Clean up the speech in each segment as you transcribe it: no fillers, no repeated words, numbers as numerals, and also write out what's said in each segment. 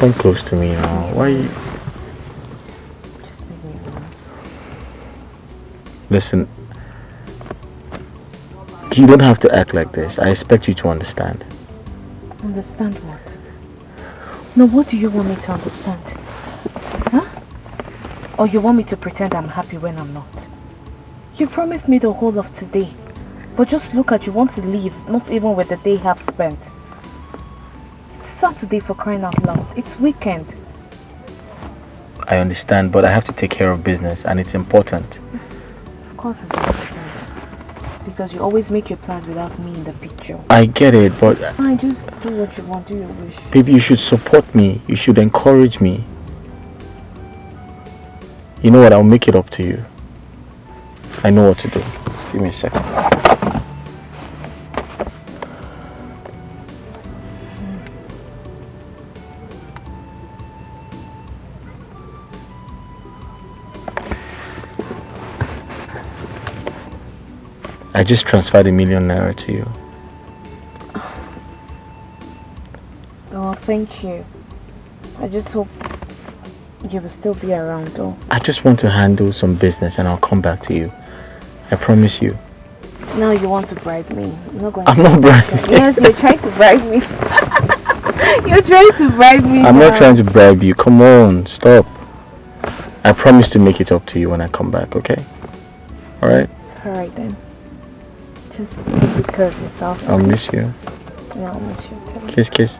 come close to me now. Why you... Just leave me alone. Listen, you don't have to act like this. I expect you to understand. Understand what? No, what do you want me to understand? Huh? Or you want me to pretend I'm happy when I'm not? You promised me the whole of today. But just look at you want to leave, not even with the day half spent. It's Saturday for crying out loud. It's weekend. I understand, but I have to take care of business and it's important. Of course it's important. Because you always make your plans without me in the picture. I get it, but... It's fine, just do what you want, do your wish. Baby, you should support me. You should encourage me. You know what? I'll make it up to you. I know what to do. Give me a second. I just transferred ₦1 million to you. Oh, thank you. I just hope you will still be around though. I just want to handle some business and I'll come back to you. I promise you. Now you want to bribe me. I'm not bribing you. Yes, you're trying to bribe me. You're trying to bribe me. I'm not trying to bribe you. Come on, stop. I promise to make it up to you when I come back, okay? Alright? It's alright then. Just take good care of yourself. I'll miss you. Yeah, I'll miss you too. Kiss, kiss.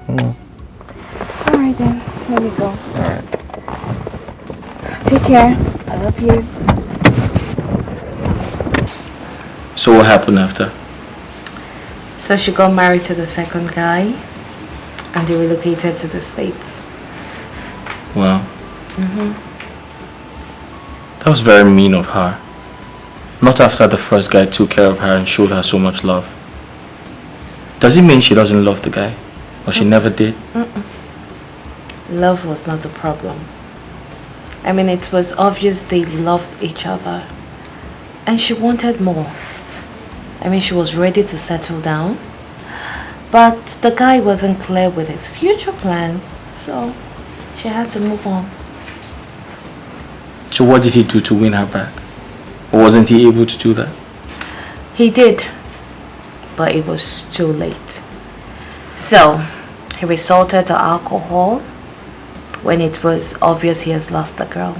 Alright then, let me go. Alright. Take care. I love you. So what happened after? So she got married to the second guy and they relocated to the States. Wow. That was very mean of her. Not after the first guy took care of her and showed her so much love. Does it mean she doesn't love the guy? Or she never did? Love was not the problem. I mean, it was obvious they loved each other. And she wanted more. I mean, she was ready to settle down. But the guy wasn't clear with his future plans. So she had to move on. So what did he do to win her back? Or wasn't he able to do that? He did. But it was too late. So he resorted to alcohol when it was obvious he has lost the girl.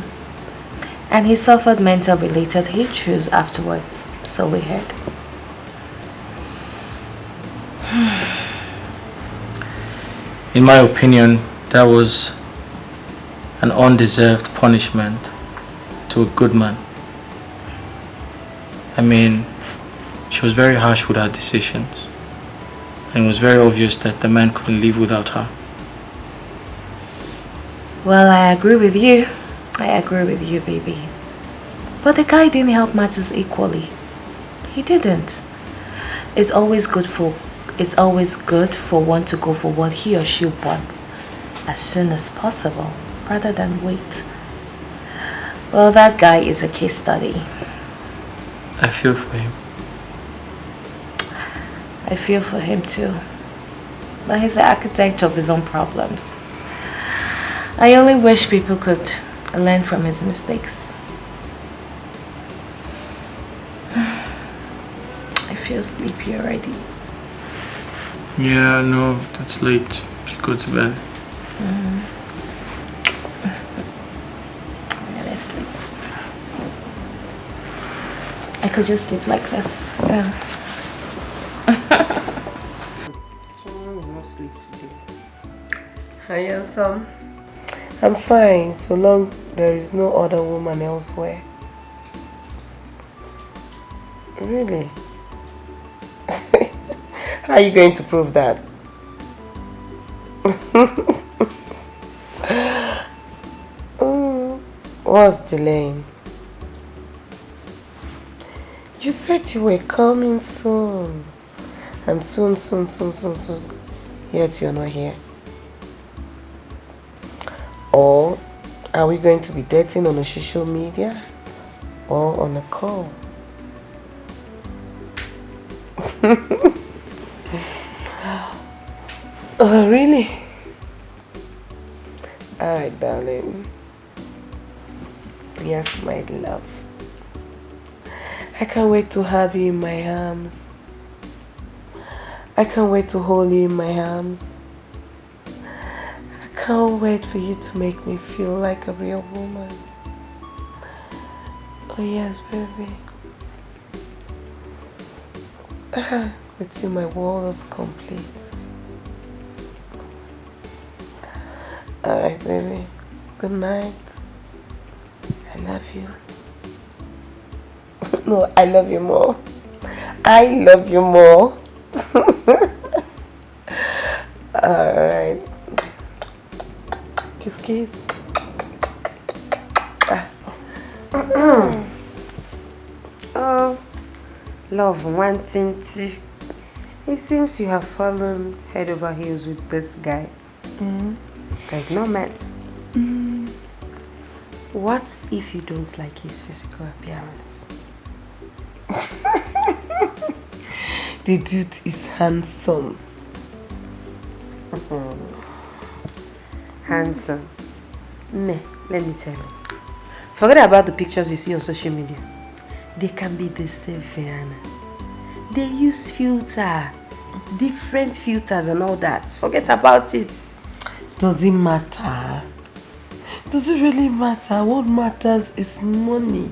And he suffered mental related issues afterwards, so we heard. In my opinion, that was an undeserved punishment to a good man. I mean, she was very harsh with her decisions. And it was very obvious that the man couldn't live without her. Well, I agree with you. I agree with you, baby. But the guy didn't help matters equally. He didn't. It's always good for one to go for what he or she wants as soon as possible, rather than wait. Well, that guy is a case study. I feel for him. I feel for him too. But he's the architect of his own problems. I only wish people could learn from his mistakes. I feel sleepy already. Yeah, no, that's late. Should go to bed. Yeah, let's sleep. I could just sleep like this. Yeah. Hi, handsome. I'm fine, so long there is no other woman elsewhere. Really? How are you going to prove that? What's delaying? You said you were coming soon. And soon. Yet you're not here. Or are we going to be dating on a social media or on a call? Oh, really? my darling. Yes, my love. I can't wait to have you in my arms. I can't wait to hold you in my arms. I can't wait for you to make me feel like a real woman. Oh yes, baby. With you, my world is complete. Alright, baby. Good night. I love you. No, I love you more. I love you more. Alright. Kiss, kiss. Oh, love, one thing. It seems you have fallen head over heels with this guy. Like no met. What if you don't like his physical appearance? The dude is handsome. Handsome. Nah, let me tell you. Forget about the pictures you see on social media. They can be deceiving. They use filter, different filters and all that. Forget about it. Does it matter? Does it really matter? What matters is money,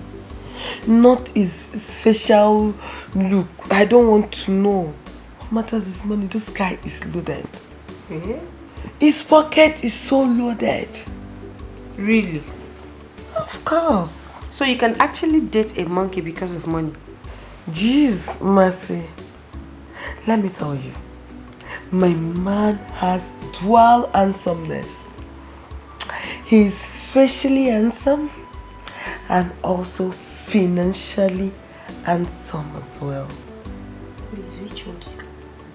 not his facial look. I don't want to know. What matters is money. This guy is loaded. His pocket is so loaded. Really? Of course. So you can actually date a monkey because of money? Jeez, Mercy. Let me tell you. My man has dual handsomeness. He's facially handsome and also financially handsome as well. Please, which one is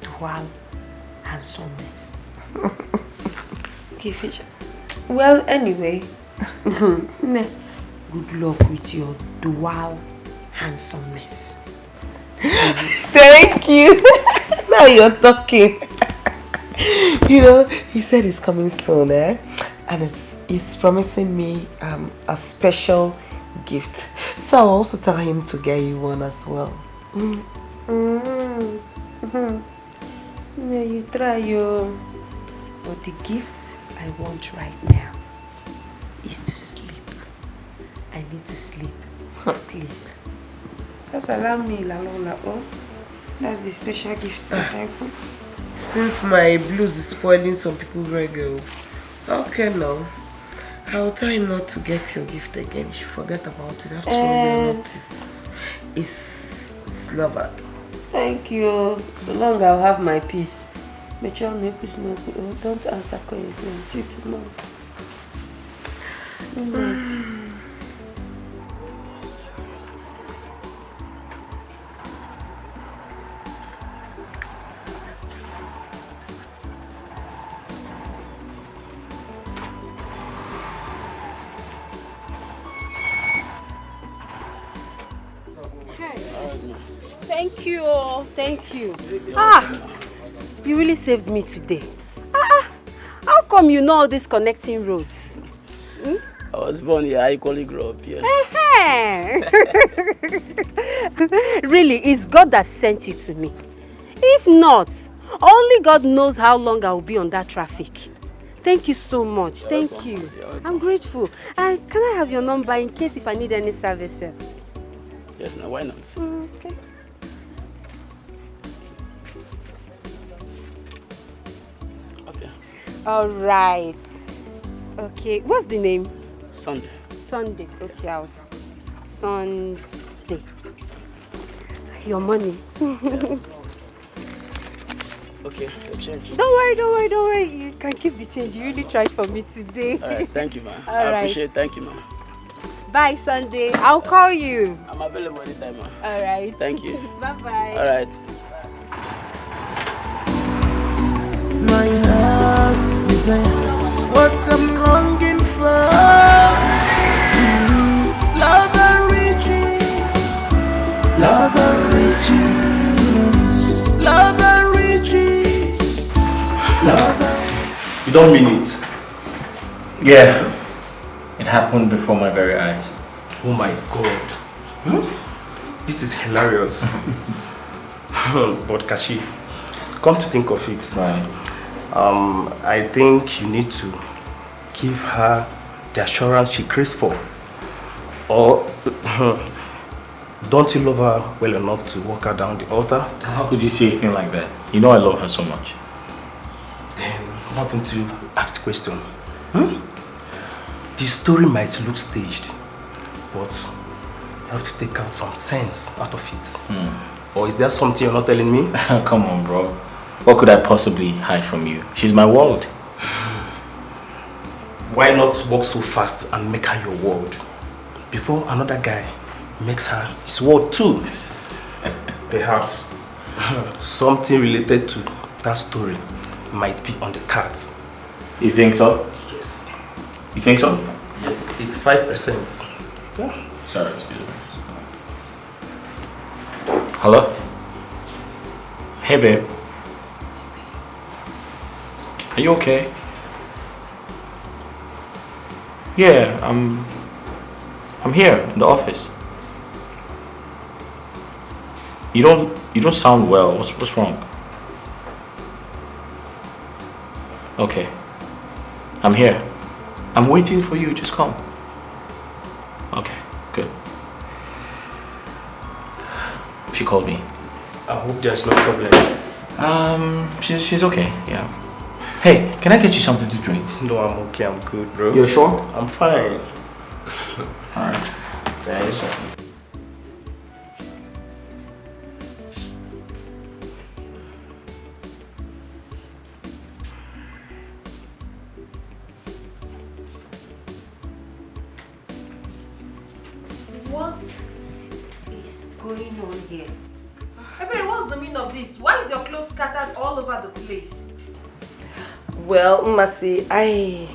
dual handsomeness? Okay, facial. Well, anyway. Good luck with your dual handsomeness. Thank you. Now you're talking. You know, he said he's coming soon, and he's promising me a special gift. So I'll also tell him to get you one as well. Yeah, you try your. But the gift I want right now is to sleep. I need to sleep. Please. Just allow me, Lalola. Oh, that's the special gift that I want. Since my blues is spoiling some people's reggae. Okay, now. I'll tell him not to get your gift again. You should forget about it. After all, you're not his lover. Thank you. So long I'll have my peace. But don't answer calling until tomorrow. Thank you, thank you. You really saved me today. How come you know all these connecting roads? I was born here, I equally grew up here. Really, it's God that sent you to me. If not, only God knows how long I will be on that traffic. Thank you so much. Thank you. I'm grateful. Can I have your number in case if I need any services? Yes, now why not? Okay. Okay. All right. Okay. What's the name? Sunday. Sunday. Okay, I was Sunday. Your money. Okay, your change. Don't worry. You can keep the change. You really tried for me today. All right, thank you, man. I appreciate it. Thank you, man. Bye, Sunday. I'll call you. I'm available anytime, man. All right. Thank you. Bye-bye. All right. My heart desire what I'm longing for. Love and riches, love and riches, love and riches, love and... You don't mean it. Yeah. It happened before my very eyes. Oh my God. This is hilarious. But Kashi, come to think of it, Right. I think you need to give her the assurance she craves for. Or don't you love her well enough to walk her down the altar? How could you say anything like that? You know I love her so much. Then why don't you ask the question? The story might look staged, but you have to take out some sense out of it. Or is there something you're not telling me? Come on, bro. What could I possibly hide from you? She's my world. Why not walk so fast and make her your world before another guy makes her his world too? Perhaps something related to that story might be on the cards. You think so? Yes. You think so? Yes, it's 5%. Yeah. Sorry, excuse me. Hello? Hey, babe. Are you okay? Yeah, I'm here in the office. You don't sound well. What's wrong? Okay. I'm here. I'm waiting for you. Just come. Okay, good. She called me. I hope there's no problem. She's okay. Yeah. Hey, can I get you something to drink? No, I'm okay. I'm good, bro. You're sure? I'm fine. Alright. Thanks. What is going on here? Ebere, what's the meaning of this? Why is your clothes scattered all over the place? Well, Masi, I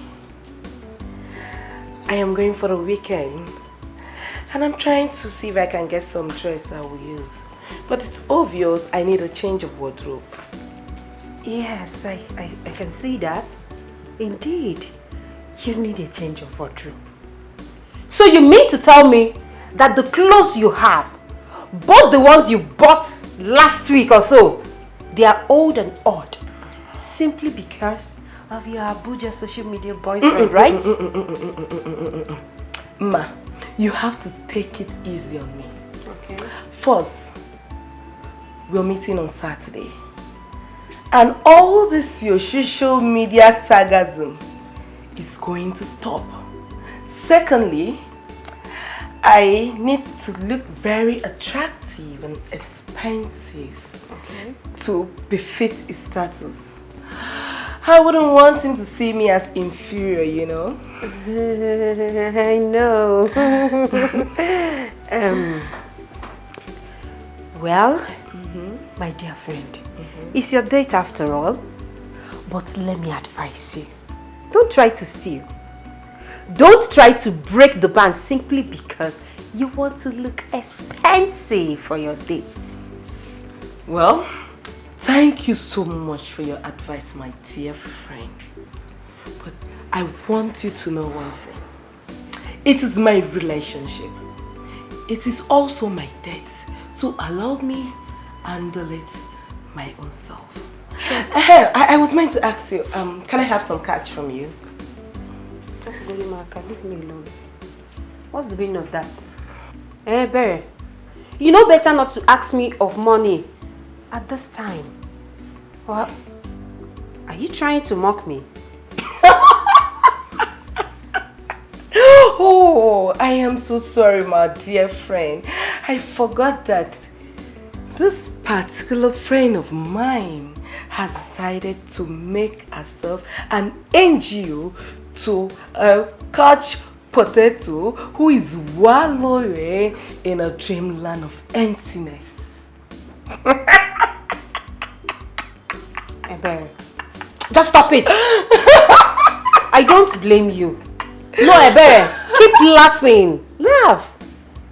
am going for a weekend and I'm trying to see if I can get some dress I will use. But it's obvious I need a change of wardrobe. Yes, I can see that. Indeed, you need a change of wardrobe. So you mean to tell me that the clothes you have, both the ones you bought last week or so, they are old and odd simply because of your Abuja social media boyfriend, right? Ma, you have to take it easy on me. Okay. First, we're meeting on Saturday. And all this your social media sarcasm is going to stop. Secondly, I need to look very attractive and expensive to befit his status. I wouldn't want him to see me as inferior, you know? I know. Well, my dear friend, it's your date after all. But let me advise you. Don't try to steal. Don't try to break the ban simply because you want to look expensive for your date. Well, thank you so much for your advice, my dear friend. But I want you to know one thing. It is my relationship. It is also my date. So allow me handle it my own self. Sure. I was meant to ask you, can I have some cash from you? Leave me alone. What's the meaning of that? Eh, Bere, you know better not to ask me of money at this time. What? Are you trying to mock me? Oh, I am so sorry, my dear friend. I forgot that this particular friend of mine has decided to make herself an NGO to catch potato who is wallowing in a dreamland of emptiness. Ebere, just stop it. I don't blame you. No, Ebere, keep laughing. Laugh.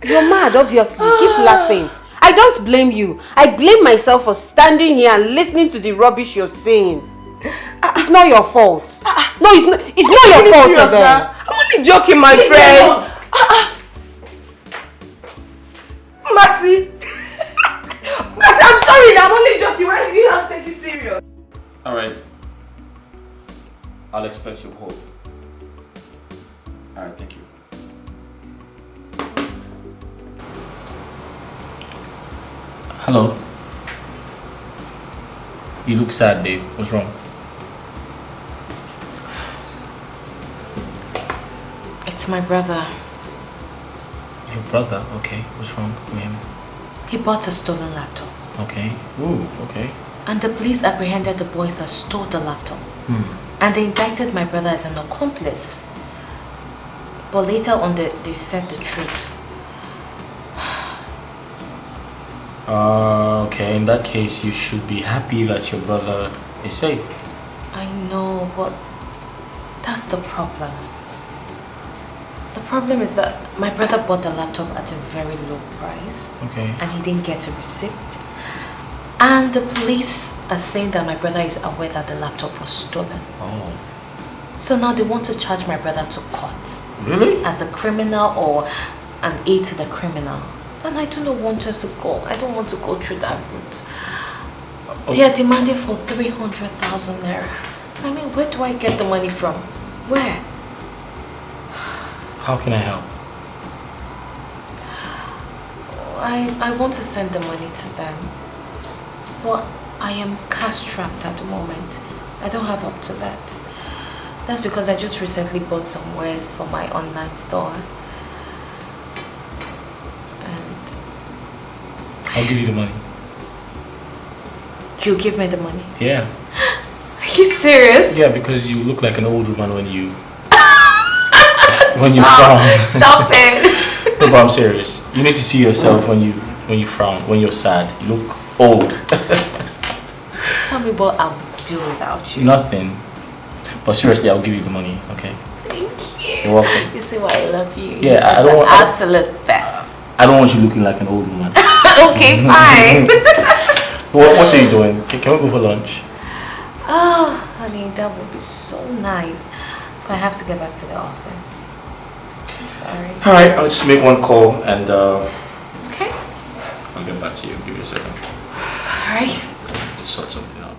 You're mad, obviously. Keep laughing. I don't blame you. I blame myself for standing here and listening to the rubbish you're saying. It's not your fault. No, it's not your fault, Abel. I'm only joking, my friend. Mercy. Mercy, I'm sorry, I'm only joking. Why did you have to take it serious? Alright. I'll expect your call. Alright, thank you. Hello. You look sad, babe. What's wrong? It's my brother. Your brother? Okay. What's wrong with him? He bought a stolen laptop. Okay. Ooh, okay. And the police apprehended the boys that stole the laptop. And they indicted my brother as an accomplice. But later on, they said the truth. Okay. In that case, you should be happy that your brother is safe. I know, but that's the problem. The problem is that my brother bought the laptop at a very low price. Okay. And he didn't get a receipt. And the police are saying that my brother is aware that the laptop was stolen. Oh. So now they want to charge my brother to court. Really? As a criminal or an aid to the criminal. And I do not want us to go. I don't want to go through that route. Okay. They are demanding for 300,000 naira. I mean, where do I get the money from? Where? How can I help? I want to send the money to them. But I am cash trapped at the moment. I don't have up to that. That's because I just recently bought some wares for my online store. And I'll give you the money. you give me the money? Yeah. Are you serious? Yeah, because you look like an old woman when you frown. Stop it. No, but I'm serious. You need to see yourself when you frown, when you're sad. You look old. Tell me what I'll do without you. Nothing. But seriously, I'll give you the money, okay? Thank you. You're welcome. You see why I love you. Yeah, I don't the want absolute best. I don't want you looking like an old woman. Okay, fine. What are you doing? Can we go for lunch? Oh, honey, that would be so nice. But I have to get back to the office. I'm sorry. Alright, I'll just make one call and okay. I'll get back to you. Give you a second. Alright. Just sort something out.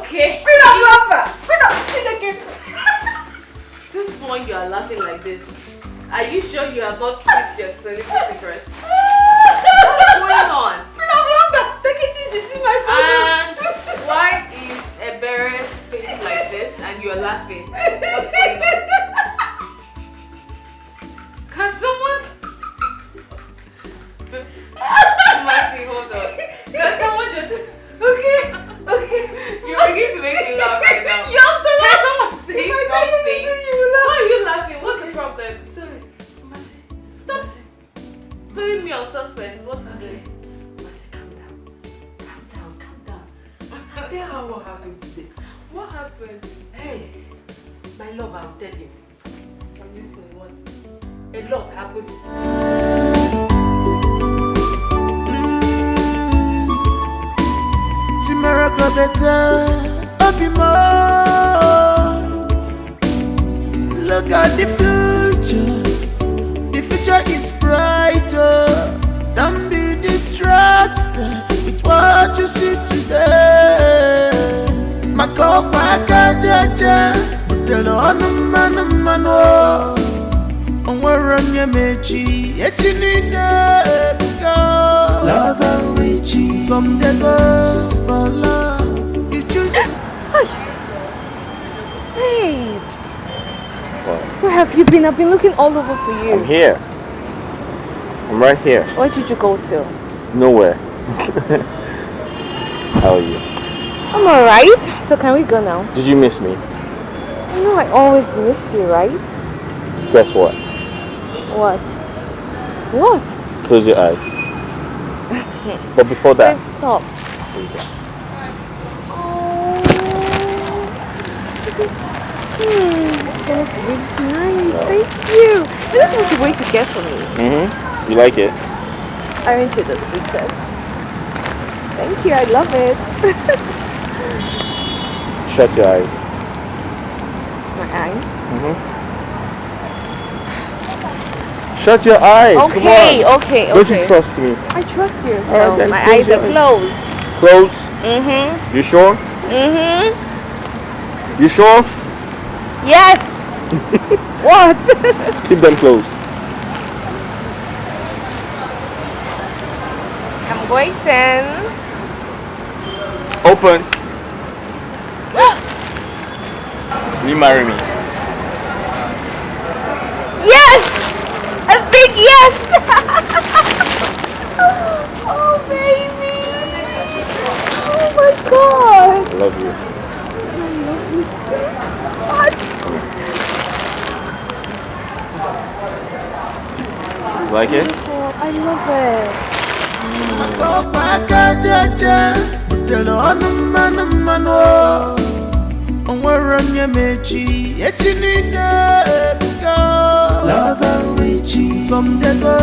Okay. This one you are laughing like this. Are you sure you have not kissed your secret? What's going on? Take it easy, see my And why is Ebera's face like this and you're laughing? What's going on? Can someone... Marcy, hold on. Can someone just... Okay. You're beginning to make me laugh right now. You have to laugh. Can someone say something? Why are you laughing? What's the problem? Sorry. Mercy. Stop putting me on suspense. What's it? Mercy, calm down. Tell her what happened today. What happened? Hey, my love, I'll tell you. I'm listening. What? A lot happened. Tomorrow go better, I'll be more. Look at the future. The future is brighter. Don't be distracted with what you see today. Makopa kajaja, utelo anumano. Onwaranya mechi, echinine buka. Love and riches, some they go for love. You choose. Hey! Where have you been? I've been looking all over for you. I'm here. I'm right here. Where did you go to? Nowhere. How are you? I'm alright. So can we go now? Did you miss me? You know I always miss you, right? Guess what? What? What? Close your eyes. But before that... Babe, stop. Here you go. Oh. That's really nice. Thank you. This is what you wait to get for me. You like it? Aren't you the sweetest? Thank you. I love it. Shut your eyes. My eyes? Shut your eyes. Come Okay, on. okay. Don't you trust me? I trust you. All right, So then my close eyes your are eyes. closed. Close. You sure? You sure? Yes. What? Keep them closed. I'm waiting. Open. Will you marry me? Yes! A big yes! Oh, baby! Oh my god! I love you. I love you so much! Like it? Oh, I love it. Love and riches. Some they go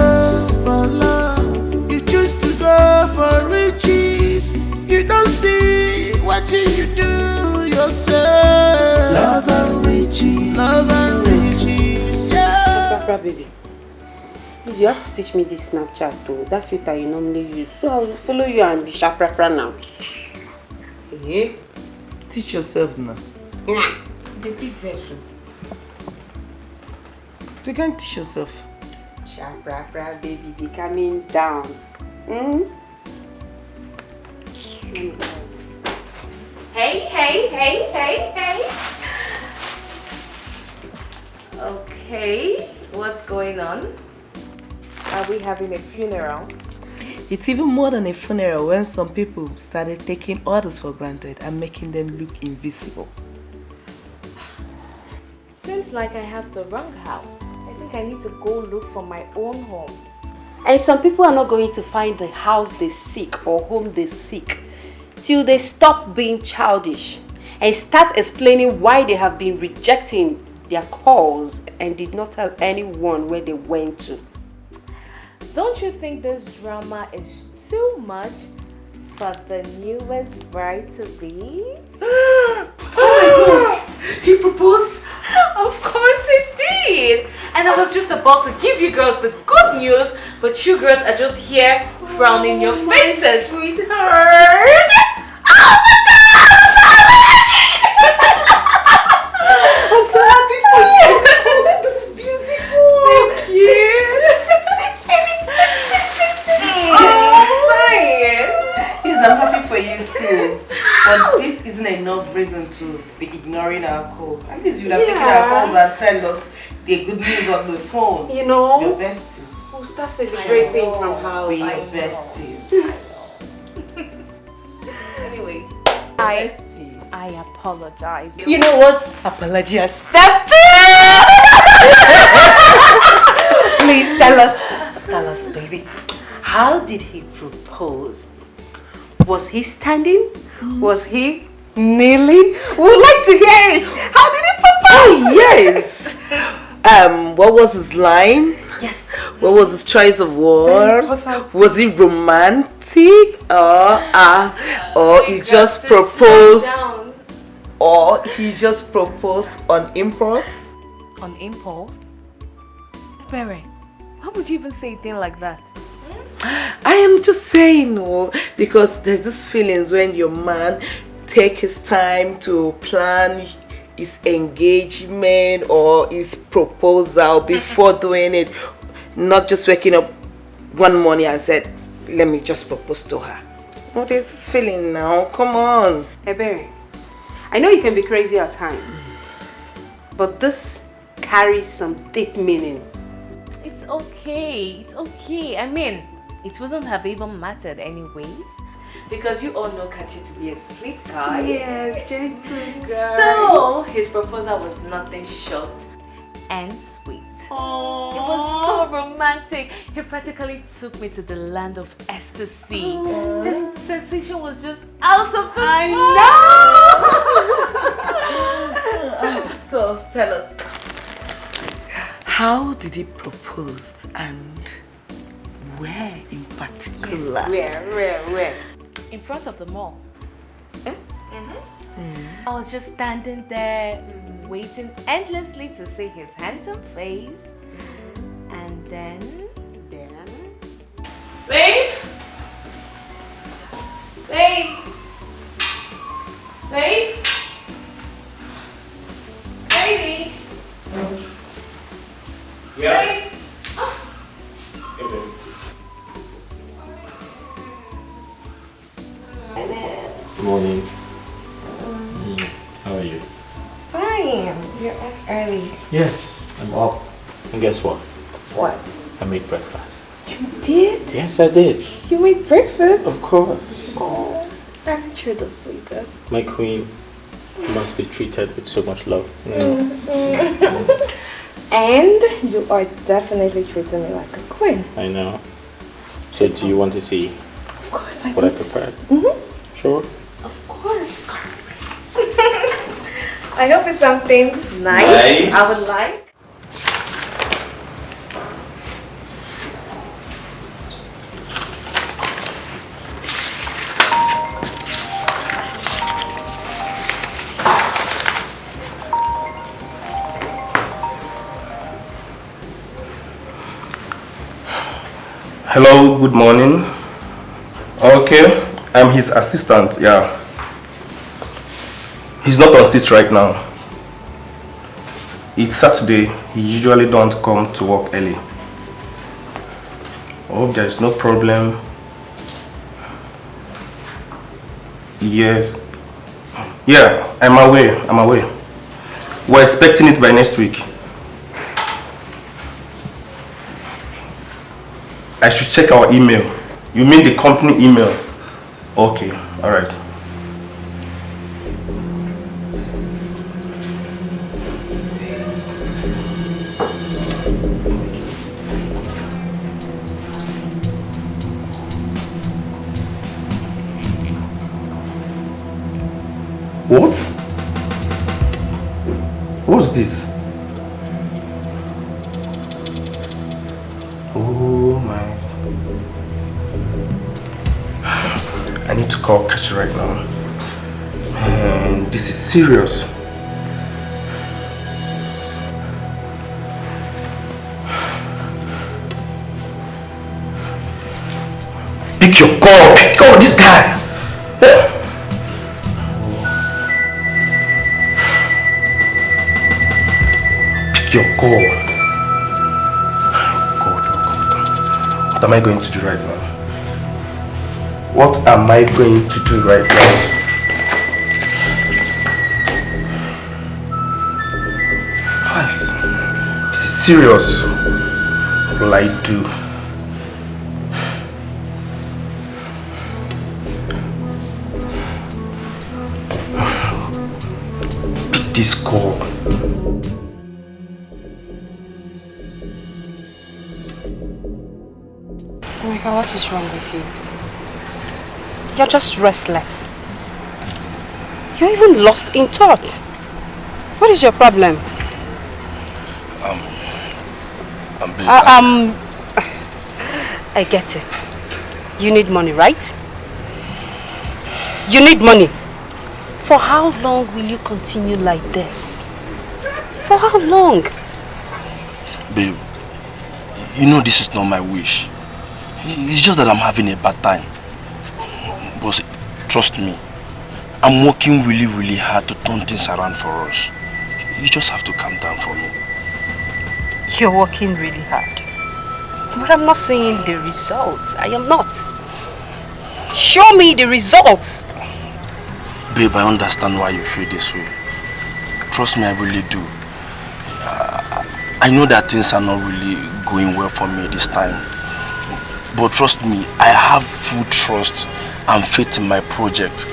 for love. You choose to go for riches. You don't see what you do yourself. Love and riches. Love and riches. Yeah. Papa, baby. Please, you have to teach me this Snapchat too. That filter you normally use. So I will follow you and be sharp now. Hey, teach yourself now. The big vessel. You can teach yourself. Sharp, baby, be coming down. Hey. Okay, what's going on? Are we having a funeral? It's even more than a funeral when some people started taking others for granted and making them look invisible. Seems like I have the wrong house. I think I need to go look for my own home. And some people are not going to find the house they seek or home they seek till they stop being childish and start explaining why they have been rejecting their calls and did not tell anyone where they went to. Don't you think this drama is too much for the newest bride to be? Oh my god! He proposed? Of course it did! And I was just about to give you girls the good news, but you girls are just here frowning your faces. Sweetheart! I'm so happy for you! This is beautiful! Thank you! Sit, baby! Sit. Yes, I'm happy for you too. But this isn't enough reason to be ignoring our calls. At least you'd have taken our calls and tell us the good news on the phone. You know, your besties. we'll start celebrating from house. We besties. Anyways, Bestie. I apologize. You know what? Apology accepted! Please tell us, baby. How did he propose? Was he standing? Was he kneeling? We would like to hear it. How did he propose? Oh, yes. What was his line? Yes. What was his choice of words? Was he romantic? Or he just proposed? Or he just proposed on impulse? On impulse? Berry, why would you even say a thing like that? I am just saying, no, because there's this feelings when your man take his time to plan his engagement or his proposal before doing it, not just waking up one morning and said, let me just propose to her. What is this feeling now? Come on. Hey, Berry, I know you can be crazy at times, but this carries some deep meaning. It's okay. I mean, it wouldn't have even mattered anyways. Because you all know Kachi to be a sweet guy. Yes, gentle girl. So, his proposal was nothing short and sweet. Aww. It was so romantic. He practically took me to the land of ecstasy. This sensation was just out of this world. So, tell us, How did he propose and where in particular? Yes, where? In front of the mall. I was just standing there waiting endlessly to see his handsome face. And then... Babe! Babe! Babe! Baby! Yeah. Babe! Hey, babe. Good morning. How are you? Fine. You're up early. Yes, I'm up. And guess what? What? I made breakfast. You did? Yes, I did. You made breakfast? Of course. Oh, aren't you the sweetest? My queen must be treated with so much love. And you are definitely treating me like a queen. I know. So do you want to see Of course I what I do. prepared? Mm-hmm. Sure. Of course. I hope it's something nice. I would like. Hello, good morning. Okay, I'm his assistant, yeah. He's not on seat right now. It's Saturday, he usually don't come to work early. I hope there is no problem. Yes. Yeah, I'm away. We're expecting it by next week. I should check our email. You mean the company email? Okay, alright. What? What's this? Oh my. I need to call Kachi right now. Man, this is serious. Pick your call! Pick your call, this guy! Pick your call. What am I going to do right now? What am I going to do right now? This is serious. What will I do? Pick this call. Ifeka, what is wrong with you? You're just restless. You're even lost in thought. What is your problem? I get it. You need money, right? You need money. For how long will you continue like this? For how long? Babe, you know this is not my wish. It's just that I'm having a bad time. But trust me, I'm working really, really hard to turn things around for us. You just have to calm down for me. You're working really hard. But I'm not seeing the results. I am not. Show me the results. Babe, I understand why you feel this way. Trust me, I really do. I know that things are not really going well for me this time. But trust me, I have full trust and faith in my project.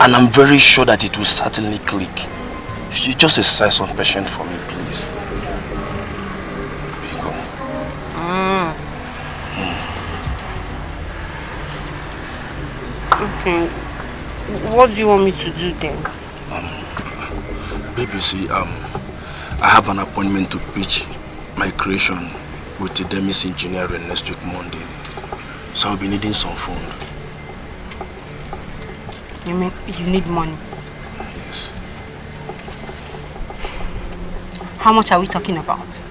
And I'm very sure that it will certainly click. You just exercise some patience for me, please. Vicker. Okay. What do you want me to do then? Baby, see, I have an appointment to pitch my creation with the Demis engineering next week Monday. So I'll be needing some fund. You mean you need money? Yes. How much are we talking about?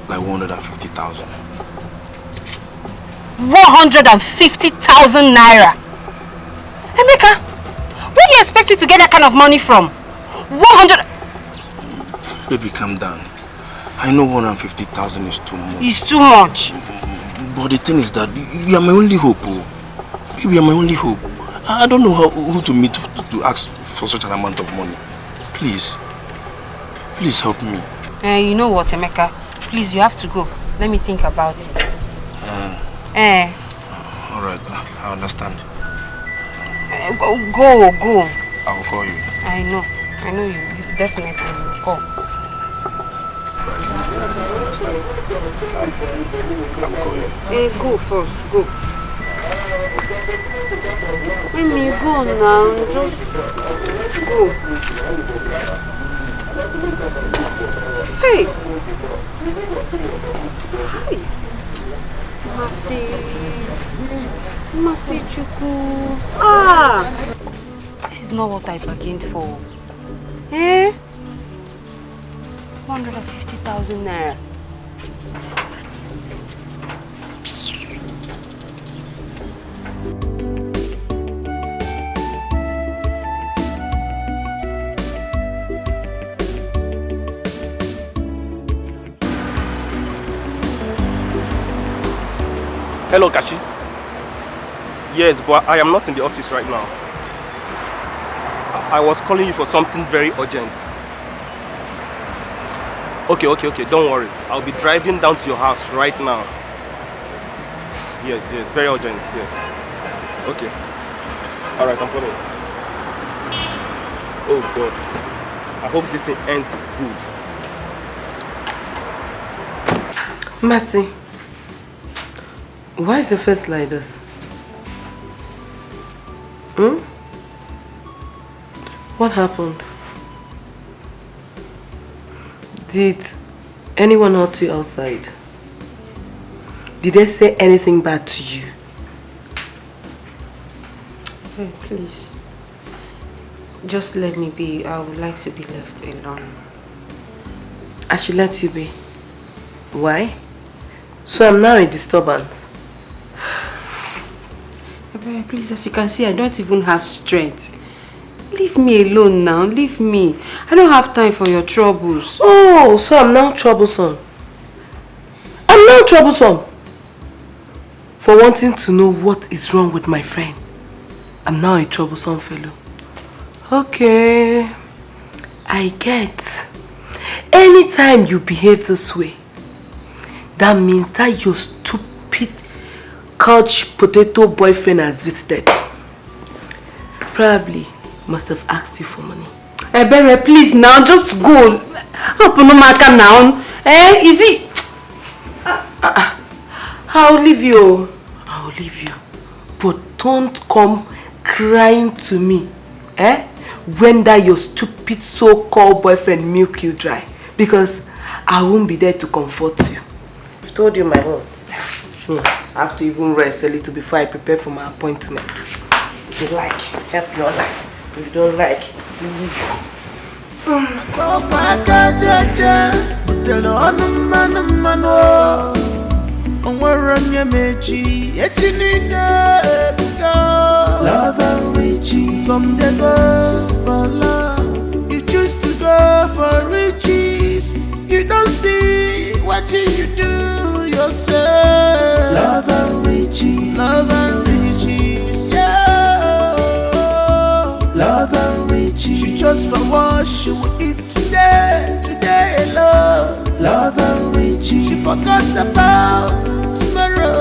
Like 150,000. 150,000 naira. Emeka, where do you expect me to get that kind of money from? 100. Baby, calm down. I know 150,000 is too much. It's too much. But the thing is that you are my only hope. Baby, you are my only hope. I don't know who to meet to ask for such an amount of money. Please. Please help me. You know what, Emeka? Please, you have to go. Let me think about it. Alright, I understand. Go. I will call you. I know you definitely will call. I will call you. Go first, go. Let me go now, just go. Hey! Hi! Masi Chuku. This is not what I bargained for. 150,000 naira. Hello, Kashi. Yes, but I am not in the office right now. I was calling you for something very urgent. Okay, don't worry. I'll be driving down to your house right now. Yes, very urgent, yes. Okay. Alright, I'm coming. Oh God. I hope this thing ends good. Mercy. Why is your face like this? What happened? Did anyone hurt you outside? Did they say anything bad to you? Hey, please. Just let me be. I would like to be left alone. I should let you be. Why? So I'm now a disturbance. Please, as you can see, I don't even have strength. Leave me alone now. Leave me. I don't have time for your troubles. Oh, so I'm now troublesome. I'm now troublesome. For wanting to know what is wrong with my friend. I'm now a troublesome fellow. Okay. I get. Anytime you behave this way, that means that your stupid couch potato boyfriend has visited. Probably must have asked you for money. Ebere, please now, just go. Open the market now. Is it? I'll leave you. I'll leave you. But don't come crying to me. When that your stupid so-called boyfriend milk you dry. Because I won't be there to comfort you. I've told you my own. I have to even rest a little before I prepare for my appointment. If you like, help your life. If you don't like, leave. Love and riches. From the go for love, you choose to go for riches. You don't see what you do yourself. Love and riches. Love and riches. Yeah. Love and riches. She just for what she will eat today alone. Love and riches. She forgot about tomorrow.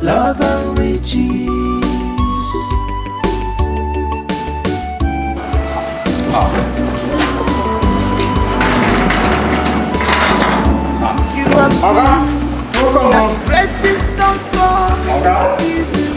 Love and riches. You have seen that great things don't come easily.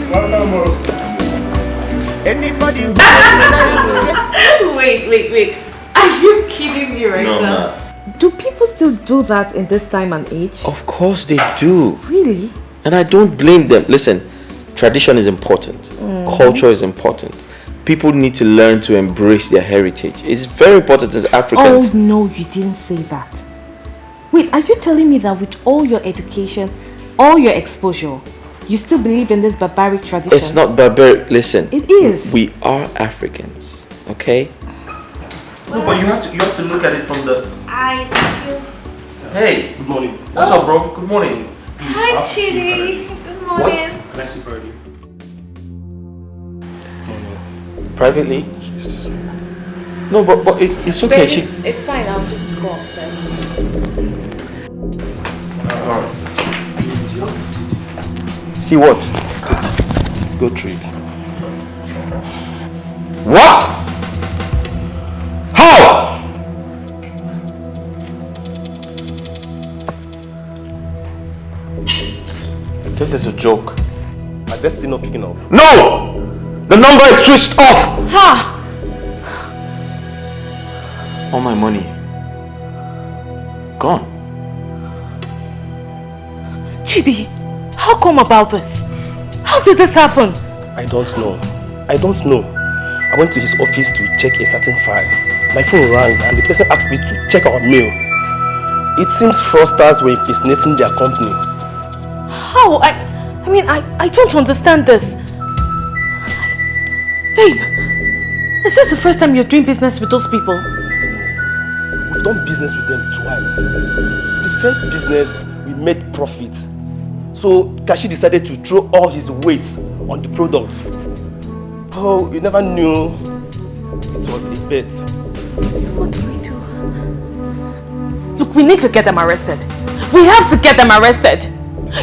Anybody who desires Wait. Are you kidding me right now? No. Do people still do that in this time and age? Of course they do. Really? And I don't blame them. Listen, tradition is important. Culture is important. People need to learn to embrace their heritage. It's very important as Africans. Oh no, you didn't say that. Wait, are you telling me that with all your education, all your exposure, you still believe in this barbaric tradition? It's not barbaric. Listen. It is. We are Africans. Okay? No, but you have to look at it from the... I see. Hey, good morning. What's up, bro? Good morning. Hi, Chidi. Good morning. What? Can I see Birdie? Privately? No, but it's okay. Babe, it's fine. I'll just go upstairs. Alright. See what? Let's go through it. What? How? This is a joke. My destiny not picking up. No! The number is switched off! Ha! All my money gone. Chidi, how come about this? How did this happen? I don't know. I went to his office to check a certain file. My phone rang and the person asked me to check our mail. It seems fraudsters were impersonating their company. How? I mean, I don't understand this. Babe, is this the first time you're doing business with those people? We've done business with them twice. The first business, we made profit. So Kashi decided to throw all his weight on the product. Oh, you never knew it was a bet. So what do we do? Look, we need to get them arrested. We have to get them arrested.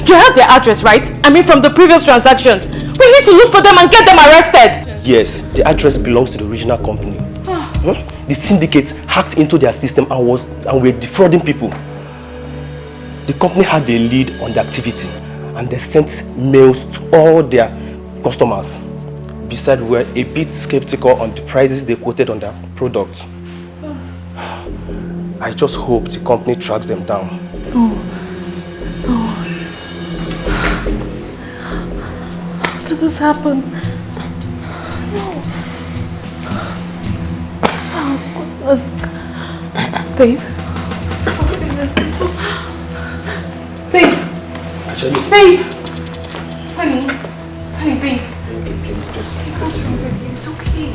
You have their address, right? I mean, from the previous transactions. We need to look for them and get them arrested. Yes, the address belongs to the original company. The syndicate hacked into their system and were defrauding people. The company had a lead on the activity and they sent mails to all their customers. Besides, we were a bit skeptical on the prices they quoted on their product. I just hope the company tracks them down. How did this happen? No. Oh, goodness. Babe. Oh, goodness. Babe. Babe. Honey, babe. What's wrong with you? It's okay.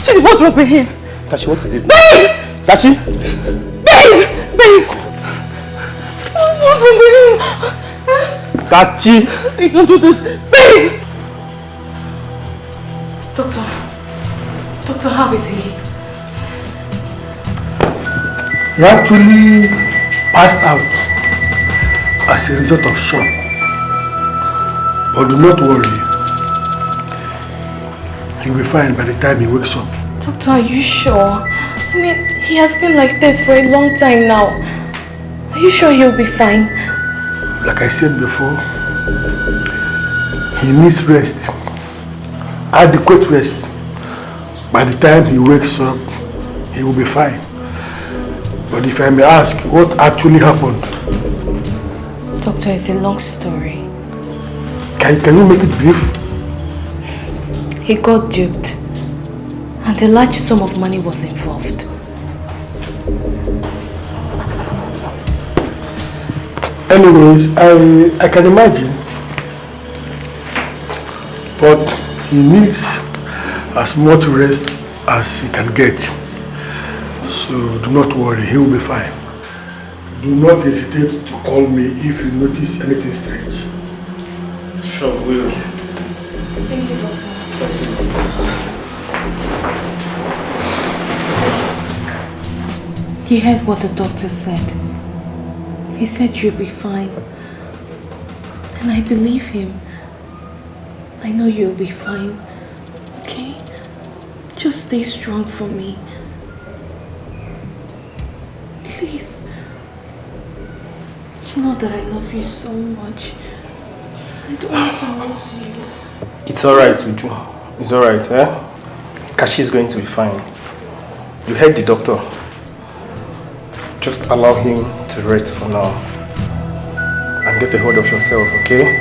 Chidi, what's wrong with him? Kashi, what is it? Babe! Kashi? Babe! What's wrong with him? Kachi! Babe, don't do this. Babe! Doctor, how is he? He actually passed out as a result of shock. But do not worry. He'll be fine by the time he wakes up. Doctor, are you sure? I mean, he has been like this for a long time now. Are you sure he'll be fine? Like I said before, he needs rest. Adequate rest. By the time he wakes up, he will be fine. But if I may ask, what actually happened? Doctor, it's a long story. Can you make it brief? He got duped, and a large sum of money was involved. Anyways, I can imagine, but he needs as much rest as he can get. So do not worry, he will be fine. Do not hesitate to call me if you notice anything strange. Sure, will. Thank you, Doctor. You heard what the doctor said. He said you'll be fine. And I believe him. I know you'll be fine. Okay? Just stay strong for me. Please. You know that I love you so much. I don't want to lose you. It's alright, Uju. It's alright, eh? Kashi is going to be fine. You heard the doctor. Just allow him to rest for now. And get a hold of yourself, okay?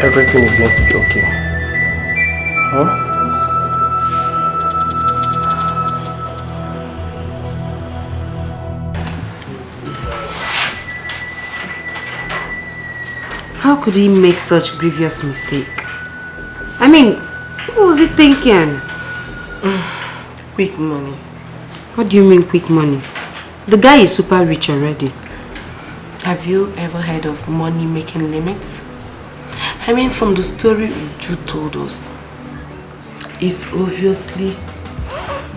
Everything is going to be okay. Huh? How could he make such grievous mistake? I mean, what was he thinking? Quick money. What do you mean quick money? The guy is super rich already. Have you ever heard of money making limits? I mean, from the story Uju told us, it's obviously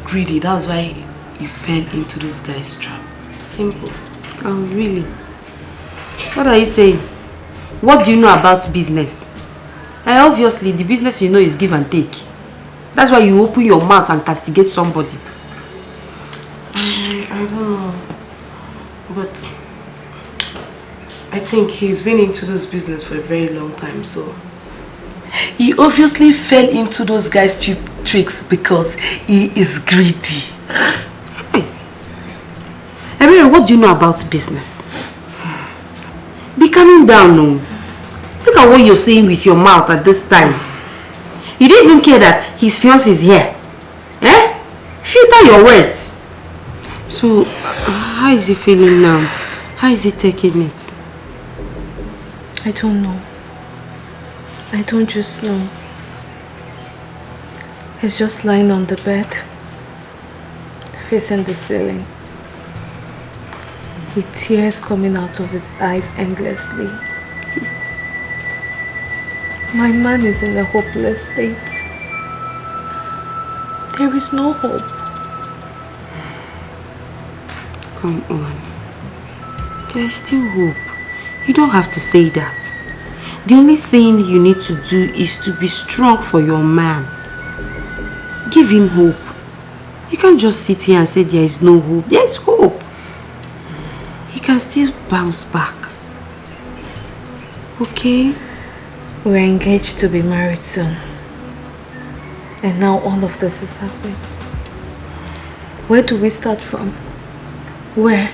greedy. That's why he fell into this guy's trap. Simple. Oh, really? What are you saying? What do you know about business? Obviously, the business you know is give and take. That's why you open your mouth and castigate somebody. I don't know. But I think he's been into this business for a very long time, so he obviously fell into those guys' cheap tricks because he is greedy. Hey. Everyone, what do you know about business? Be calming down now. Look at what you're saying with your mouth at this time. You don't even care that his fiancé is here. Eh? Filter your words. So, how is he feeling now? How is he taking it? I don't know. I don't just know. He's just lying on the bed, facing the ceiling, with tears coming out of his eyes endlessly. My man is in a hopeless state. There is no hope. Come on. There is still hope. You don't have to say that. The only thing you need to do is to be strong for your man. Give him hope. You can't just sit here and say there is no hope. There is hope. He can still bounce back. Okay? We're engaged to be married soon. And now all of this is happening. Where do we start from? Where?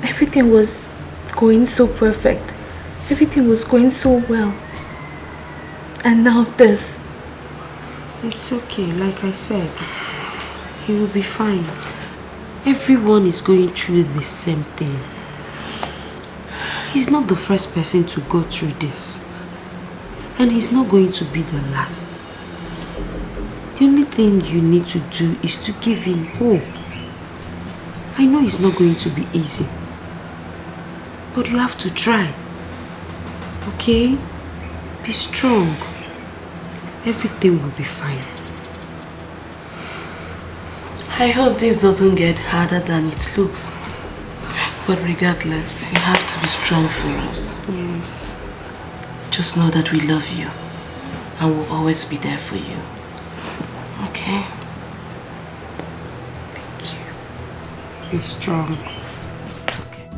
Everything was going so perfect. Everything was going so well. And now this. It's okay, like I said. He will be fine. Everyone is going through the same thing. He's not the first person to go through this. And he's not going to be the last. The only thing you need to do is to give him hope. I know it's not going to be easy. But you have to try. Okay? Be strong. Everything will be fine. I hope this doesn't get harder than it looks. But regardless, you have to be strong for us. Yes. Just know that we love you and we'll always be there for you. Okay? Thank you. Be strong. It's okay.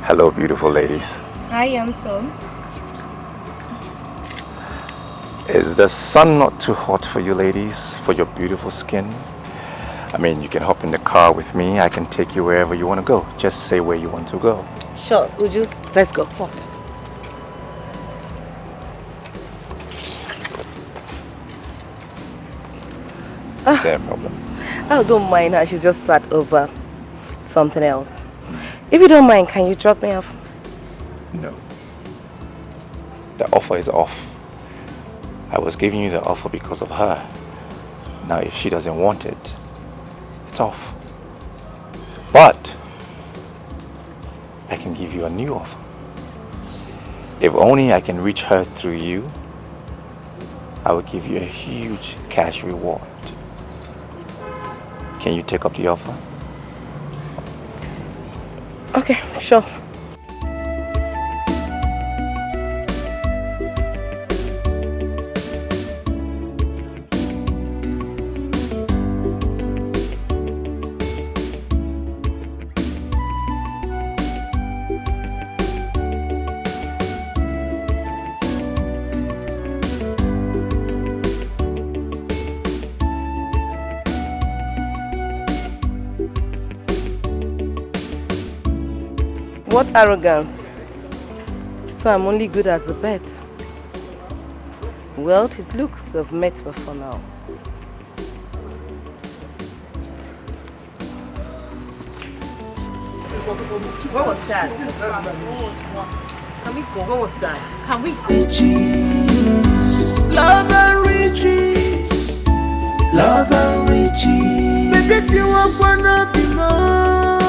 Hello, beautiful ladies. Hi, handsome. Is the sun not too hot for you ladies, for your beautiful skin? I mean, you can hop in the car with me. I can take you wherever you want to go. Just say where you want to go. Sure, Uju. Let's go. What? No problem. I don't mind her. She's just sat over something else. If you don't mind, can you drop me off? No. The offer is off. I was giving you the offer because of her. Now, if she doesn't want it, it's off. But I can give you a new offer. If only I can reach her through you, I will give you a huge cash reward. Can you take up the offer? Okay, sure. What arrogance! So I'm only good as a bet. Well, it looks I've met before now. What was that? Can we go? What was that? Can we go? Love and riches, love and riches. Baby, you want wanna be more,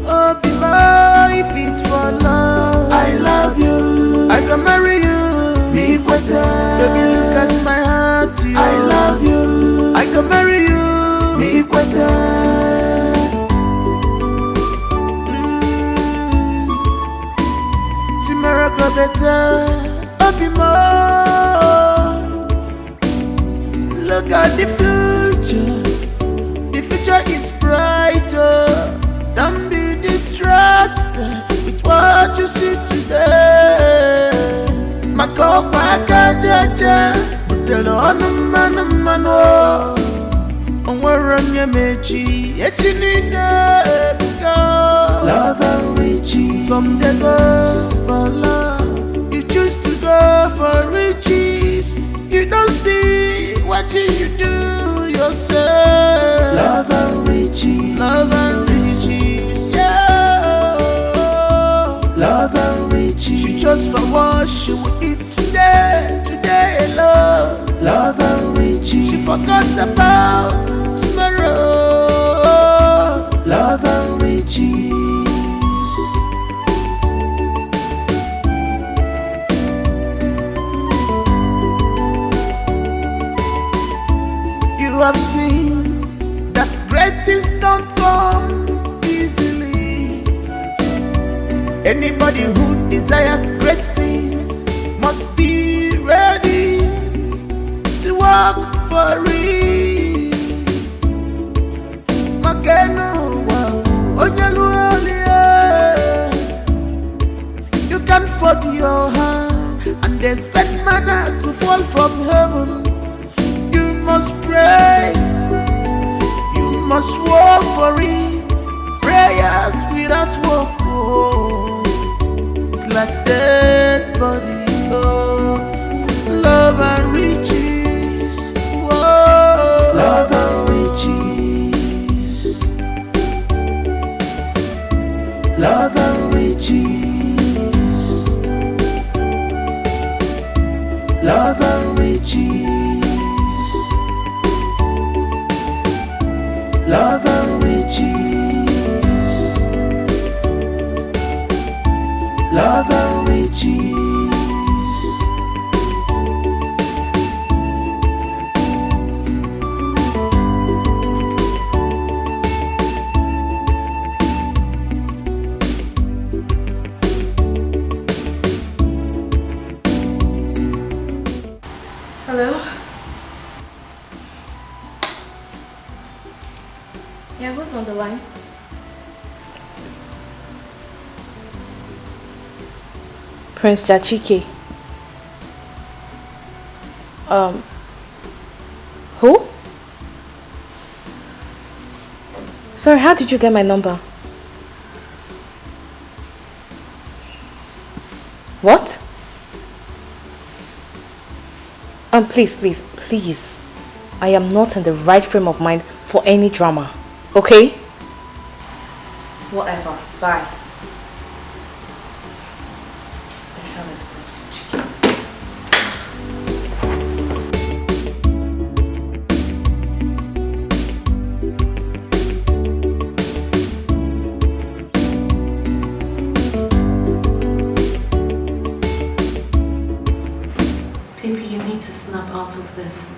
oh be more. If it's for love, I love you. I can marry you, be better. Baby, look at my heart, to you. I love you. I can marry you, be better. Tomorrow go better, I'll be more. Look at the future is brighter. Don't be distracted with what you see today. Mako paka jaja, utelo anumano. Onwaranya mechi, echinina ebuka. Love and riches, some they go for love. You choose to go for riches. You don't see what you do yourself. Love and riches, love and riches, yeah. Love and riches. She just for what she will eat today, today alone. Love and riches. She forgot about tomorrow. Love and riches. You have seen that great things don't come easily. Anybody who desires great things must be ready to work for it. You can't fold your hand and expect manna to fall from heaven. You must pray, you must work for it. Prayers without work, oh, it's like dead body. Oh, love and riches, whoa. Love and riches, love and riches, love and riches. Love and riches, love and riches, Hello? Yeah, who's on the line? Prince Jachike. Who? Sorry, how did you get my number? What? Please. I am not in the right frame of mind for any drama. Okay? Whatever. Bye. Baby, you need to snap out of this.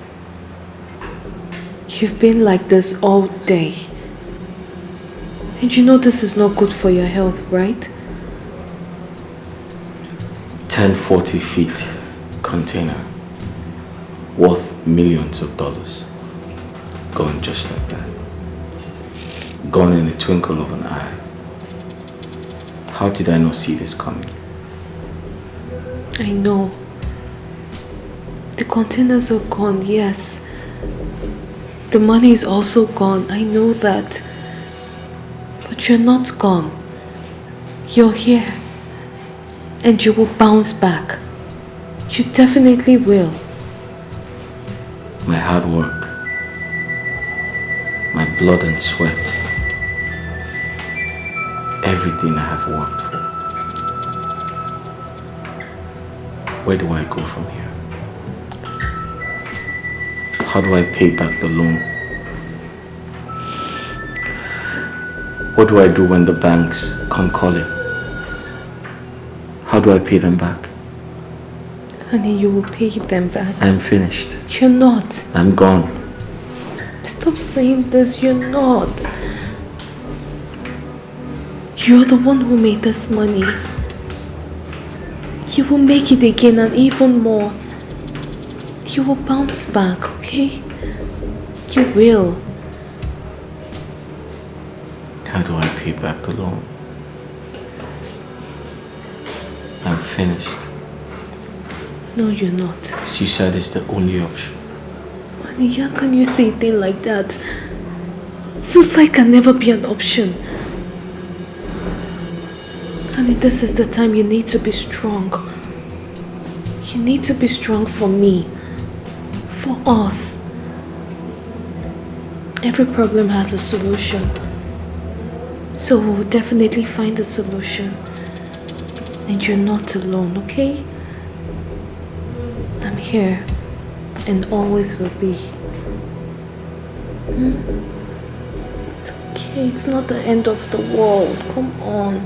You've been like this all day. And you know this is not good for your health, right? 1040 feet container worth millions of dollars. Gone just like that. Gone in the twinkle of an eye. How did I not see this coming? I know. The containers are gone, yes. The money is also gone, I know that. But you're not gone. You're here. And you will bounce back. You definitely will. My hard work, my blood and sweat, everything I have worked for. Where do I go from here? How do I pay back the loan? What do I do when the banks come calling? How do I pay them back? Honey, you will pay them back. I'm finished. You're not. I'm gone. Stop saying this, you're not. You're the one who made this money. You will make it again and even more. You will bounce back, okay? You will. How do I pay back the loan? I'm finished. No, you're not. Suicide is the only option. Honey, how can you say a thing like that? Suicide can never be an option. Honey, this is the time you need to be strong. You need to be strong for me. For us. Every problem has a solution. So we'll definitely find a solution. And you're not alone, okay? I'm here and always will be. It's okay, it's not the end of the world. Come on.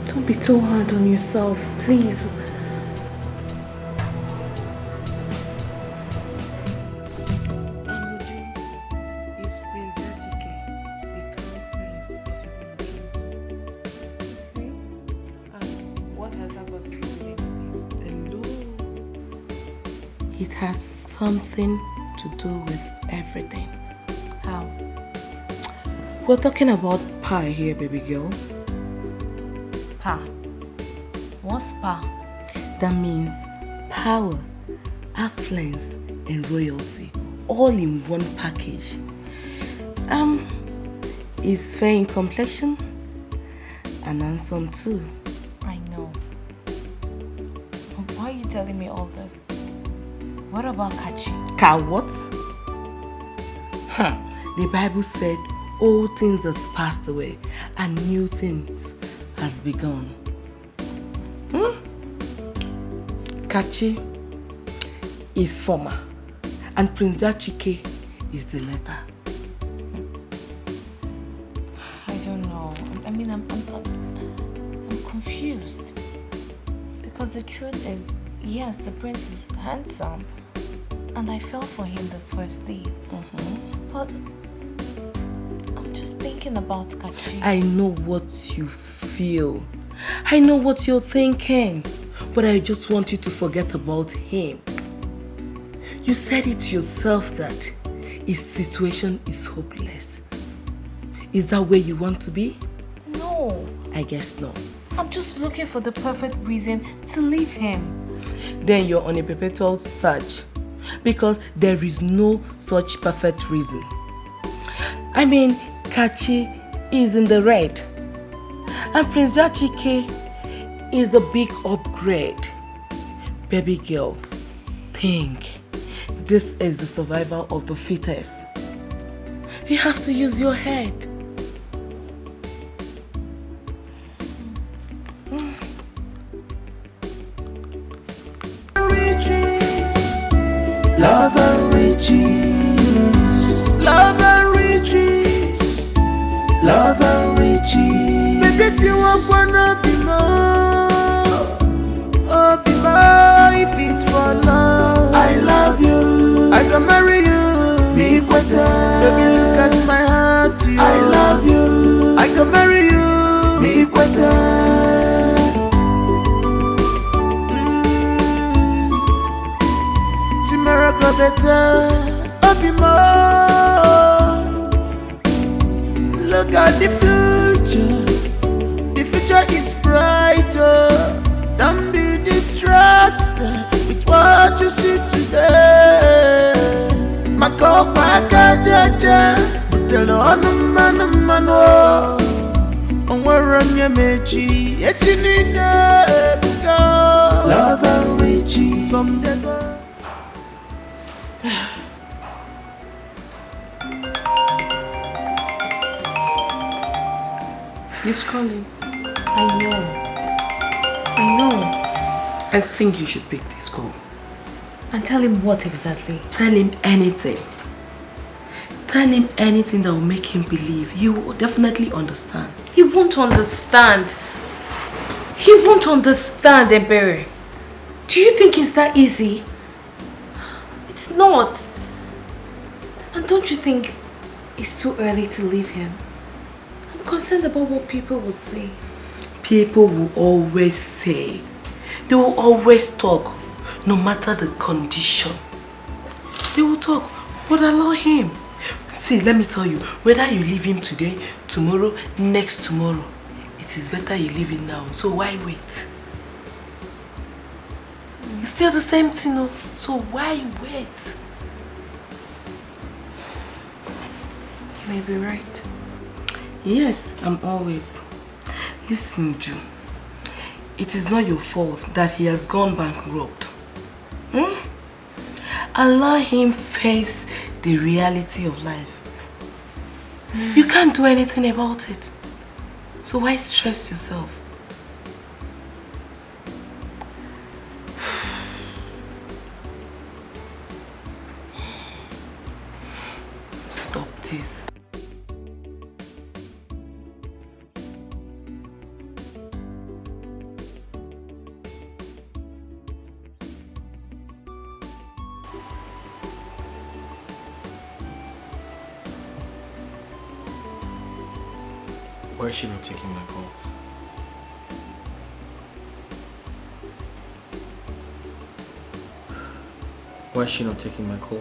Don't be too hard on yourself, please. It has something to do with everything. How? We're talking about pie here, baby girl. Pa. What's pa? That means power, affluence, and royalty, all in one package. Is fair in complexion and handsome too. I know. Why are you telling me all this? What about Kachi? Ka what? The Bible said old things has passed away and new things has begun. Kachi is former and Prince Achike is the latter. I don't know. I mean, I'm confused. Because the truth is, yes, the prince is handsome. And I fell for him the first day. But I'm just thinking about Kachi. I know what you feel. I know what you're thinking. But I just want you to forget about him. You said it yourself that his situation is hopeless. Is that where you want to be? No. I guess not. I'm just looking for the perfect reason to leave him. Then you're on a perpetual search. Because there is no such perfect reason. I mean, Kachi is in the red. And Prince Achike is the big upgrade. Baby girl, think. This is the survival of the fittest. You have to use your head. Love and riches, love and riches, love and riches. Baby, you want wanna be more, oh be more if it's better, I'll be more. Look at the future is brighter. Don't be distracted with what you see today. Makopa kajaja, utelo anumano. Onwaranya mechi, echinina ebuka. Love and riches from the God. He's calling. I know. I think you should pick this call. And tell him what exactly? Tell him anything. Tell him anything that will make him believe. He will definitely understand. He won't understand. He won't understand, Ebere. Do you think it's that easy? It's not. And don't you think it's too early to leave him? I'm concerned about what people will say. People will always say. They will always talk, no matter the condition. They will talk, but allow him. See, let me tell you, whether you leave him today, tomorrow, next tomorrow, it is better you leave him now. So why wait? It's still the same thing, no? So why wait? You may be right. Yes, I'm always. Listen, Ju. It is not your fault that he has gone bankrupt. Allow him face the reality of life. You can't do anything about it. So why stress yourself? Stop this. Why is she not taking my call? Why is she not taking my call?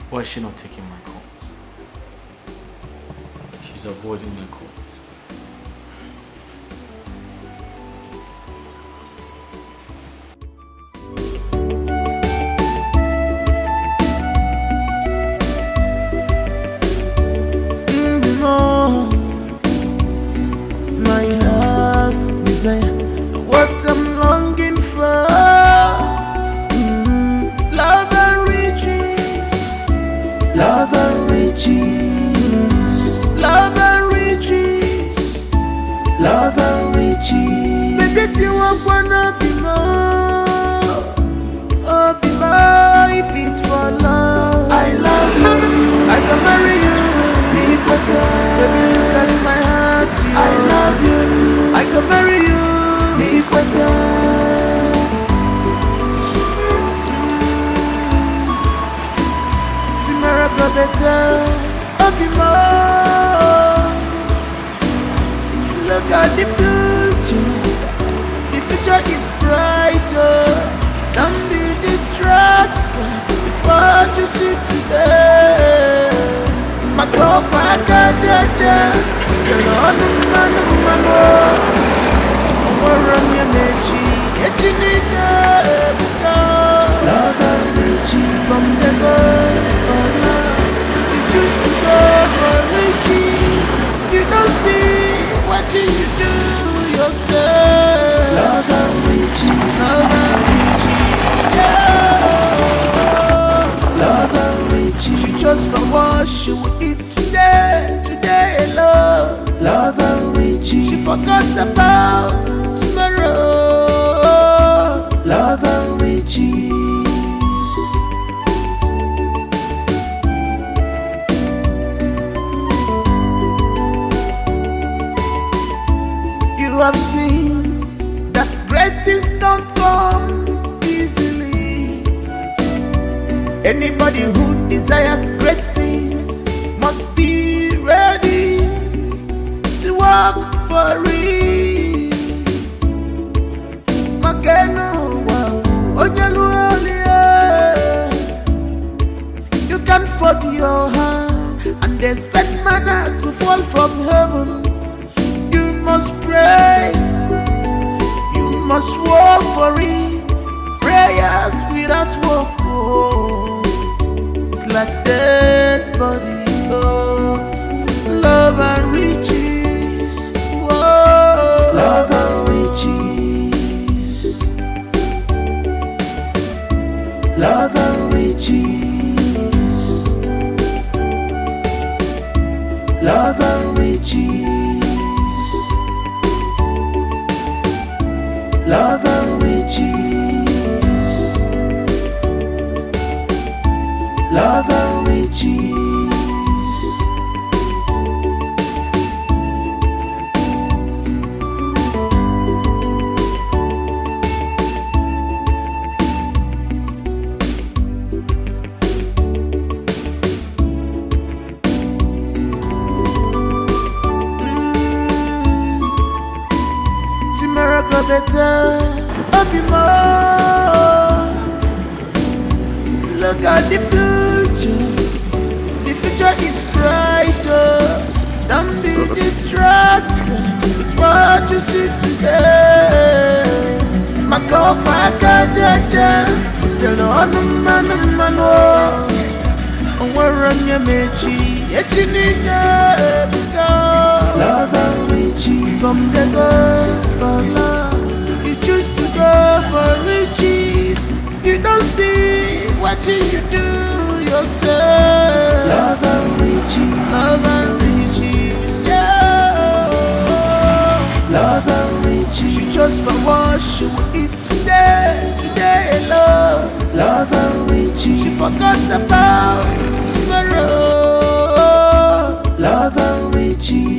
Why is she not taking my call? She's avoiding my call. My heart's desire, what I'm longing for. Love and riches, love and riches, love and riches, love and riches. Baby, you wanna be more, oh be more. If it's for love, I love you, I can marry you. Better. Baby, look at my heart, I love you, I can marry you, better. Tomorrow go better, I'll be more. Look at the future is brighter. Don't be distracted with what you see today. Makopa kajaja, utelo anumano. Onwaranya mechi, echinina ebuka. Love and riches from the God for love. You choose to go for riches. You don't see what you do yourself. Love and riches, love and riches, yeah. Love and riches. She just for what she will eat today alone. Love and riches. She forgot about tomorrow. Love and riches. You have seen that great things don't come easily. Anybody who desires great things must be ready to work for it. Makeno wa onyalualia. You can't fold your hand and expect manna to fall from heaven. You must pray. You must work for it. Prayers without work, oh, it's like dead body. Oh, love and riches. Whoa, love and riches. Love and riches. Love and riches. Love and riches. Love and riches. Tomorrow go better, I'll be more. Look at the future. The future is brighter. Don't be distracted with what you see today. Mako paka jaja, tell no man. Onwaranya mechi, echinina because love and riches. From the go for love, you choose to go for riches. You don't see what you do yourself. Love and riches, yeah. Love and riches. You just for what you will eat today alone. Love and riches. You forgot about tomorrow. Love and riches.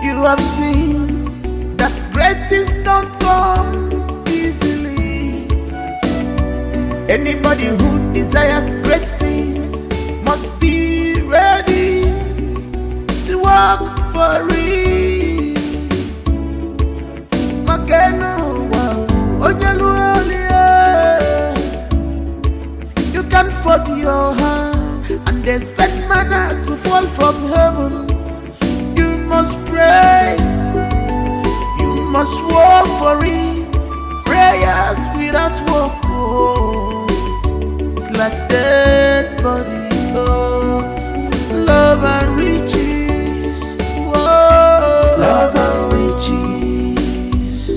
You have seen that great things don't come easily. Anybody who desires great things must be ready to work for it. Makeno wa onyalualia. You can't fold your hand and expect manna to fall from heaven. You must pray. You must work for it. Prayers without work, oh, it's like dead body. Oh, love and riches. Whoa, love and riches.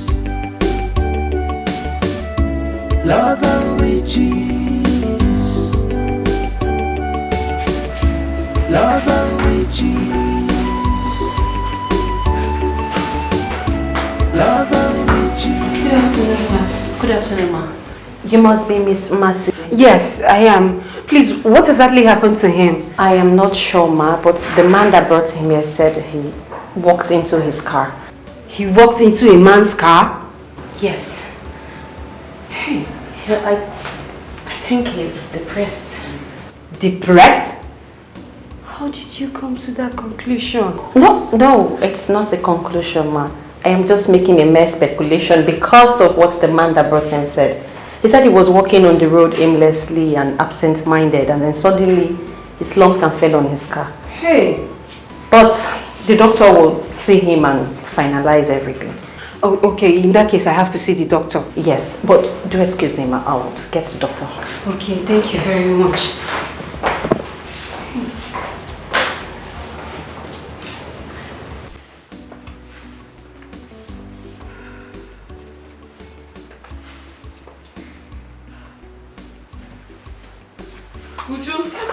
Love and riches. Love and riches. Love and riches. Good afternoon, Miss. Good afternoon, ma. You must be Miss Mercy. Yes, I am. Please, what exactly happened to him? I am not sure, ma, but the man that brought him here said he walked into his car. He walked into a man's car? Yes. Hey, I think he's depressed. Depressed? How did you come to that conclusion? No, it's not a conclusion, ma. I am just making a mere speculation because of what the man that brought him said. He said he was walking on the road aimlessly and absent-minded, and then suddenly he slumped and fell on his car. Hey! But the doctor will see him and finalize everything. Oh, okay. In that case, I have to see the doctor. Yes, but do excuse me, ma. I'll get the doctor. Okay, thank you very much.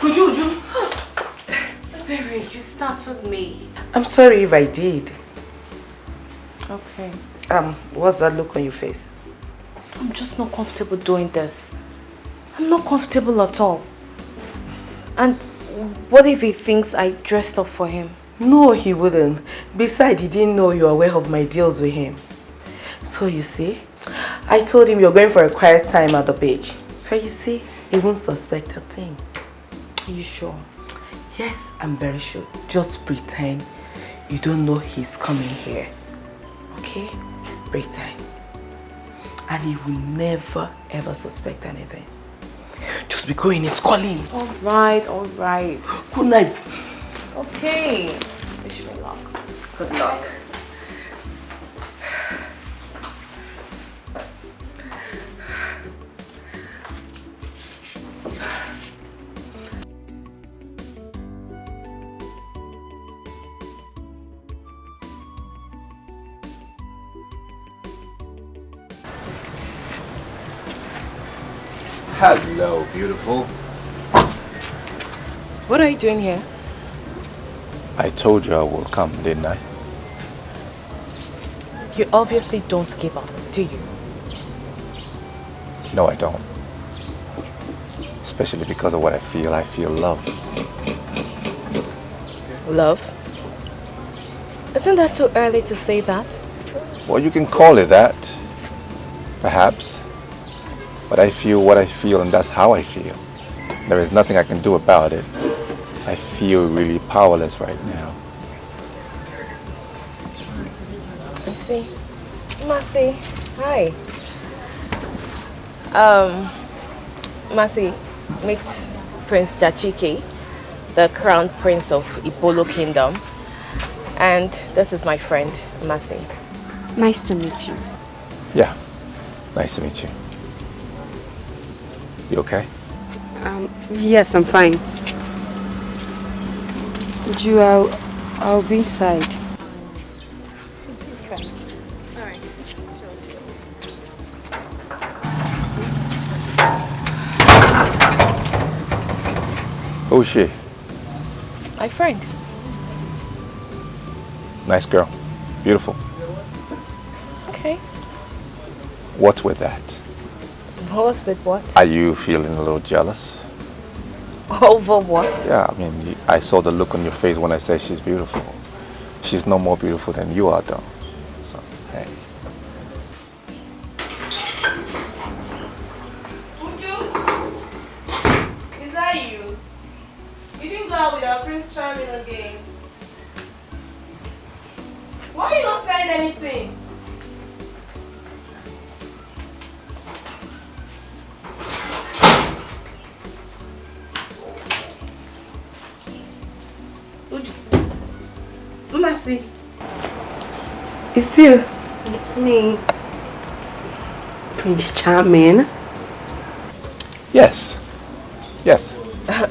Uju. Baby, you startled me. I'm sorry if I did. Okay. What's that look on your face? I'm just not comfortable doing this. I'm not comfortable at all. And what if he thinks I dressed up for him? No, he wouldn't. Besides, he didn't know you were aware of my deals with him. So you see, I told him you're going for a quiet time at the beach. So you see, he won't suspect a thing. Are you sure? Yes, I'm very sure. Just pretend you don't know he's coming here. Okay? Pretend. And he will never ever suspect anything. Just be going, it's calling. Alright, alright. Good night. Okay. Wish me luck. Good luck. Hello, beautiful. What are you doing here? I told you I will come, didn't I? You obviously don't give up, do you? No, I don't. Especially because of what I feel. I feel love. Love? Isn't that too early to say that? Well, you can call it that. Perhaps. But I feel what I feel, and that's how I feel. There is nothing I can do about it. I feel really powerless right now. I see. Mercy, hi. Mercy, meet Prince Jachiki, the crown prince of Ibolo Kingdom. And this is my friend, Mercy. Nice to meet you. Yeah, nice to meet you. You okay? Yes, I'm fine. I'll be inside. Okay. All right. Who's she? My friend. Nice girl. Beautiful. Okay. What's with that? What's with what? Are you feeling a little jealous? Over what? Yeah, I mean, I saw the look on your face when I said she's beautiful. She's no more beautiful than you are, though. So, hey. Uju? Is that you? You didn't go out with our Prince Charming again. Why are you not saying anything? Mercy. It's you. It's me. Prince Charming. Yes. Yes.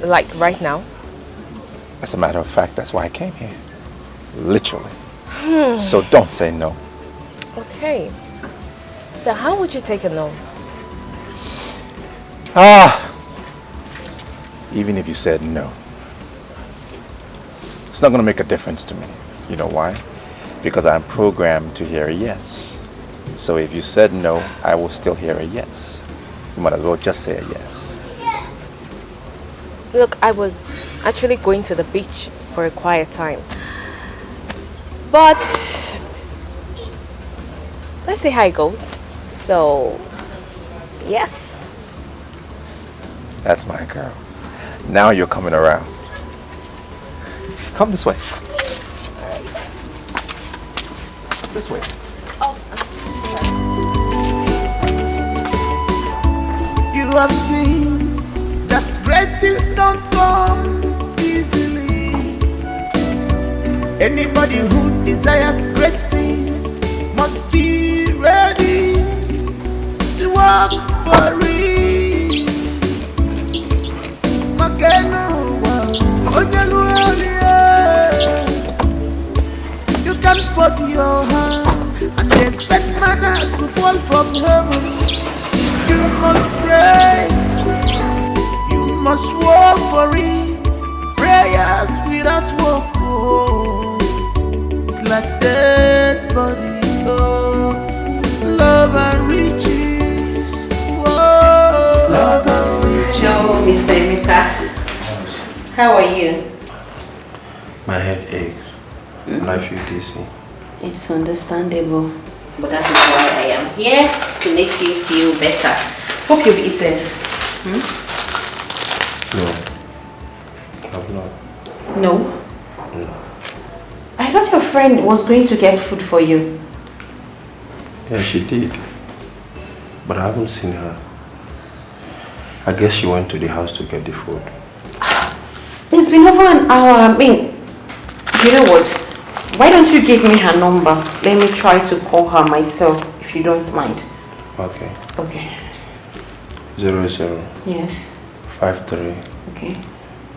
Like right now? As a matter of fact, that's why I came here. Literally. So don't say no. Okay. So how would you take a no? Even if you said no, it's not going to make a difference to me. You know why? Because I'm programmed to hear a yes. So if you said no, I will still hear a yes. You might as well just say a yes. Look, I was actually going to the beach for a quiet time. But let's see how it goes. So, yes. That's my girl. Now you're coming around. Come this way. This way. You have seen that great things don't come easily. Anybody who desires great things must be ready to work for it. You can fold your hand and expect manna to fall from heaven. You must pray, you must work for it. Prayers without work, oh, it's like dead body. Oh, love and riches, oh, love and riches. Hello, Mr. Ifeka. How are you? My head aches. And I feel dizzy. It's understandable. But that is why I am here, to make you feel better. Hope you've eaten. No. I've not. No? No. I thought your friend was going to get food for you. Yeah, she did. But I haven't seen her. I guess she went to the house to get the food. It's been over an hour. I mean, you know what? Why don't you give me her number? Let me try to call her myself, if you don't mind. Okay. Okay. 00. Yes. 53. Okay.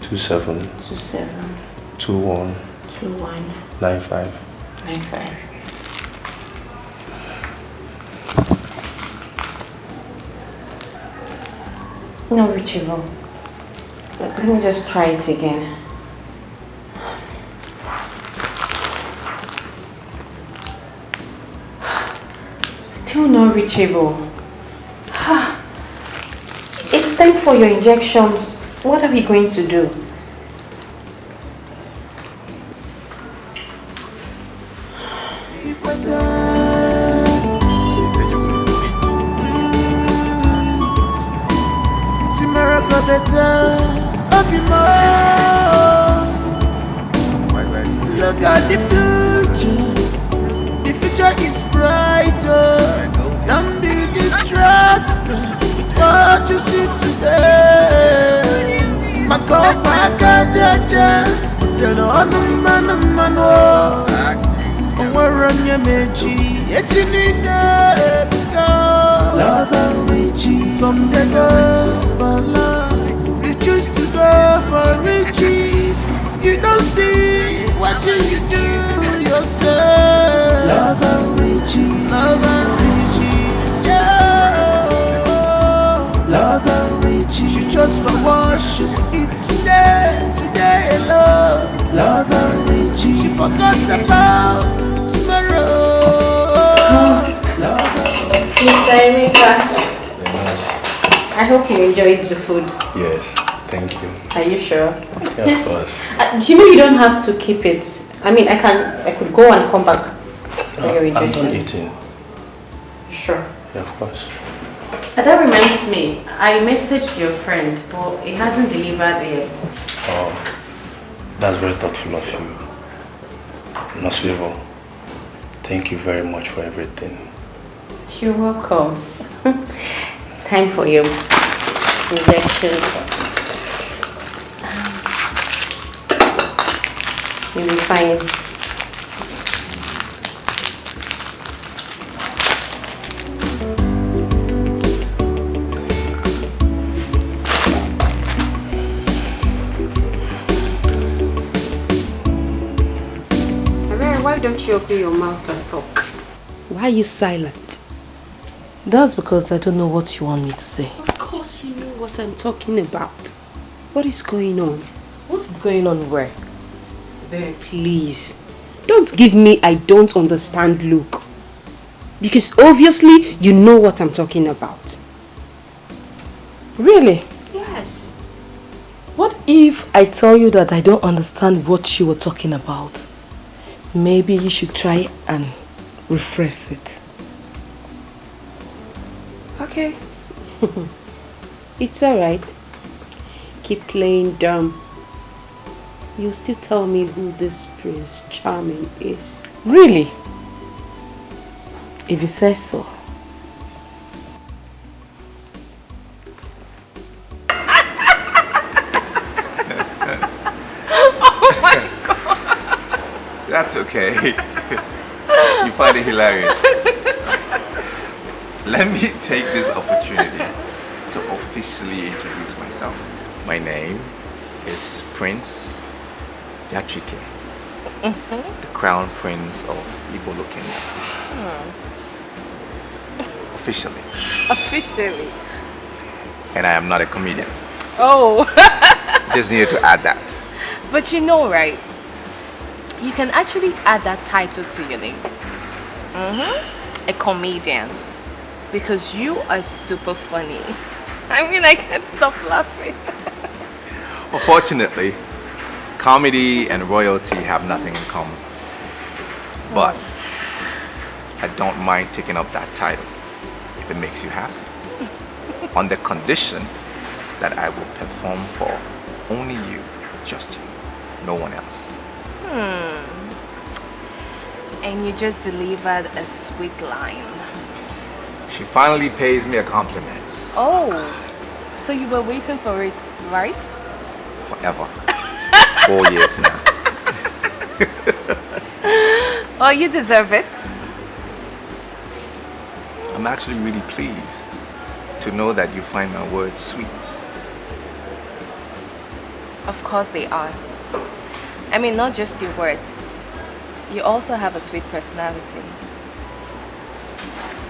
27. 27. 21. 21. 95. 95. No retrieval. Let me just try it again. Still not reachable. It's time for your injections. What are we going to do? Look at the future. The future is brighter. Don't be distracted with what you see today. Makopa jaja, tell on the man. We're on your meji, you need love and riches. Some they go for love, you choose to go for riches. You don't see what you do yourself. Love and riches, yeah. Love and riches. You just for worship it today alone. Love and riches. You forgot about tomorrow. Love and riches. Mr. Ifeka, I hope you enjoyed the food. Yes, thank you. Are you sure? Yeah, of course. You know you don't have to keep it. I mean, I could go and come back for your I'm injection. done eating. Sure. Yeah, of course. That reminds me, I messaged your friend, but it hasn't delivered yet. Oh, that's very thoughtful of you. Nurse Favor, thank you very much for everything. You're welcome. Time for your injection. You'll be fine. Why don't you open your mouth and talk? Why are you silent? That's because I don't know what you want me to say. Of course you know what I'm talking about. What is going on? What is going on where? There, please. Don't give me I don't understand look. Because obviously you know what I'm talking about. Really? Yes. What if I tell you that I don't understand what you were talking about? Maybe you should try and rephrase it. Okay. It's alright. Keep playing dumb. You still tell me who this Prince Charming is. Really? If you say so. Oh my God! That's okay. You find it hilarious. Let me take this opportunity to officially introduce myself. My name is Prince Jachike, the Crown Prince of Ibolo Kingdom. Officially. Officially. And I am not a comedian. Oh. Just needed to add that. But you know, right? You can actually add that title to your name. A comedian. Because you are super funny. I mean, I can't stop laughing. Unfortunately, comedy and royalty have nothing in common. But I don't mind taking up that title if it makes you happy. On the condition that I will perform for only you, just you, no one else. And you just delivered a sweet line. She finally pays me a compliment. Oh, so you were waiting for it, right? Forever. 4 years now. Oh, you deserve it. I'm actually really pleased to know that you find my words sweet. Of course they are. I mean, not just your words. You also have a sweet personality.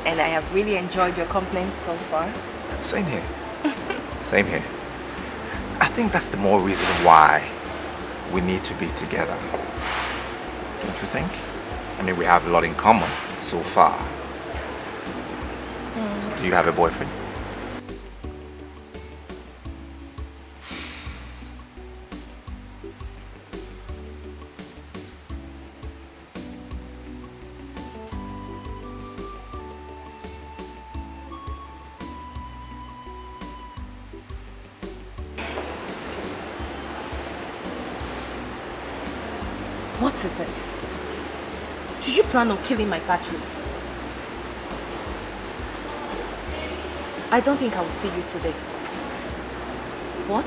And I have really enjoyed your company so far. Same here. Same here. I think that's the more reason why we need to be together. Don't you think? I mean, we have a lot in common so far. Do you have a boyfriend? What is it? Do you plan on killing my battery? I don't think I will see you today. What?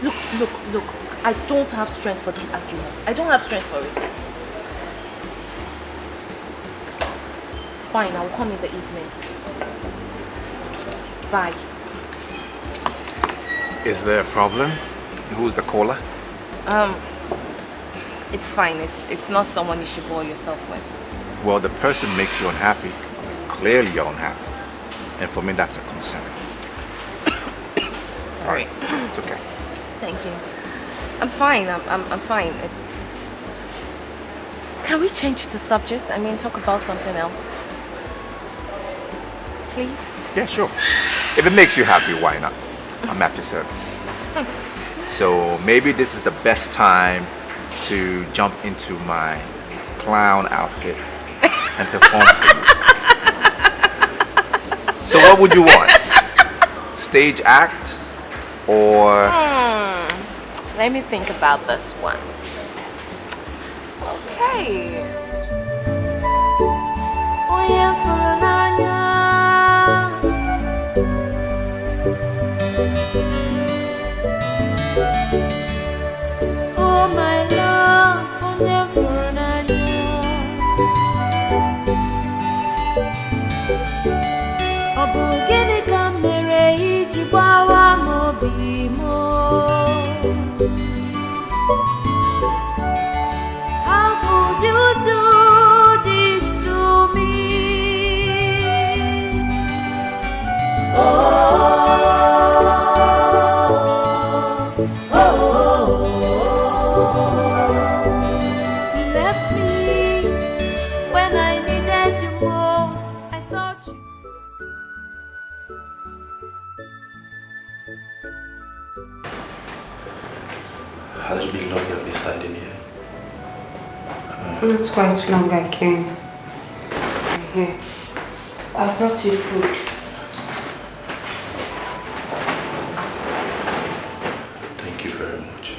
Look. I don't have strength for this argument. I don't have strength for it. Fine, I will come in the evening. Bye. Is there a problem? Who's the caller? It's fine. It's not someone you should bore yourself with. Well, the person makes you unhappy. Clearly you're unhappy. And for me, that's a concern. Sorry. It's okay. Thank you. I'm fine. I'm fine. Can we change the subject? I mean, talk about something else. Please? Yeah, sure. If it makes you happy, why not? I'm at your service. So maybe this is the best time to jump into my clown outfit and perform for you. So what would you want? Stage act or... Let me think about this one. Okay. Oh my love, how could you do this to me? You left me when I needed you most. I thought you. Has it been long you've been standing here? Not quite long I came. Here. I brought you food. Thank you very much.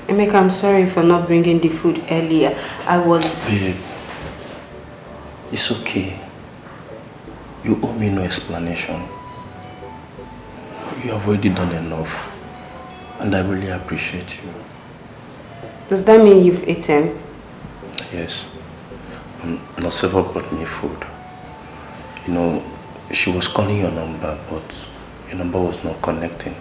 Emeka, I'm sorry for not bringing the food earlier. I was... Babe, it's okay. You owe me no explanation. You have already done enough. And I really appreciate you. Does that mean you've eaten? Yes. Noseva brought me food. You know, she was calling your number, but your number was not connecting.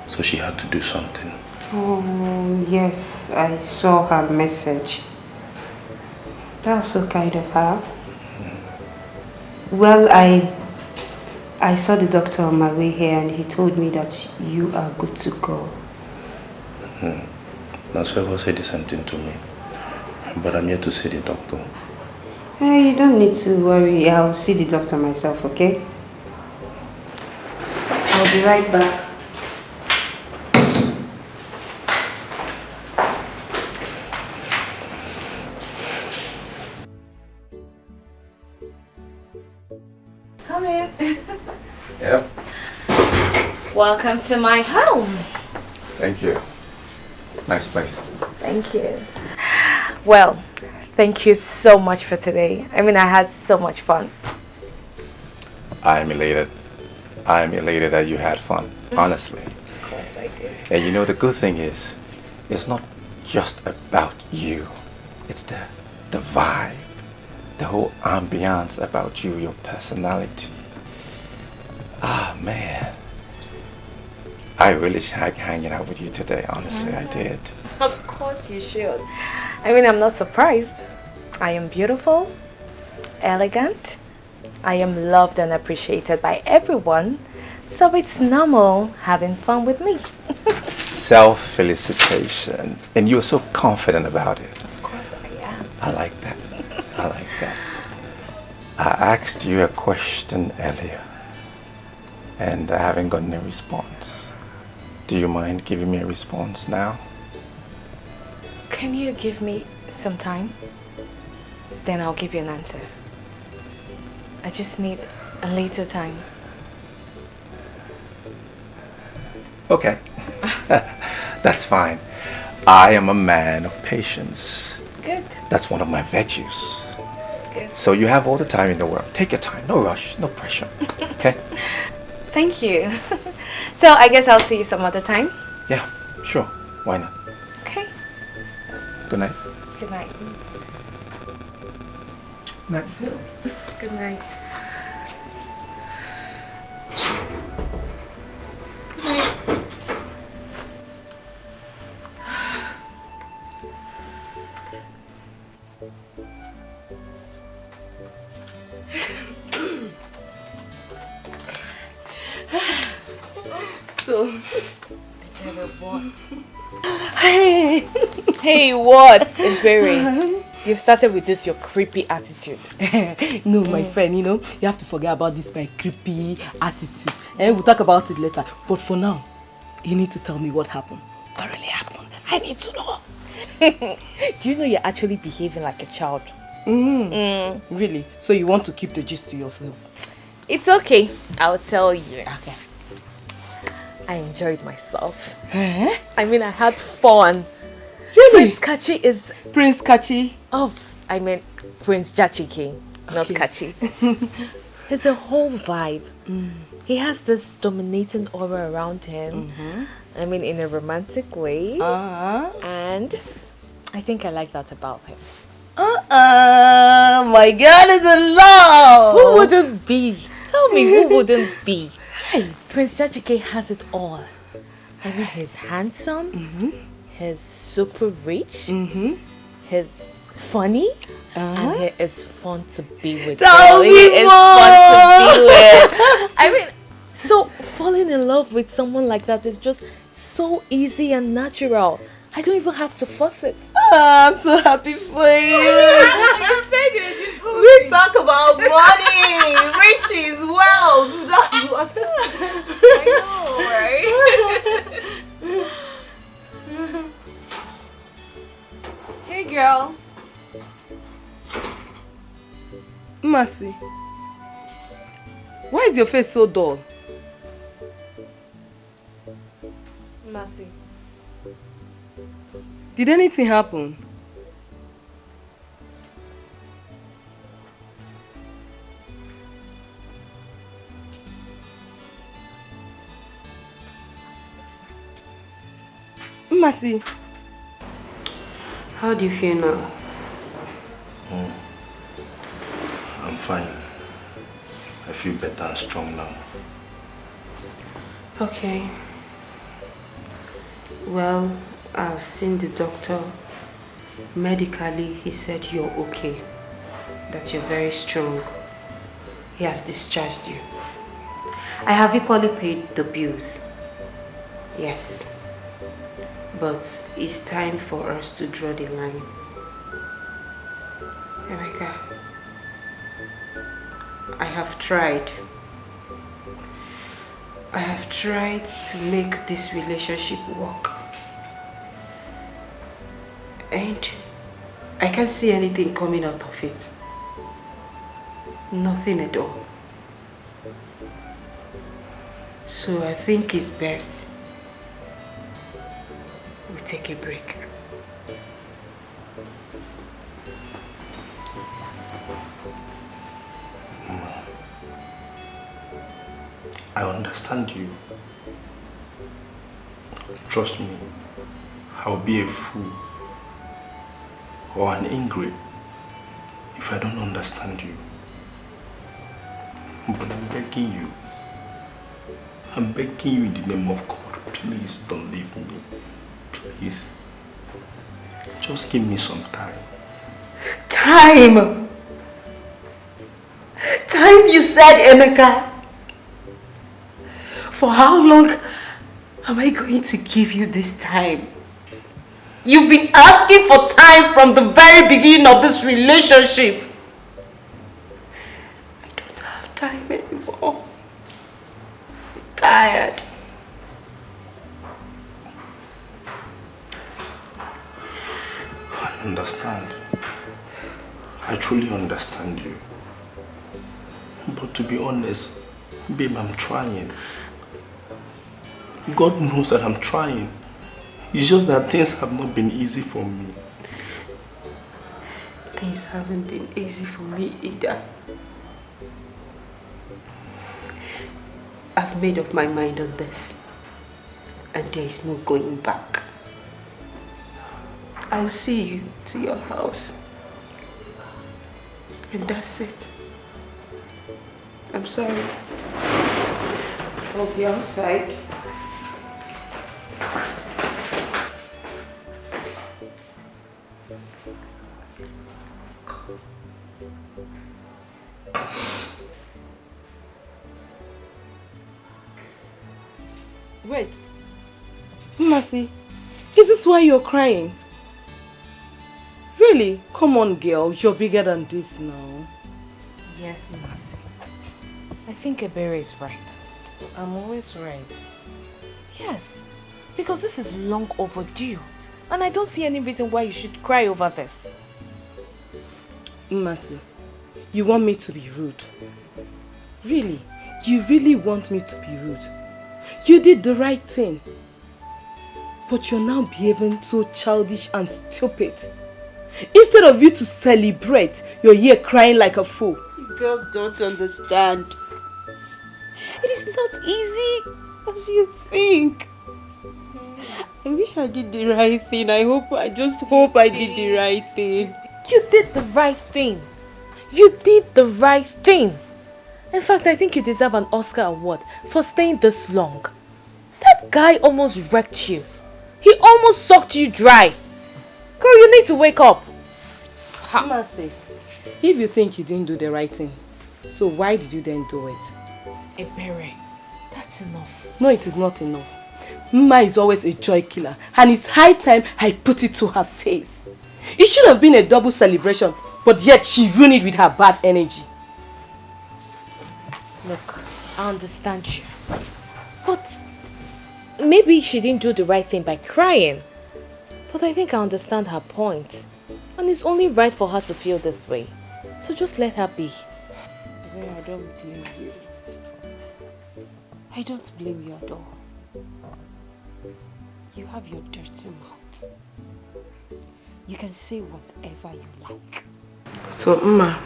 So she had to do something. Oh, yes. I saw her message. That was so kind of her. Well, I saw the doctor on my way here and he told me that you are good to go. Noseva said the same thing to me. But I'm here to see the doctor. Hey, you don't need to worry. I'll see the doctor myself, okay? I'll be right back. Come in. Yep. Welcome to my home. Thank you. Nice place. Thank you. Well, thank you so much for today. I mean, I had so much fun. I'm elated. I'm elated that you had fun, honestly. Of course I did. And you know, the good thing is, it's not just about you. It's the vibe, the whole ambiance about you, your personality. Ah, man. I really like hanging out with you today, honestly, I did. Of course you should. I mean, I'm not surprised. I am beautiful, elegant. I am loved and appreciated by everyone. So it's normal having fun with me. Self-felicitation. And you're so confident about it. Of course I am. I like that. I like that. I asked you a question earlier, and I haven't gotten a response. Do you mind giving me a response now? Can you give me some time? Then I'll give you an answer. I just need a little time. Okay. That's fine. I am a man of patience. Good. That's one of my virtues. Good. So you have all the time in the world. Take your time. No rush. No pressure. Okay? Thank you. So I guess I'll see you some other time. Yeah, sure. Why not? Okay. Good night. Good night. Night. Good night. So, what? Hey, what? Iberi, you've started with this your creepy attitude. No, my friend, you know, you have to forget about this my creepy attitude. And we'll talk about it later. But for now, you need to tell me what happened. What really happened? I need to know. Do you know you're actually behaving like a child? Really? So you want to keep the gist to yourself? It's okay. I'll tell you. Okay. I enjoyed myself. I mean, I had fun. Really? Prince Kachi is... Prince Kachi? Oops, I meant Prince Jachiki, not Kachi. There's a whole vibe. He has this dominating aura around him. I mean, in a romantic way. And I think I like that about him. My God is in love! Who wouldn't be? Tell me, who wouldn't be? Prince Jachike has it all. I mean, he's handsome, he's super rich, he's funny, and he is fun to be with. Tell me he is more. fun to be with. I mean, so falling in love with someone like that is just so easy and natural. I don't even have to force it. I'm so happy for you. You said it. You told me. We talk about money, riches, wealth. That's what. I know, right? Hey, girl. Mercy, why is your face so dull? Mercy. Did anything happen? Mercy, how do you feel now? I'm fine. I feel better and strong now. Okay. Well, I've seen the doctor. Medically, he said you're okay. That you're very strong. He has discharged you. I have equally paid the bills. Yes. But it's time for us to draw the line. Ifeka, I have tried. I have tried to make this relationship work. And I can't see anything coming out of it. Nothing at all. So I think it's best we take a break. I understand you. Trust me, I'll be a fool or an ingrate if I don't understand you. But I'm begging you. I'm begging you in the name of God, please don't leave me. Please. Just give me some time. Time! Time, you said, Emeka. For how long am I going to give you this time? You've been asking for time from the very beginning of this relationship. I don't have time anymore. I'm tired. I understand. I truly understand you. But to be honest, babe, I'm trying. God knows that I'm trying. It's just that things have not been easy for me. Things haven't been easy for me either. I've made up my mind on this. And there is no going back. I'll see you to your house. And that's it. I'm sorry. I'll be outside. Wait. Mercy, is this why you're crying? Really? Come on, girl. You're bigger than this now. Yes, Mercy. I think Ebere is right. I'm always right. Yes, because this is long overdue. And I don't see any reason why you should cry over this. Mercy, you want me to be rude? Really? You really want me to be rude? You did the right thing. But you're now behaving so childish and stupid. Instead of you to celebrate, you're here crying like a fool. You girls don't understand. It is not easy as you think. I wish I did the right thing. I just hope I did the right thing. You did the right thing. You did the right thing. In fact, I think you deserve an Oscar award for staying this long. That guy almost wrecked you. He almost sucked you dry. Girl, you need to wake up. Mercy, if you think you didn't do the right thing, so why did you then do it? Ebere, that's enough. No, it is not enough. Mma is always a joy killer, and it's high time I put it to her face. It should have been a double celebration, but yet she ruined it with her bad energy. Look, I understand you. But maybe she didn't do the right thing by crying. But I think I understand her point. And it's only right for her to feel this way. So just let her be. I don't blame you. I don't blame you at all. You have your dirty mouth. You can say whatever you like. So, Mma,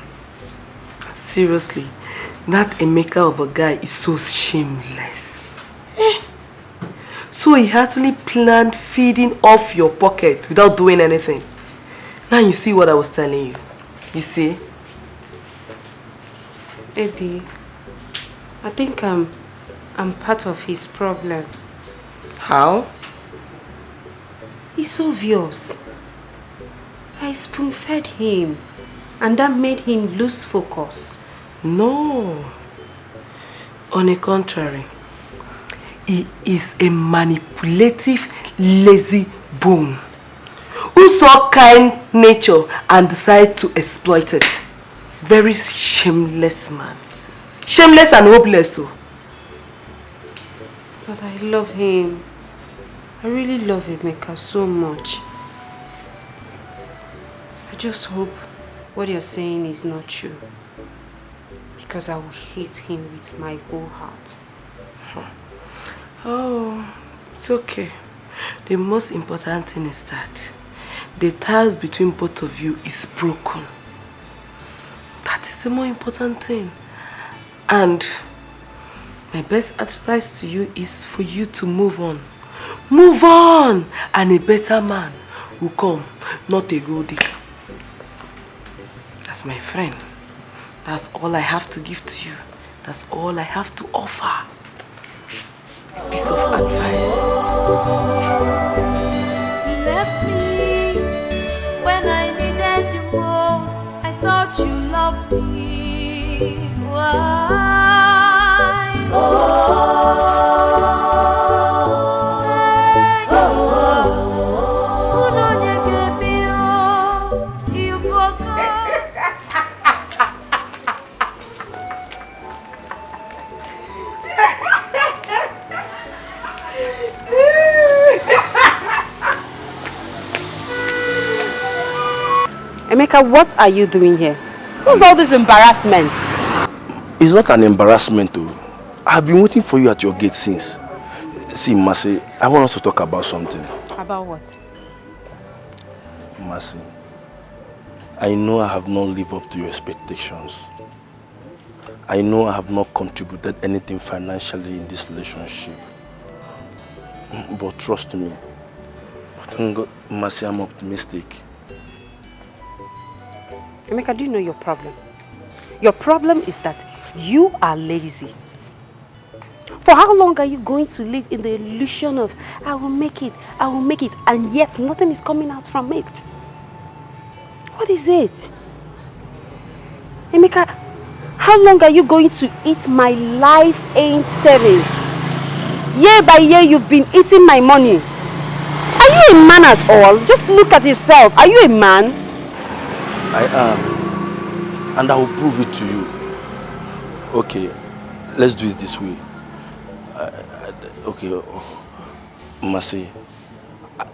seriously, that Emeka of a guy is so shameless. So he actually planned feeding off your pocket without doing anything. Now you see what I was telling you. You see? Maybe. I think I'm part of his problem. How? It's obvious. I spoon-fed him, and that made him lose focus. No. On the contrary, he is a manipulative, lazy bone who saw kind nature and decided to exploit it. Very shameless man. Shameless and hopeless. So. But I love him. I really love Emeka so much. I just hope what you're saying is not true. Because I will hate him with my whole heart. Oh, it's okay. The most important thing is that the ties between both of you is broken. That is the more important thing. And my best advice to you is for you to move on. Move on! And a better man will come, not a gold digger. That's my friend. That's all I have to give to you. That's all I have to offer. A piece of advice. You left me when I needed you most. I thought you loved me. Why? You forgot. Emeka, what are you doing here? What's all this embarrassment? It's not an embarrassment though. I've been waiting for you at your gate since. See, Mercy, I want us to talk about something. About what? Mercy, I know I have not lived up to your expectations. I know I have not contributed anything financially in this relationship. But trust me, thank God, Mercy, I'm optimistic. Emeka, do you know your problem? Your problem is that you are lazy. For how long are you going to live in the illusion of I will make it, and yet nothing is coming out from it? What is it? Emeka, how long are you going to eat my life ain't savings? Year by year you've been eating my money. Are you a man at all? Just look at yourself. Are you a man? I am, and I will prove it to you. Okay, let's do it this way. Okay, Mercy,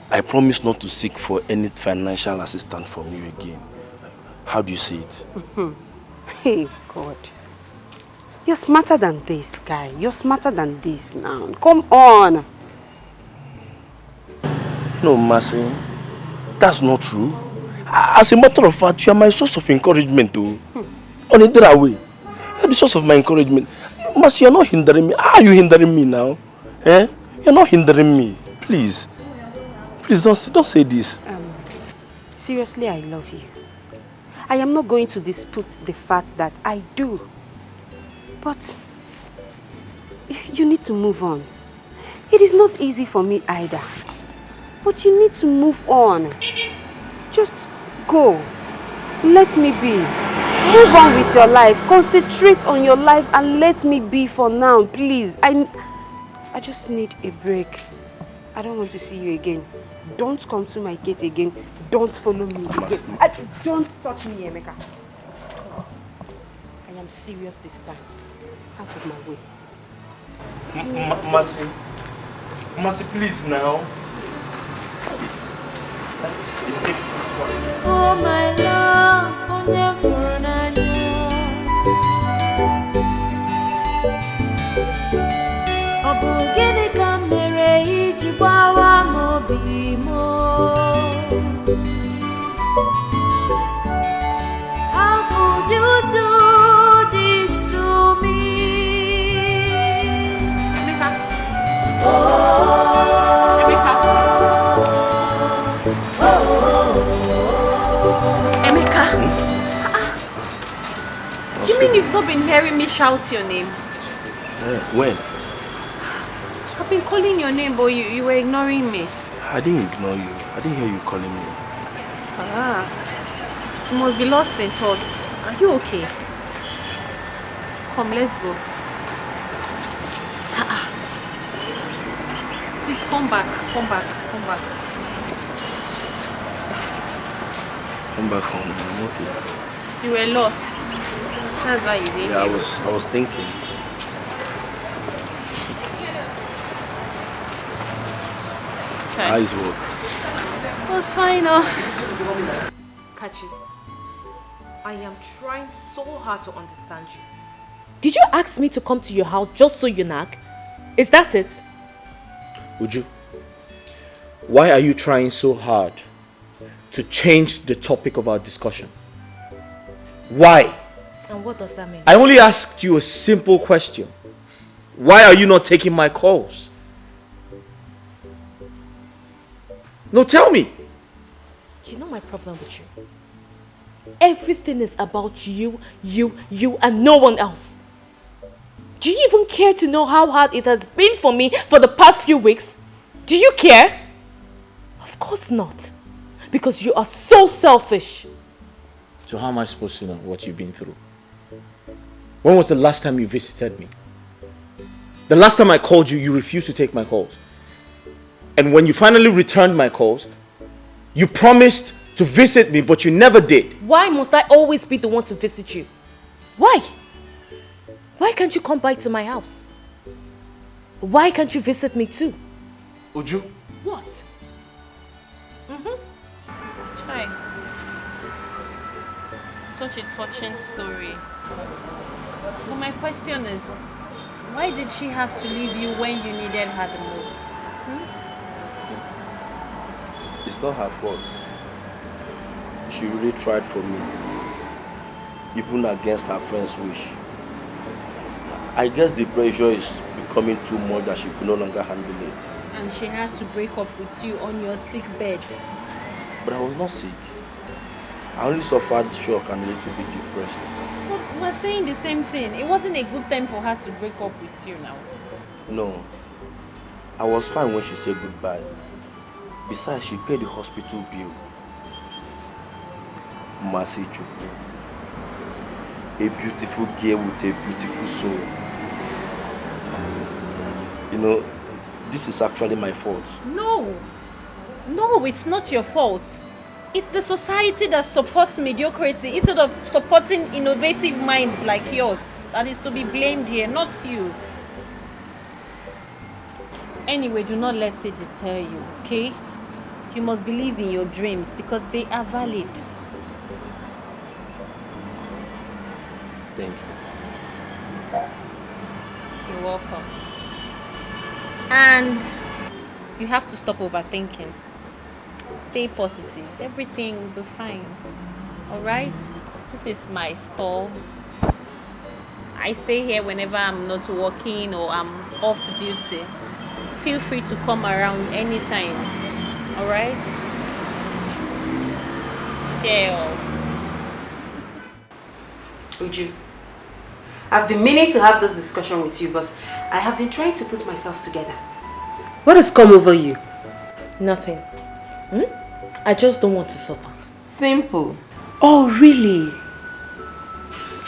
I promise not to seek for any financial assistance from you again. How do you see it? Hey, God. You're smarter than this, guy. You're smarter than this now. Come on. No, Mercy, that's not true. As a matter of fact, you are my source of encouragement, too. On a other way, you're the source of my encouragement. Mercy, you're not hindering me. How are you hindering me now? Eh? You're not hindering me. Please. Please don't say this. Seriously, I love you. I am not going to dispute the fact that I do. But you need to move on. It is not easy for me either. But you need to move on. Just go. Let me be. Move on with your life. Concentrate on your life and let me be for now, please. I just need a break. I don't want to see you again. Don't come to my gate again. Don't follow me again. Don't touch me, Emeka. I am serious this time. Out of my way. Mercy. Mercy, please now. Oh my love, onye furu n'anya. Ọ bụ gịnị ka m mere iji gbawa m obi m? How could you do this to me? Emeka. Emeka. Do you mean you've not been hearing me shout your name? When? I've been calling your name, but you were ignoring me. I didn't ignore you. I didn't hear you calling me. You must be lost in thoughts. Are you okay? Come, let's go. Please come back. Come back. Come back. Come back home. I'm okay. You were lost. That's why you didn't. Yeah, I was thinking. Eyes work. It was fine, Kachi, I am trying so hard to understand you. Did you ask me to come to your house just so you nag? Is that it? Uju, why are you trying so hard to change the topic of our discussion? Why? And what does that mean? I only asked you a simple question. Why are you not taking my calls? No, tell me. You know my problem with you. Everything is about you, and no one else. Do you even care to know how hard it has been for me for the past few weeks? Do you care? Of course not. Because you are so selfish. So how am I supposed to know what you've been through? When was the last time you visited me? The last time I called you, you refused to take my calls. And when you finally returned my calls, you promised to visit me, but you never did. Why must I always be the one to visit you? Why? Why can't you come by to my house? Why can't you visit me too? Uju? What? Try. Such a touching story. But my question is, why did she have to leave you when you needed her the most? It's not her fault. She really tried for me, even against her friend's wish. I guess the pressure is becoming too much that she could no longer handle it. And she had to break up with you on your sick bed. But I was not sick. I only suffered shock and a little bit depressed. But we're saying the same thing. It wasn't a good time for her to break up with you now. No. I was fine when she said goodbye. Besides, she paid the hospital bill. Mercy Chukwu. A beautiful girl with a beautiful soul. You know, this is actually my fault. No, it's not your fault. It's the society that supports mediocrity instead of supporting innovative minds like yours that is to be blamed here, not you. Anyway, do not let it deter you, okay? You must believe in your dreams because they are valid. Thank you. You're welcome. And you have to stop overthinking. Stay positive. Everything will be fine. Alright? This is my store. I stay here whenever I'm not working or I'm off duty. Feel free to come around anytime. Alright? Chill. Uju, I've been meaning to have this discussion with you, but I have been trying to put myself together. What has come over you? Nothing. I just don't want to suffer. Simple. Oh, really?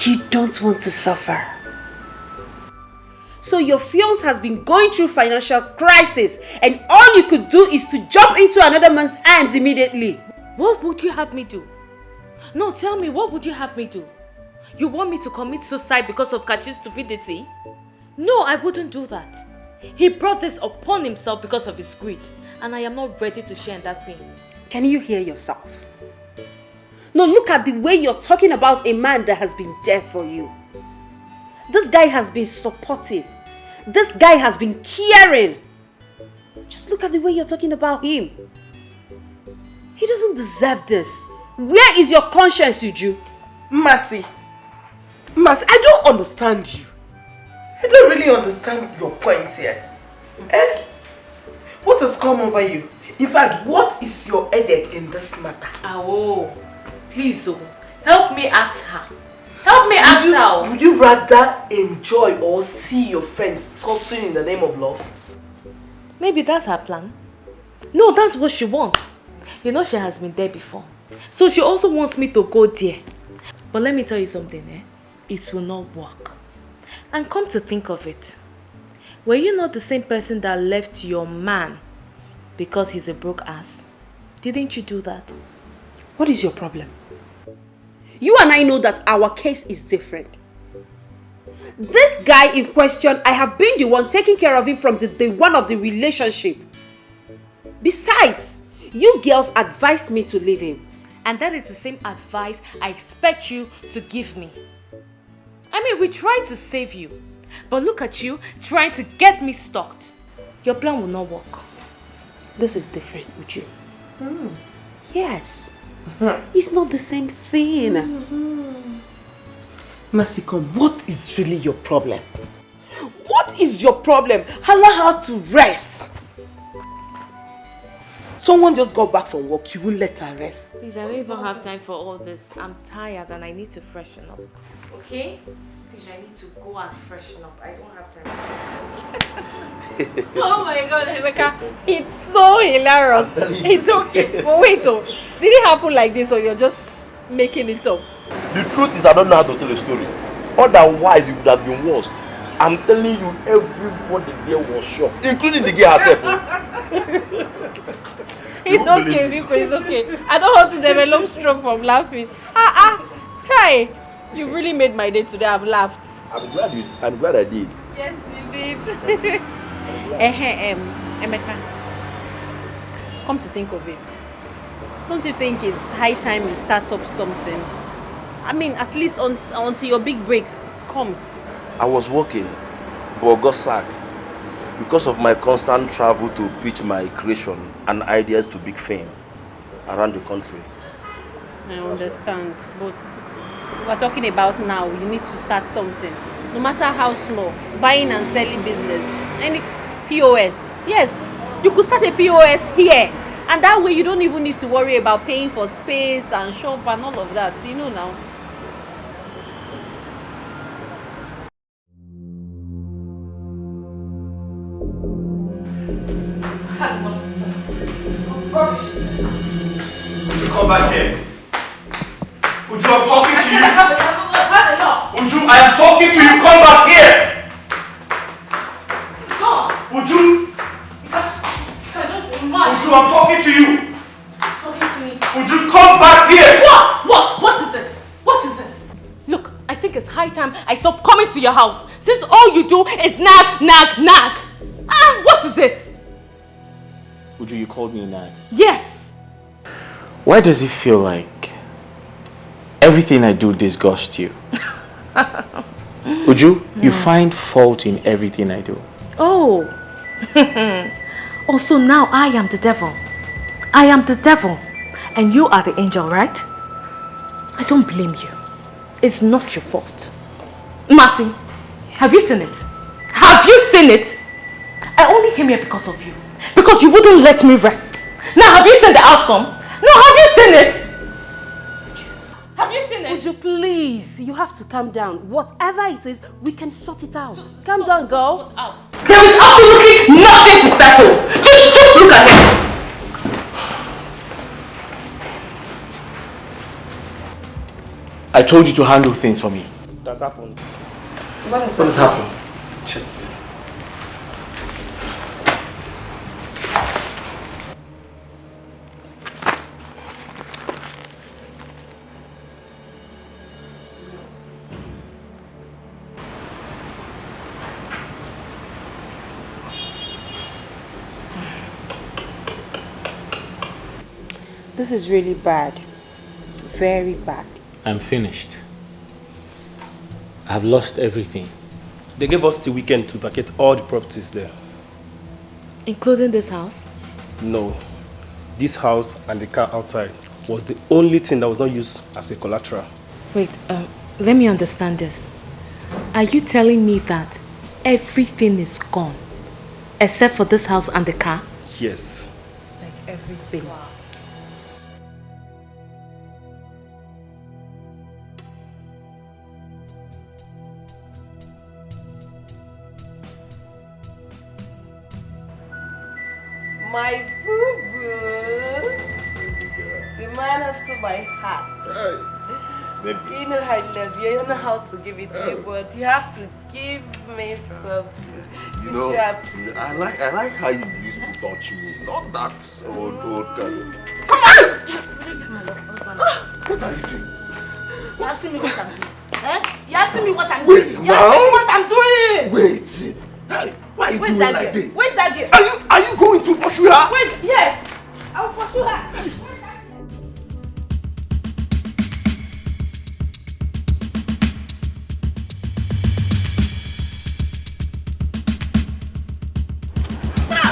You don't want to suffer? So your fiance has been going through financial crisis and all you could do is to jump into another man's arms immediately. What would you have me do? No, tell me, what would you have me do? You want me to commit suicide because of Kachi's stupidity? No, I wouldn't do that. He brought this upon himself because of his greed, and I am not ready to share in that pain. Can you hear yourself? No, look at the way you're talking about a man that has been there for you. This guy has been supportive. This guy has been caring. Just look at the way you're talking about him. He doesn't deserve this. Where is your conscience, Uju? Mercy, I don't understand you. I don't really understand your points here. What has come over you? In fact, what is your headache in this matter? Oh, please, help me ask her. Help me ask her. Would you rather enjoy or see your friends suffering in the name of love? Maybe that's her plan. No, that's what she wants. You know she has been there before. So she also wants me to go there. But let me tell you something, it will not work. And come to think of it, were you not the same person that left your man because he's a broke ass? Didn't you do that? What is your problem? You and I know that our case is different. This guy in question, I have been the one taking care of him from the day one of the relationship. Besides, you girls advised me to leave him. And that is the same advice I expect you to give me. I mean, we tried to save you. But look at you, trying to get me stalked. your plan will not work. This is different with you. Yes. It's not the same thing. Masicom, what is really your problem? What is your problem? Allow her to rest. Someone just got back from work, you will let her rest. Please, I don't even have time for all this. I'm tired and I need to freshen up. Okay? Please, I need to go and freshen up. I don't have time. Oh my God, Ifeka, it's so hilarious. It's okay. But wait, did it happen like this or you're just making it up? The truth is I don't know how to tell a story. Otherwise it would have been worse. I'm telling you, everybody there was shocked, including the girl herself. It's okay, Vicker, it's okay. I don't want to develop stroke from laughing. Try. You really made my day today. I've laughed. I'm glad I did. Yes, you did. Emeka, come to think of it, don't you think it's high time you start up something? I mean, at least until your big break comes. I was working, but got sacked because of my constant travel to pitch my creation and ideas to big fame around the country. I understand, but we're talking about now. You need to start something, no matter how small. Buying and selling business, any POS. Yes, you could start a POS here, and that way you don't even need to worry about paying for space and shop and all of that. You know now. Would you come back here? Uju, I'm talking to you. Uju, I am talking to you. Come back here. Go. Uju. Uju, I'm talking to you. Talking to me. Uju, come back here. What is it? What is it? Look, I think it's high time I stop coming to your house since all you do is nag. What is it? Uju, you called me a nag. Yes. Why does it feel like everything I do disgusts you? Uju, you find fault in everything I do. Oh. Also now I am the devil. I am the devil. And you are the angel, right? I don't blame you. It's not your fault. Mercy, have you seen it? Have you seen it? I only came here because of you. Because you wouldn't let me rest. Now have you seen the outcome? No, have you seen it? Have you seen it? Uju, please, you have to calm down. Whatever it is, we can sort it out. Calm down, girl. There is absolutely nothing to settle. Just look at him. I told you to handle things for me. That's happened. What has happened? Check. This is really bad. Very bad. I'm finished. I've lost everything. They gave us the weekend to vacate all the properties there. Including this house? No. This house and the car outside was the only thing that was not used as a collateral. Wait, let me understand this. Are you telling me that everything is gone except for this house and the car? Yes. Like everything. Wow. My boo-boo. The man after my heart. Baby. You know I love you. You know how to give it to you, but you have to give me something. You know, I like how you used to touch me. Not that old kind. Come on! What are you doing? You're asking me what I'm doing. Eh? You're asking me what I'm doing. Wait, You're asking me what I'm doing. Wait. Why are you doing like this? Where's that girl? Are you going to pursue her? Wait, yes. I will pursue her. Stop!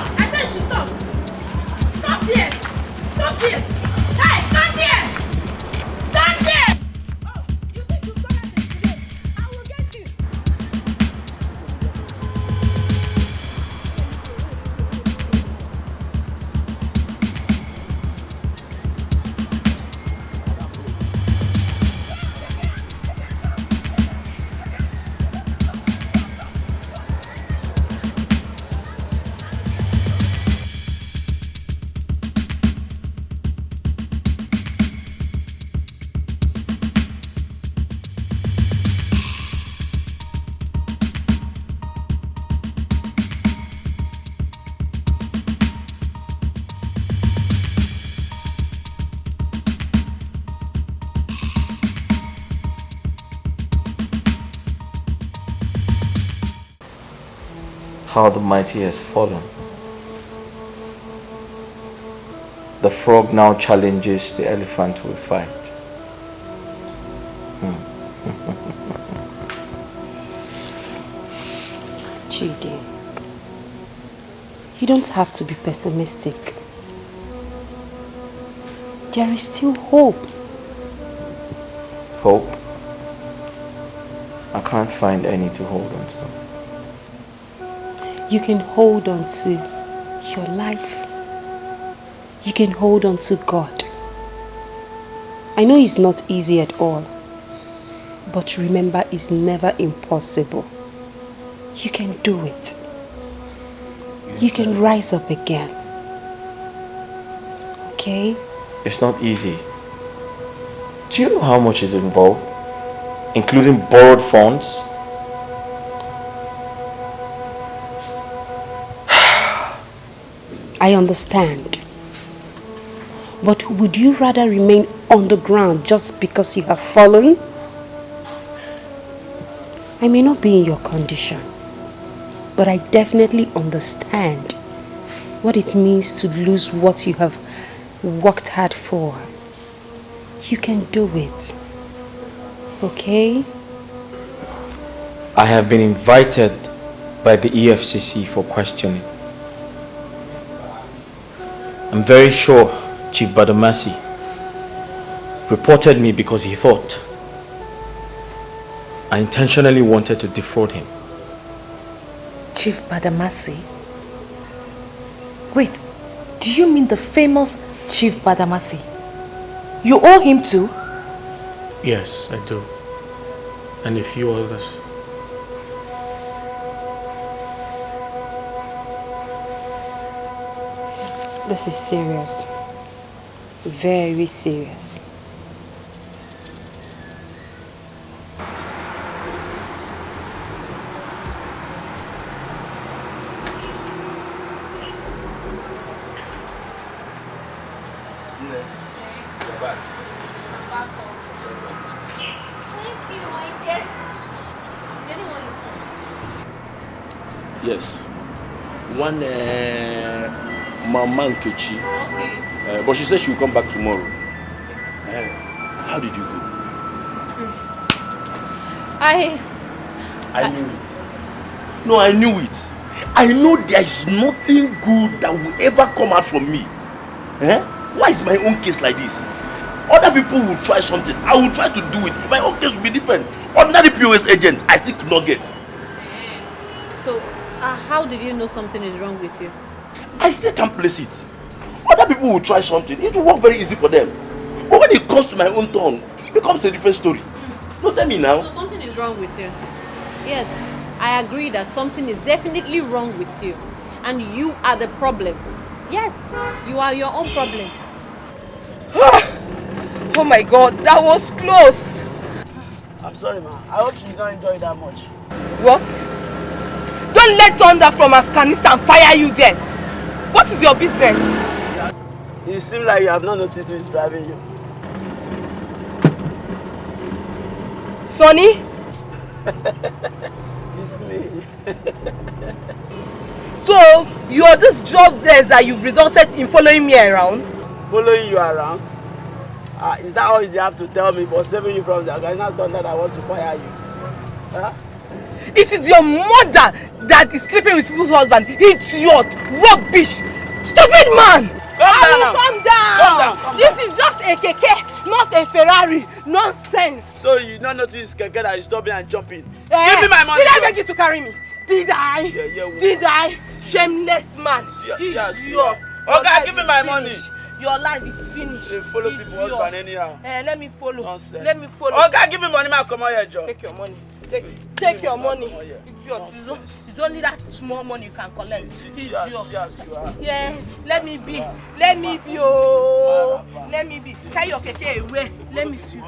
how the mighty has fallen. The frog now challenges the elephant to a fight. Chidi, you don't have to be pessimistic. There is still hope. Hope? I can't find any to hold on to. You can hold on to your life. You can hold on to God. I know it's not easy at all, but remember, it's never impossible. You can do it. You can rise up again. Okay? It's not easy. Do you know how much is involved? Including borrowed funds? I understand. But would you rather remain on the ground just because you have fallen? I may not be in your condition, but I definitely understand what it means to lose what you have worked hard for. You can do it. Okay? I have been invited by the EFCC for questioning. I'm very sure Chief Badamasi reported me because he thought I intentionally wanted to defraud him. Chief Badamasi? Wait, do you mean the famous Chief Badamasi? You owe him too? Yes, I do. And a few others. This is serious. Very serious. Yes. One Mama Nkechi. Okay. But she said she will come back tomorrow. How did you go? I knew it. No, I knew it. I know there is nothing good that will ever come out from me. Why is my own case like this? Other people will try something. I will try to do it. My own case will be different. Ordinary POS agent, I still could not get. So, how did you know something is wrong with you? I still can't place it. Other people will try something. It will work very easy for them. But when it comes to my own tongue, it becomes a different story. No, tell me now. No, something is wrong with you. Yes, I agree that something is definitely wrong with you. And you are the problem. Yes, you are your own problem. Oh my God, that was close. I'm sorry, ma. I hope you don't enjoy it that much. What? Don't let thunder from Afghanistan fire you then. What is your business? It seems like you have not noticed who is driving you. Sonny? It's me. So, you're this jobless that you've resulted in following me around? Following you around? Is that all you have to tell me for saving you from the Afghanistan thunder that wants to fire you? Huh? It is your mother that is sleeping with people's husband. Idiot! Rubbish! Stupid man! Calm down! This is just a keke, not a Ferrari. Nonsense! So you not notice keke that is stopping and jumping? Give me my money! Did I beg you to carry me? Did I? Did I? Shameless man! Idiot! Okay, give me my money! Your life is finished. You follow people's husband anyhow. Let me follow. Nonsense. Let me follow. Okay, give me money, man. Come on here, Joe. Take your money. Take your money. It's only that small money you can collect. Yes, you are. Yeah, let me be. Let me be. Oh, let me be. Carry your keke away. Let me see.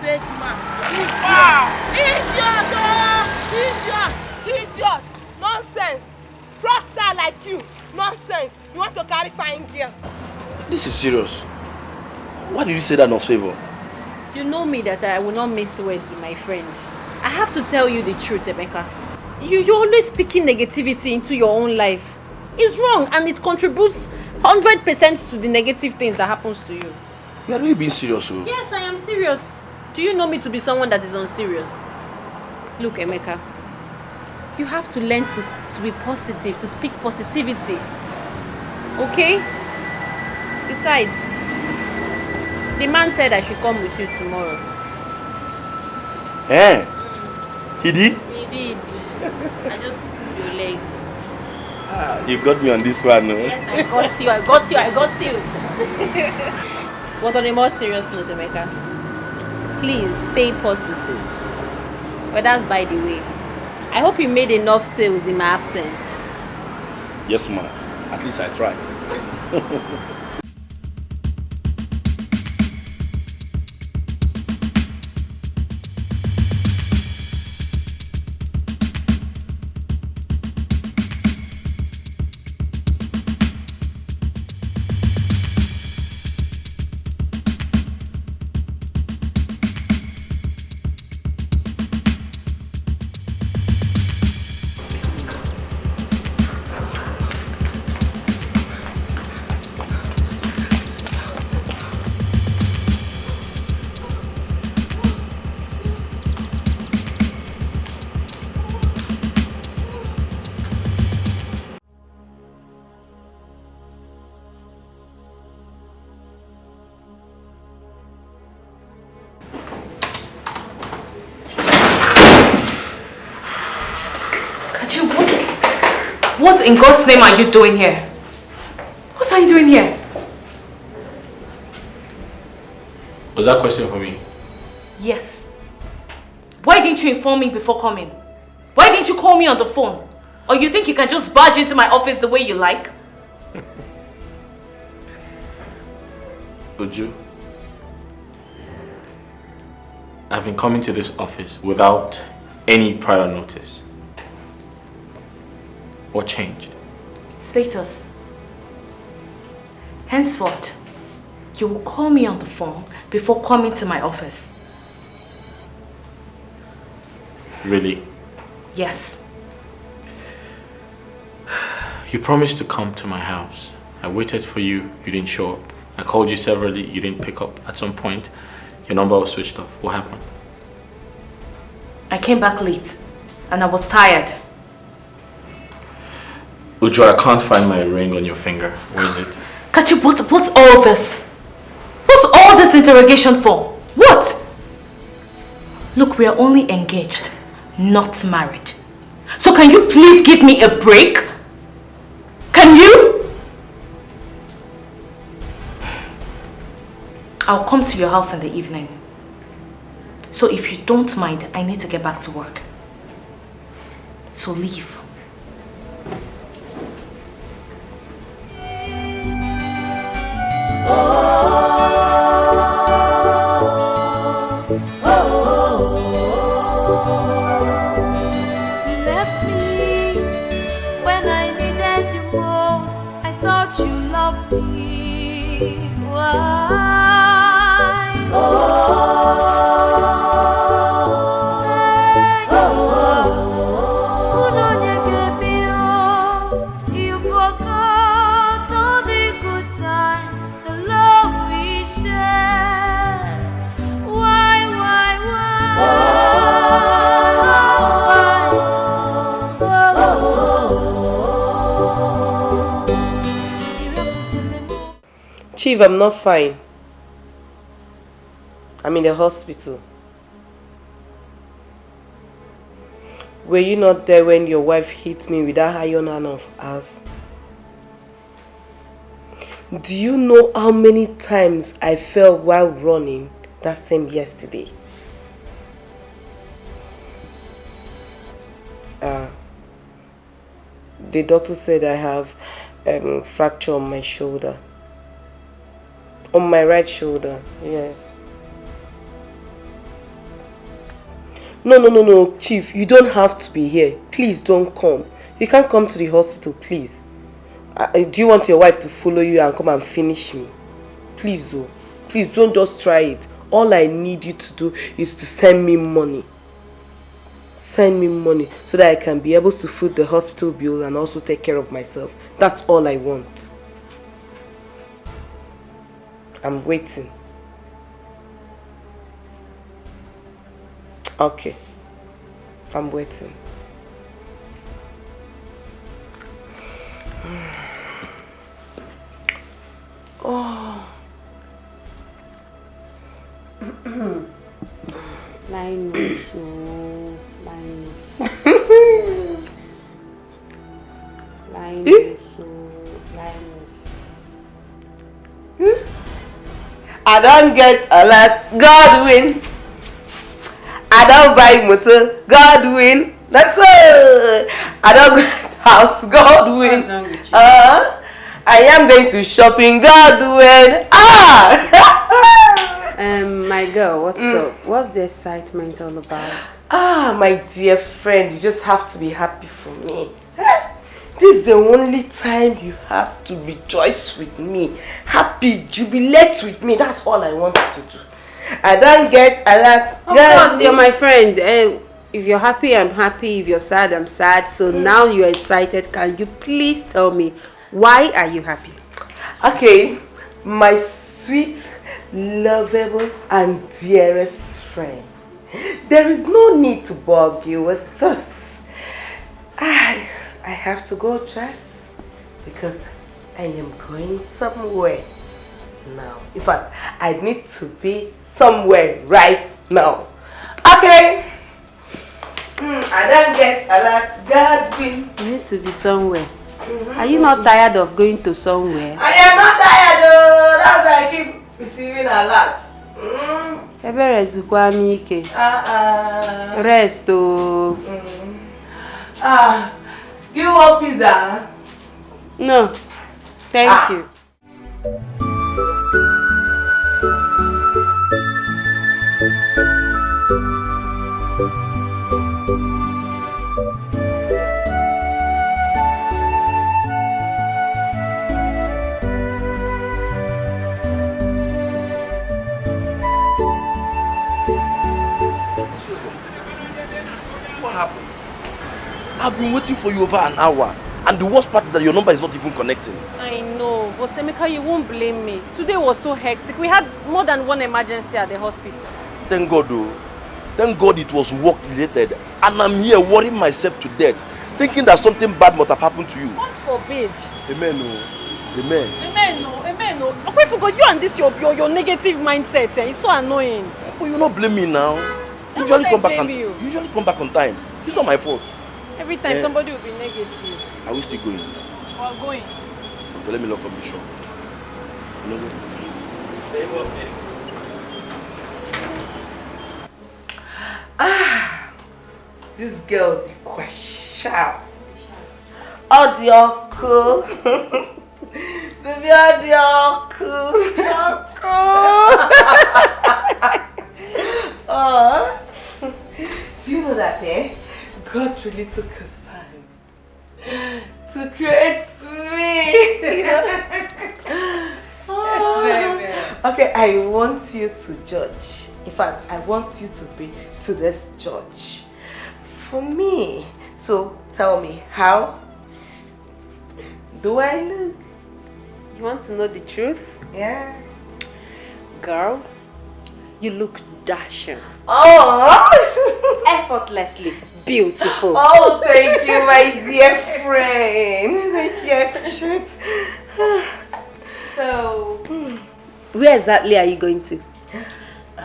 Fake man. Idiot! Nonsense. Fraudster like you. Nonsense. You want to carry fine girl. This is serious. Why did you say that in favor? You know me that I will not miss words with my friend. I have to tell you the truth, Emeka. You're always speaking negativity into your own life. It's wrong and it contributes 100% to the negative things that happens to you. You are really being serious, oh? Yes, I am serious. Do you know me to be someone that is unserious? Look, Emeka, you have to learn to be positive, to speak positivity. Okay? Besides, the man said I should come with you tomorrow. Eh? He did? He did. I just pulled your legs. Ah, you got me on this one, no? Yes, I got you. But on a more serious note, Emeka, please stay positive. But that's by the way. I hope you made enough sales in my absence. Yes, ma'am. At least I tried. What in God's name are you doing here? What are you doing here? Was that a question for me? Yes. Why didn't you inform me before coming? Why didn't you call me on the phone? Or you think you can just barge into my office the way you like? Uju, I've been coming to this office without any prior notice. What changed? Status. Henceforth, you will call me on the phone before coming to my office. Really? Yes. You promised to come to my house. I waited for you, you didn't show up. I called you severally, you didn't pick up. At some point, your number was switched off. What happened? I came back late and I was tired. Uju, I can't find my ring on your finger. Where is it? Kachi, what's all this? What's all this interrogation for? What? Look, we are only engaged, not married. So can you please give me a break? Can you? I'll come to your house in the evening. So if you don't mind, I need to get back to work. So leave. You left me when I needed you most. I thought you loved me. Why? You forgot all the good times, the love we shared. Why? Chief, I'm not fine. I'm in the hospital. Were you not there when your wife hit me with that iron hand of hers? Do you know how many times I fell while running that same yesterday? The doctor said I have fracture on my shoulder. On my right shoulder, yes. No, Chief, you don't have to be here. Please don't come. You can't come to the hospital, please. Do you want your wife to follow you and come and finish me? Please do. Please don't just try it. All I need you to do is to send me money. send me money so that I can be able to foot the hospital bill and also take care of myself. That's all I want. I'm waiting. Okay. I'm waiting. Oh. Linus. I don't get a lot. God win. I don't buy motor. God win. That's all. I don't get house. God win. What's wrong with you? I am going to shopping. God win. My girl, what's up? What's the excitement all about? My dear friend, you just have to be happy for me. This is the only time you have to rejoice with me. Happy, jubilate with me. That's all I want you to do. I don't get a lot. Of course, you're my friend. If you're happy, I'm happy. If you're sad, I'm sad. So now you're excited. Can you please tell me, why are you happy? Okay, my sweet, lovable, and dearest friend. There is no need to bug you with this. I have to go dress because I am going somewhere now. In fact, I need to be somewhere right now. Okay. I don't get a lot. God will. You need to be somewhere. Are you not tired of going to somewhere? I am not tired though. That's why I keep receiving a lot. Rest oh. Do you want pizza? No. Thank you. I've been waiting for you over an hour, and the worst part is that your number is not even connecting. I know, but Emeka, you won't blame me. Today was so hectic. We had more than one emergency at the hospital. Thank God though. Thank God it was work related, and I'm here worrying myself to death, thinking that something bad must have happened to you. God forbid. Amen no. Amen. Amen no. Amen no. I forgot you and this your negative mindset. It's so annoying. But you not blame me now. Usually come back on time. It's not my fault. Every time somebody will be negative. Are we still going? We're going. Okay, let me lock up the shop. This girl, the question. Audio cool. Baby, audio cool. Do you know that, God really took his time to create me. Okay, I want you to judge. In fact, I want you to be today's judge for me. So tell me, how do I look? You want to know the truth? Yeah. Girl, you look dashing. Oh! Effortlessly beautiful. Oh, thank you, my dear friend. Thank you, I appreciate it. So, where exactly are you going to?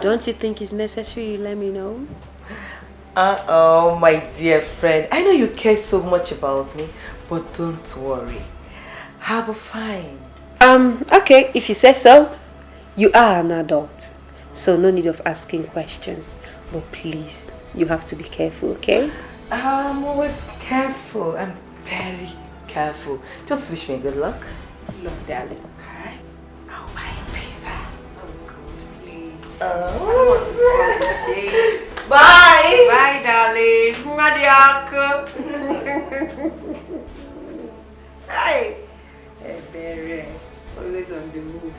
Don't you think it's necessary you let me know? Oh, my dear friend. I know you care so much about me, but don't worry. I'll be fine. Okay, if you say so. You are an adult, so no need of asking questions. But please, you have to be careful, okay? I'm always careful. I'm very careful. Just wish me good luck. Look, darling. Alright? I'll buy a pizza. Oh, God, please. Oh. Bye. Bye, darling. Hi. Hey, always on the move.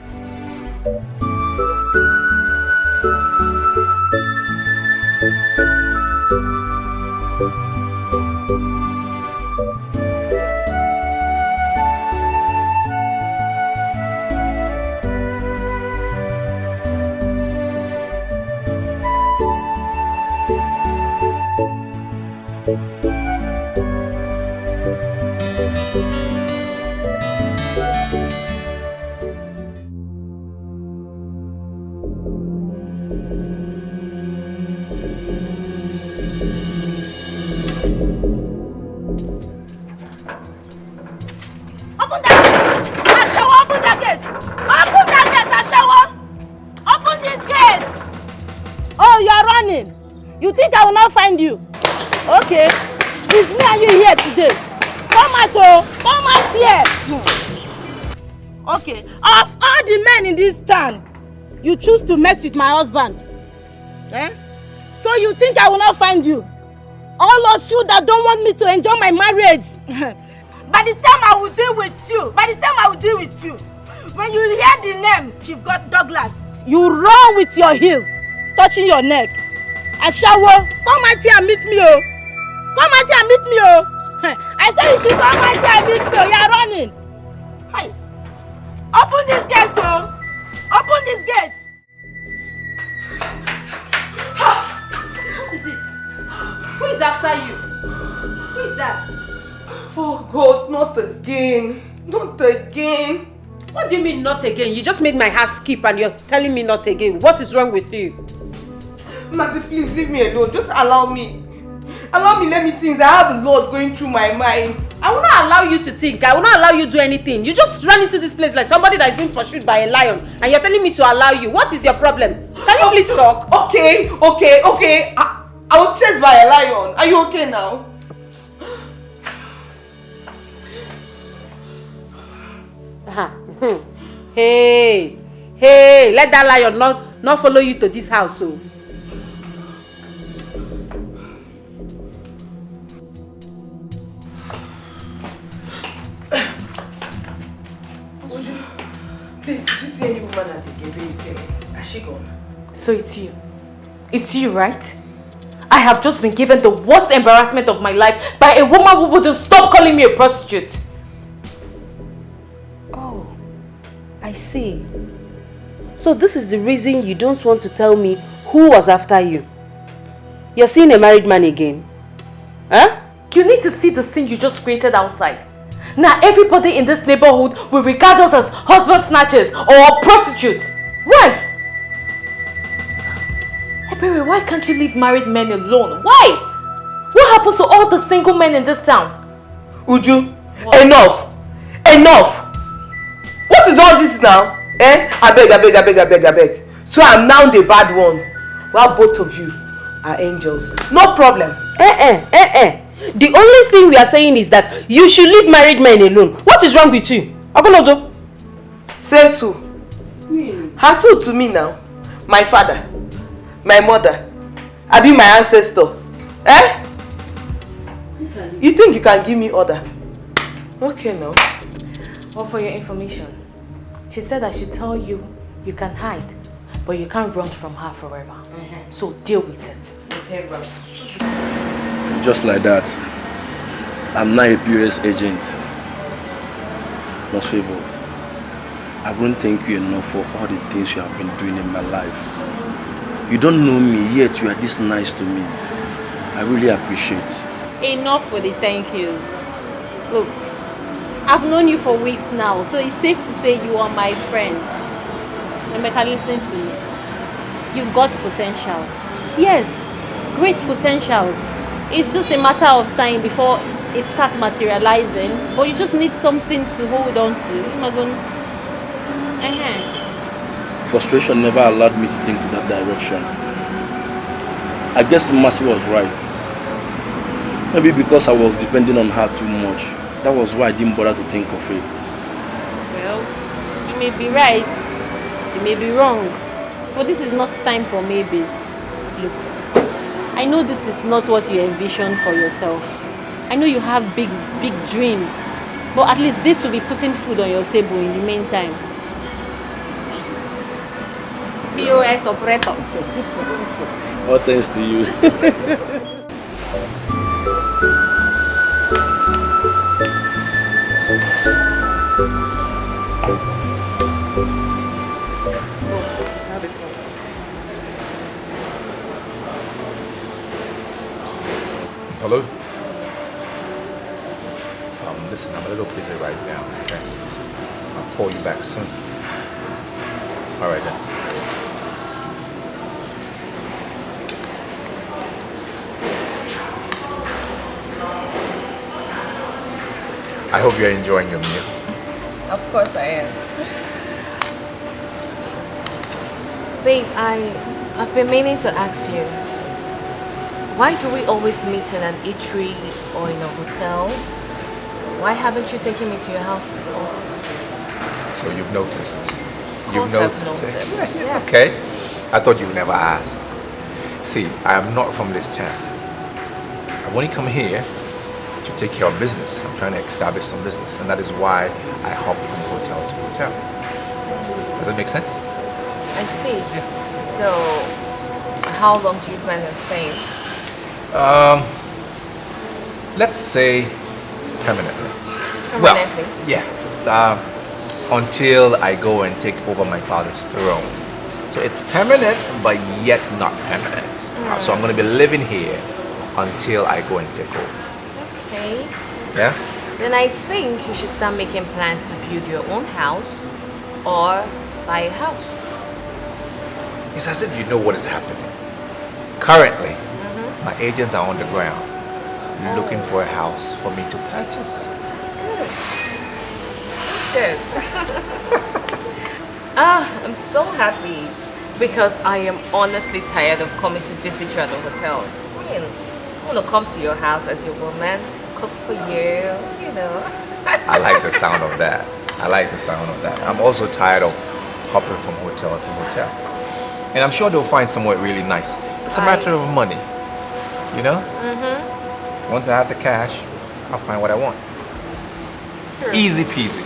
you. Okay, it's me and you here today. Come out, oh, come out here. Okay, of all the men in this town, you choose to mess with my husband. Eh? So you think I will not find you? All of you that don't want me to enjoy my marriage. By the time I will deal with you, when you hear the name Chief Douglas, you run with your heel, touching your neck. Ashawo, come out here and meet me, oh. Come out here and meet me, oh. I said you should come out here and meet me, oh. You are running. Hi. Open this gate, oh. Open this gate. What is it? Who is after you? Who is that? Oh God, not again. Not again. What do you mean not again? You just made my heart skip and you're telling me not again. What is wrong with you? Mazi, please leave me alone. Just allow me. Allow me, let me think. I have a lot going through my mind. I will not allow you to think. I will not allow you to do anything. You just run into this place like somebody that is being pursued by a lion and you're telling me to allow you. What is your problem? Can you please talk? Okay. I was chased by a lion. Are you okay now? Hey, let that lion not follow you to this house, so. Please, did you see any woman at the gate when you came in? Has she gone? So it's you. It's you, right? I have just been given the worst embarrassment of my life by a woman who wouldn't stop calling me a prostitute. Oh, I see. So this is the reason you don't want to tell me who was after you. You're seeing a married man again? Huh? You need to see the scene you just created outside. Now everybody in this neighborhood will regard us as husband snatchers or prostitutes. Why? Hey baby, why can't you leave married men alone? Why? What happens to all the single men in this town? Uju, enough! What is all this now? I beg. So I'm now the bad one. Well, both of you are angels. No problem. The only thing we are saying is that you should leave married men alone. What is wrong with you? Agonodo? Say so. Hassle to me now. My father, my mother, I be my ancestor. You think you can give me order? Okay now. Well, for your information, she said I should tell you you can hide, but you can't run from her forever. So deal with it. Just like that, I'm now a POS agent. Most favor, I won't thank you enough for all the things you have been doing in my life. You don't know me, yet you are this nice to me. I really appreciate. Enough for the thank yous. Look, I've known you for weeks now, so it's safe to say you are my friend. Emeka, listen to me. You've got potentials. Yes, great potentials. It's just a matter of time before it starts materializing, but you just need something to hold on to. Frustration never allowed me to think in that direction. I guess Mercy was right. Maybe because I was depending on her too much. That was why I didn't bother to think of it. Well, you may be right, you may be wrong, but this is not time for maybes. Look, I know this is not what you envisioned for yourself. I know you have big dreams, but at least this will be putting food on your table in the meantime. POS operator. All thanks to you. Hello? Listen, I'm a little busy right now, okay? I'll call you back soon. Alright then. I hope you're enjoying your meal. Of course I am. Babe, I've been meaning to ask you. Why do we always meet in an eatery or in a hotel? Why haven't you taken me to your house before? So you've noticed. Of You've course I've noticed it. noticed. It's Yes. okay. I thought you would never ask. See, I am not from this town. I only come here to take care of business. I'm trying to establish some business, and that is why I hop from hotel to hotel. Does that make sense? I see. So, how long do you plan on staying? Let's say permanently. Permanently? Well, yeah. Until I go and take over my father's throne. So it's permanent, but yet not permanent. So I'm going to be living here until I go and take over. Okay. Yeah? Then I think you should start making plans to build your own house or buy a house. It's as if you know what is happening. Currently, my agents are on the ground looking for a house for me to purchase. That's good. That's good. I'm so happy because I am honestly tired of coming to visit you at the hotel. I mean, I want to come to your house as your woman, cook for you, you know. I like the sound of that. I like the sound of that. I'm also tired of hopping from hotel to hotel. And I'm sure they'll find somewhere really nice. It's a matter of money, you know? Once I have the cash, I'll find what I want. True. Easy peasy.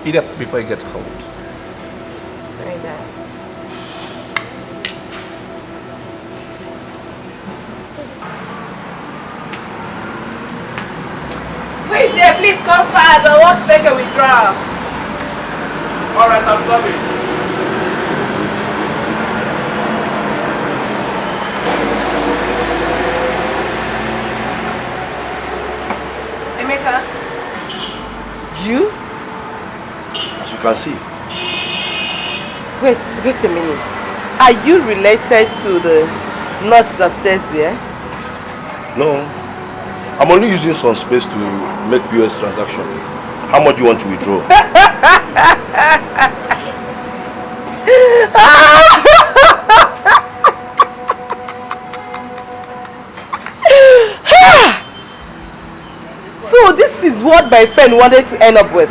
Eat up before it gets cold. Very bad. Please, yeah, please come fast. I want to make a withdrawal. Alright, I'm coming. Emeka. You? As you can see. Wait a minute. Are you related to the nurse that stays there? No. I'm only using some space to make POS transaction. How much do you want to withdraw? So this is what my friend wanted to end up with.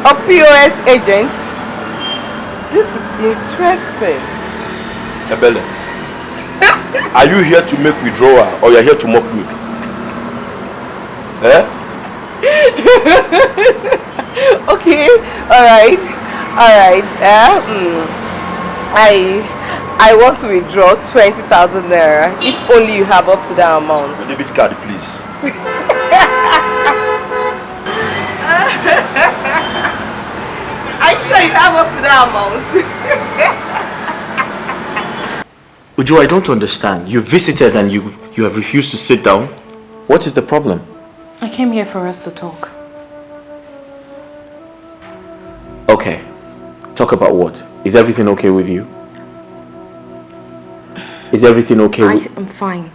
A POS agent? This is interesting. Ebele, are you here to make withdrawal or you're here to mock me? Eh? Okay, alright. I want to withdraw 20,000 naira if only you have up to that amount. The debit card, please. Are you sure you have up to that amount? Uju, I don't understand. You visited and you have refused to sit down. What is the problem? I came here for us to talk. Okay. Talk about what? Is everything okay with you? Is everything okay with... I'm fine.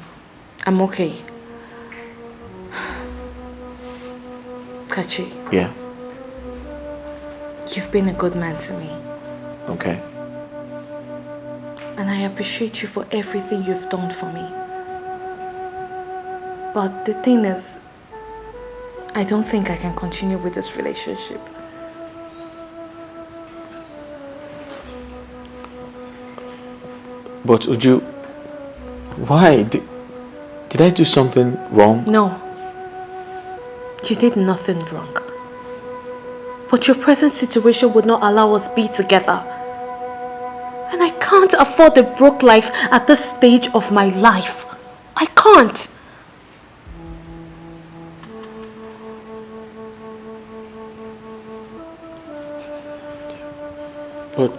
I'm okay. Kachi. Yeah. You've been a good man to me. Okay. And I appreciate you for everything you've done for me. But the thing is, I don't think I can continue with this relationship. But Uju, why? Did I do something wrong? No. You did nothing wrong. But your present situation would not allow us be together. And I can't afford a broke life at this stage of my life. I can't. But,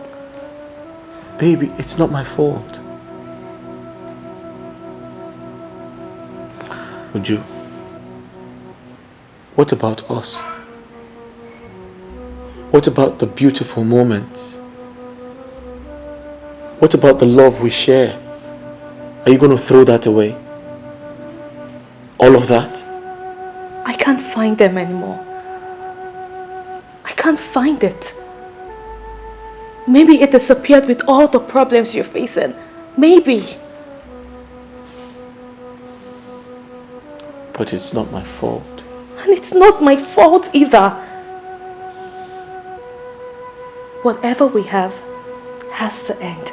baby, it's not my fault. Uju, what about us? What about the beautiful moments? What about the love we share? Are you going to throw that away? All of that? I can't find them anymore. I can't find it. Maybe it disappeared with all the problems you're facing. Maybe. But it's not my fault. And it's not my fault either. Whatever we have has to end.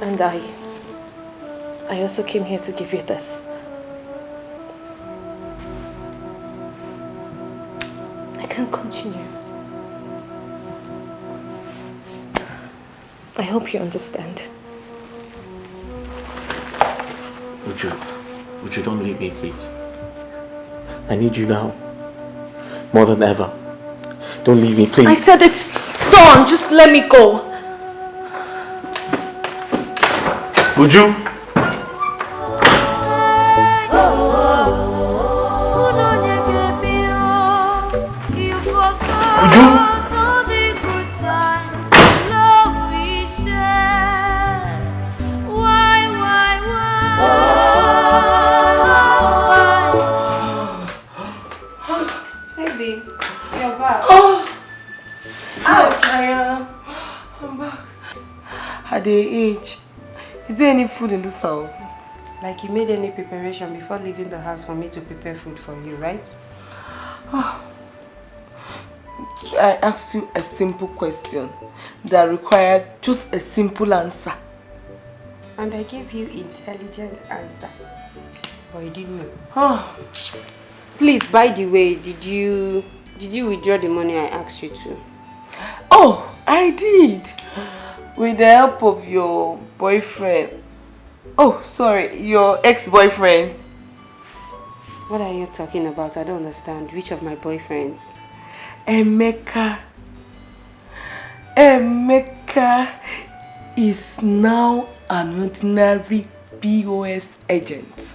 And I also came here to give you this. I can't continue. I hope you understand. Would you don't leave me, please? I need you now. More than ever. Don't leave me, please. I said it's done. Just let me go. Would you? Baby, you're back. Oh, I'm back. At the age. Is there any food in this house? Like you made any preparation before leaving the house for me to prepare food for you, right? Oh. I asked you a simple question that required just a simple answer. And I gave you intelligent answer. But you didn't know. Oh. Please, by the way, did you withdraw the money I asked you to? Oh, I did. With the help of your boyfriend. Oh, sorry, your ex-boyfriend. What are you talking about? I don't understand. Which of my boyfriends? Emeka. Emeka is now an ordinary POS agent.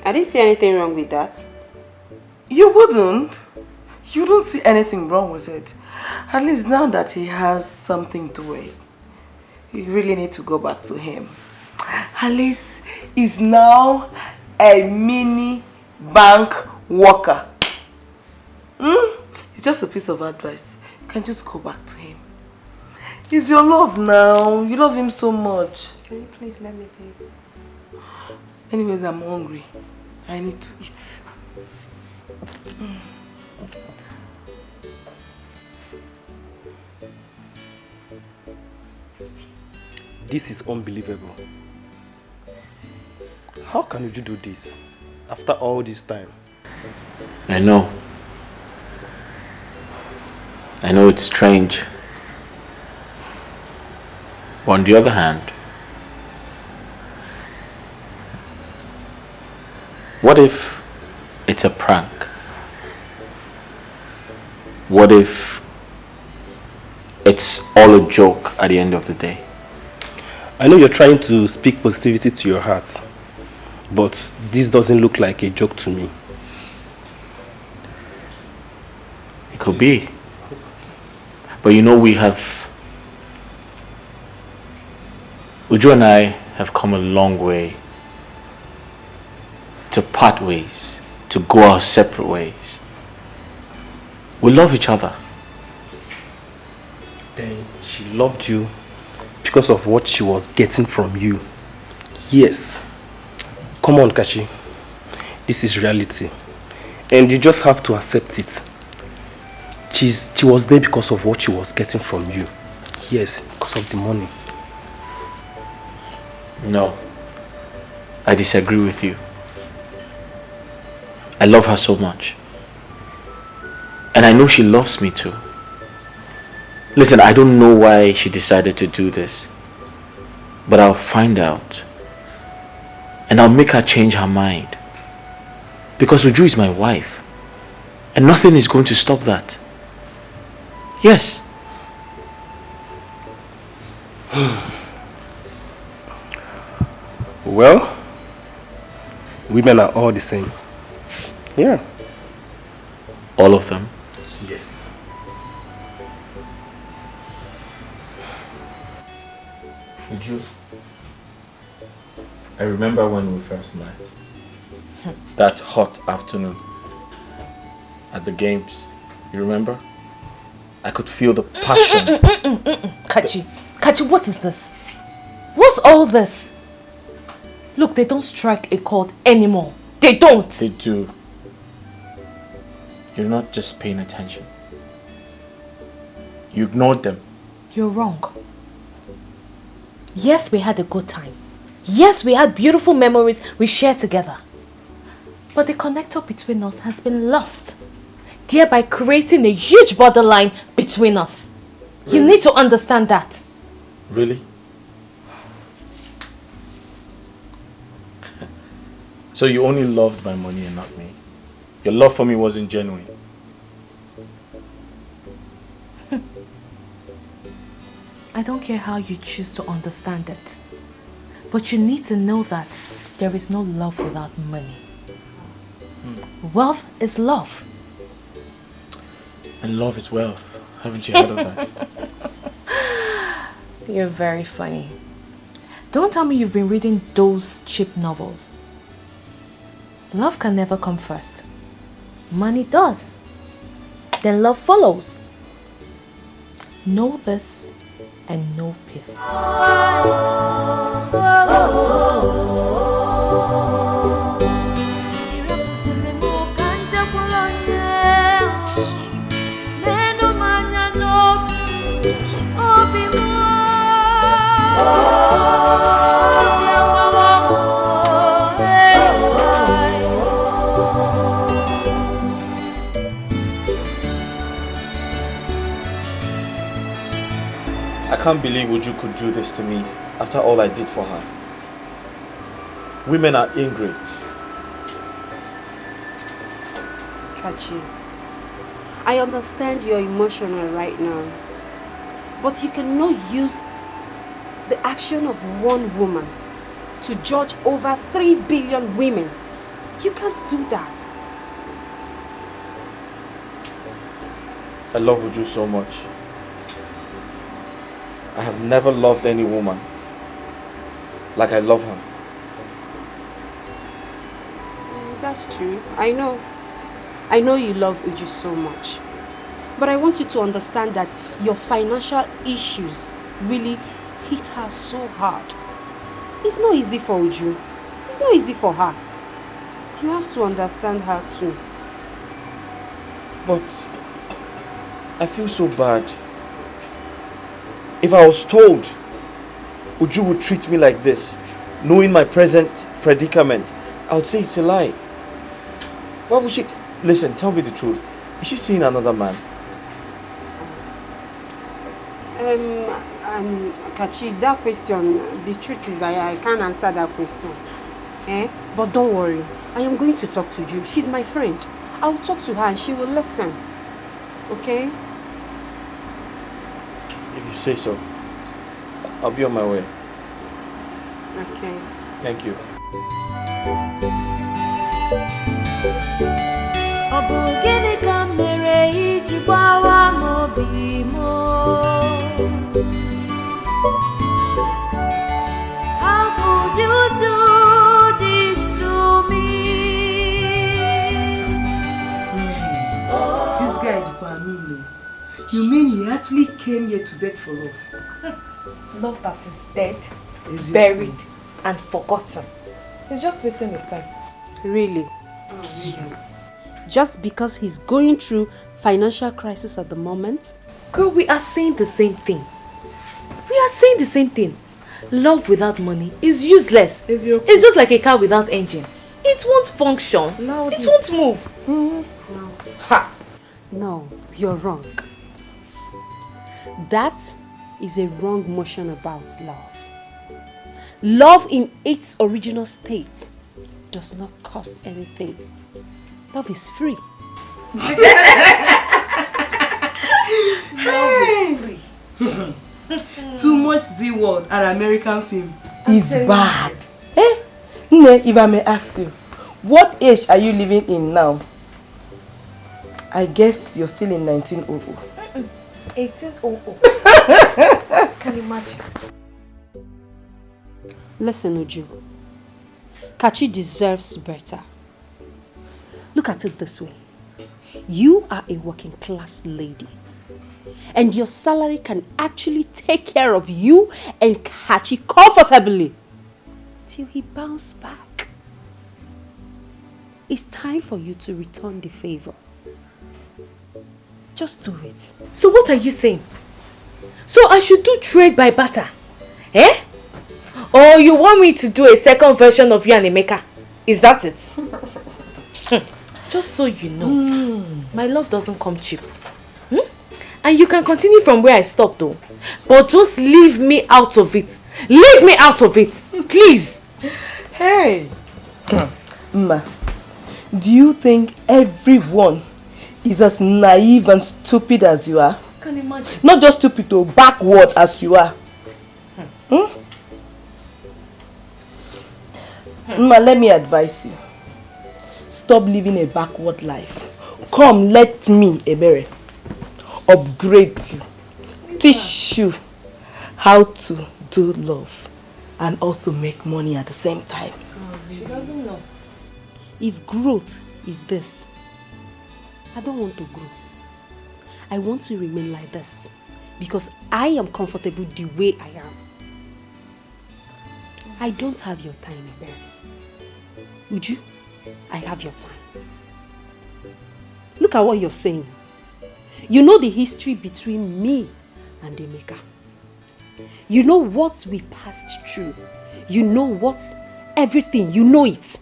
I didn't see anything wrong with that. You wouldn't? You don't see anything wrong with it. At least now that he has something to wear, you really need to go back to him. At least he's now a mini bank worker. It's just a piece of advice. You can just go back to him. He's your love now. You love him so much. Can you please let me take? Anyways, I'm hungry. I need to eat. This is unbelievable. How can you do this after all this time? I know. I know it's strange. But on the other hand, what if it's a prank? What if it's all a joke at the end of the day? I know you're trying to speak positivity to your heart, but this doesn't look like a joke to me. It could be. But you know, Uju and I have come a long way to part ways, to go our separate ways. We love each other. Then she loved you because of what she was getting from you. Yes. Come on, Kachi. This is reality. And you just have to accept it. She was there because of what she was getting from you. Yes, because of the money. No. I disagree with you. I love her so much. And I know she loves me too. Listen, I don't know why she decided to do this. But I'll find out. And I'll make her change her mind. Because Uju is my wife. And nothing is going to stop that. Yes. Well, women are all the same. Yeah. All of them? Yes. Uju, I remember when we first met. That hot afternoon at the games. You remember? I could feel the passion. Kachi, what is this? What's all this? Look, they don't strike a chord anymore. They don't. They do. You're not just paying attention. You ignored them. You're wrong. Yes, we had a good time. Yes, we had beautiful memories we shared together. But the connector between us has been lost, thereby creating a huge borderline between us. Really? You need to understand that. Really? So you only loved my money and not me? Your love for me wasn't genuine? I don't care how you choose to understand it. But you need to know that there is no love without money. Wealth is love. And love is wealth. Haven't you heard of that? You're very funny. Don't tell me you've been reading those cheap novels. Love can never come first. Money does. Then love follows. Know this and know peace. I can't believe Uju could do this to me after all I did for her. Women are ingrates. Kachi, I understand you're emotional right now, but you cannot use the action of one woman to judge over 3 billion women. You can't do that. I love Uju so much. I have never loved any woman like I love her. That's true. I know. I know you love Uju so much. But I want you to understand that your financial issues really hit her so hard. It's not easy for Uju. It's not easy for her. You have to understand her too. But I feel so bad. If I was told Uju would treat me like this, knowing my present predicament, I would say it's a lie. Why would she? Listen, tell me the truth. Is she seeing another man? Kachi, that question, the truth is I can't answer that question. But don't worry. I am going to talk to Uju. She's my friend. I will talk to her and she will listen. Okay? If you say so, I'll be on my way. Okay. Thank you. How could you do this to me? This guy is Bamino. You mean he actually came here to beg for love? Love that is dead, buried, and forgotten. He's just wasting his time. Really? Just because he's going through financial crisis at the moment? Girl, we are saying the same thing. We are saying the same thing. Love without money is useless. It's just like a car without engine. It won't function. It won't move. No. Ha! No, you're wrong. That is a wrong notion about love. Love in its original state does not cost anything. Love is free. Love is free. Too much Z word and American film is bad. If I may ask you, what age are you living in now? I guess you're still in 1900. 1800. Can you imagine? Listen, Uju. Kachi deserves better. Look at it this way. You are a working class lady. And your salary can actually take care of you and Kachi comfortably. Till he bounces back. It's time for you to return the favor. Just do it. So what are you saying? So I should do trade by barter? Eh? Or you want me to do a second version of you and Emeka? Is that it? Just so you know, my love doesn't come cheap. And you can continue from where I stopped though. But just leave me out of it. Leave me out of it. Please. Hey. Ma, do you think everyone is as naive and stupid as you are? I can imagine. Not just stupid, though, backward as you are. Ma, let me advise you. Stop living a backward life. Come, let me, Ebere, upgrade you. Teach you how to do love and also make money at the same time. She doesn't know. If growth is this, I don't want to grow. I want to remain like this because I am comfortable the way I am. I don't have your time, Ebere. Would you? I have your time. Look at what you're saying. You know the history between me and Emeka. You know what we passed through. You know what everything. You know it.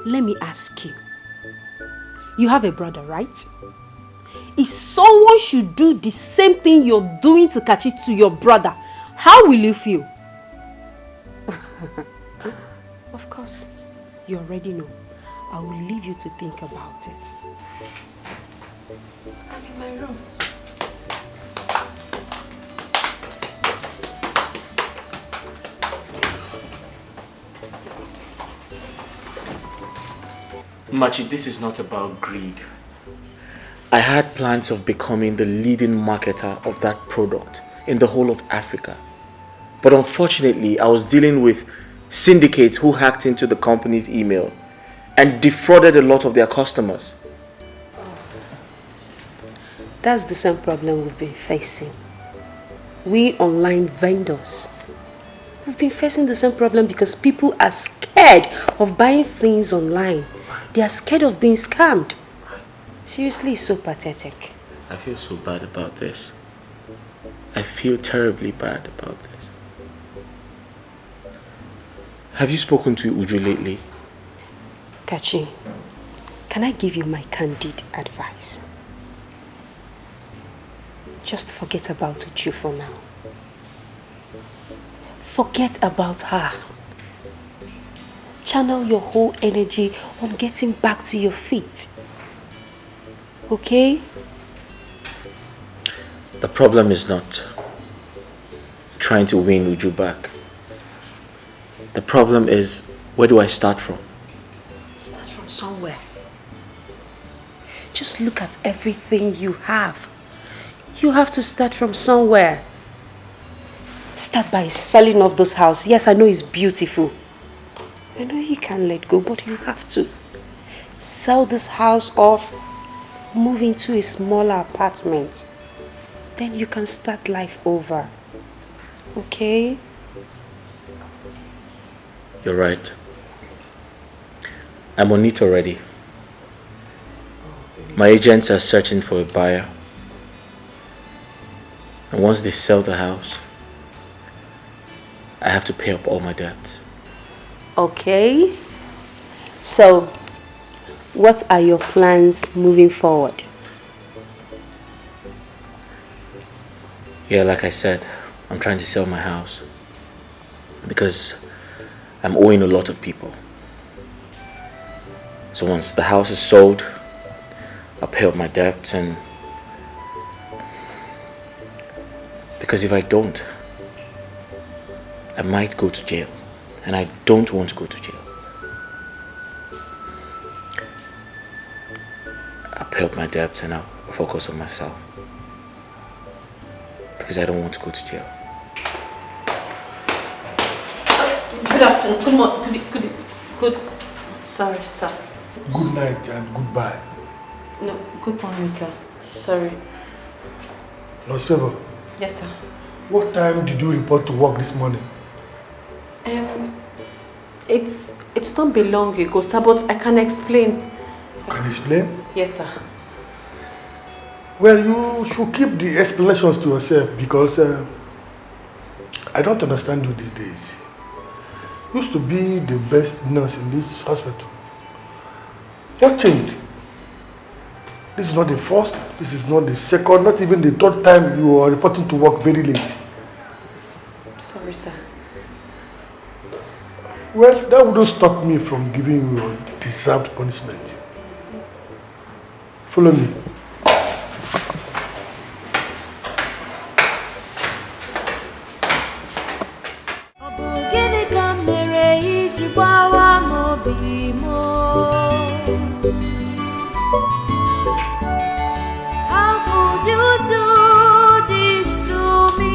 Let me ask you. You have a brother, right? If someone should do the same thing you're doing to Kachi to your brother, how will you feel? Of course, you already know. I will leave you to think about it. I'm in my room. Machi, this is not about greed. I had plans of becoming the leading marketer of that product in the whole of Africa. But unfortunately, I was dealing with syndicates who hacked into the company's email and defrauded a lot of their customers. That's the same problem we've been facing. We online vendors, we've been facing the same problem because people are scared of buying things online. They are scared of being scammed. Seriously, it's so pathetic. I feel so bad about this. I feel terribly bad about this. Have you spoken to Uju lately? Kachi, can I give you my candid advice? Just forget about Uju for now. Forget about her. Channel your whole energy on getting back to your feet. Okay? The problem is not trying to win Uju back. The problem is, where do I start from? Start from somewhere. Just look at everything you have. You have to start from somewhere. Start by selling off this house. Yes, I know it's beautiful. I know you can't let go, but you have to. Sell this house off, move into a smaller apartment. Then you can start life over. Okay? You're right. I'm on it already. My agents are searching for a buyer. And once they sell the house, I have to pay up all my debt. Okay. So, what are your plans moving forward? Yeah, like I said, I'm trying to sell my house because I'm owing a lot of people. So once the house is sold, I'll pay up my debts, and because if I don't, I might go to jail, and I don't want to go to jail. I'll pay up my debts and I'll focus on myself because I don't want to go to jail. afternoon. Good morning. Good. Sorry, sir. Good night and goodbye. No, good morning, sir. Sorry. Nurse Favor. Yes, sir. What time did you report to work this morning? It's not been long ago, sir, but I can explain. Can you explain? Yes, sir. Well, you should keep the explanations to yourself because I don't understand you these days. You used to be the best nurse in this hospital. What changed? This is not the first, this is not the second, not even the third time you are reporting to work very late. Sorry, sir. Well, that wouldn't stop me from giving you your deserved punishment. Follow me. How could you do this to me?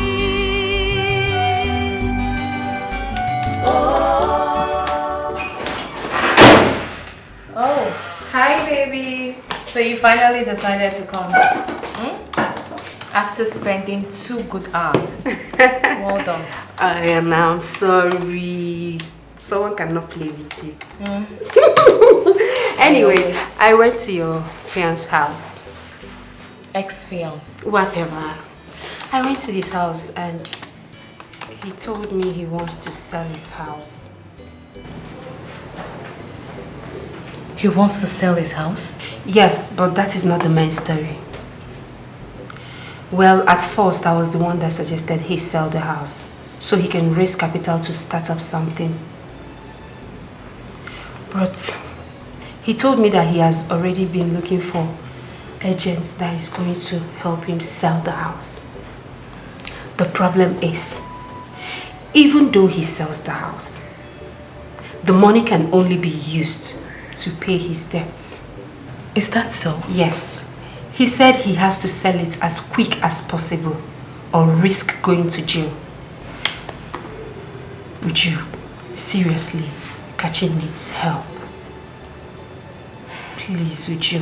Oh, hi baby. So you finally decided to come after spending 2 good hours. Well done. I'm sorry. Someone cannot play with you. Anyways, I went to your fiance's house. Ex-fiance. Whatever. I went to his house and he told me he wants to sell his house. He wants to sell his house? Yes, but that is not the main story. Well, at first I was the one that suggested he sell the house so he can raise capital to start up something. But he told me that he has already been looking for agents that is going to help him sell the house. The problem is, even though he sells the house, the money can only be used to pay his debts. Is that so? Yes. He said he has to sell it as quick as possible or risk going to jail. Would you seriously? Kachi needs help. Please, would you?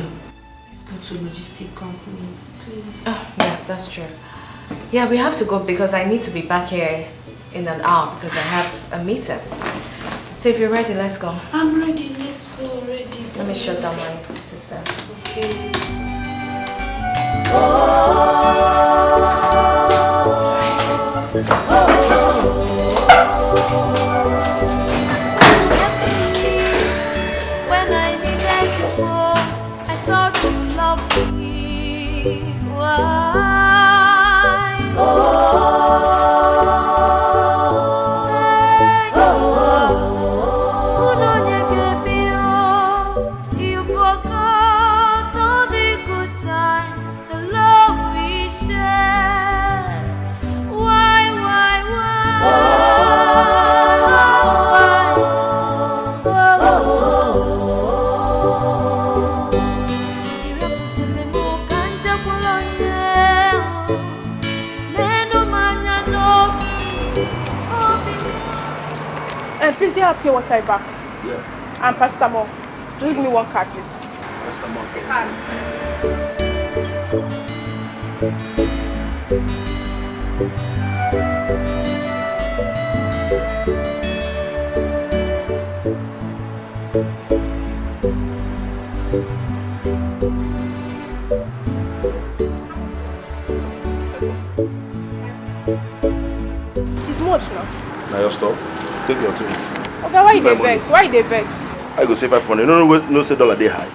Let's go to logistic company, please. Oh, yes, that's true. Yeah, we have to go because I need to be back here in an hour because I have a meeting. So if you're ready, let's go. I'm ready, let's go already. Let me shut down my system. Okay. When I needed you most, I thought you loved me. Why? You forgot all the good times, the love we shared. Why? And please, do you have pure water back? Yeah. And paracetamol. Just give me 1 card, please. It's much now. Now you stop. Take your turn. Okay, why they vex? Why they vex? I go save 500. No, say dollar day high.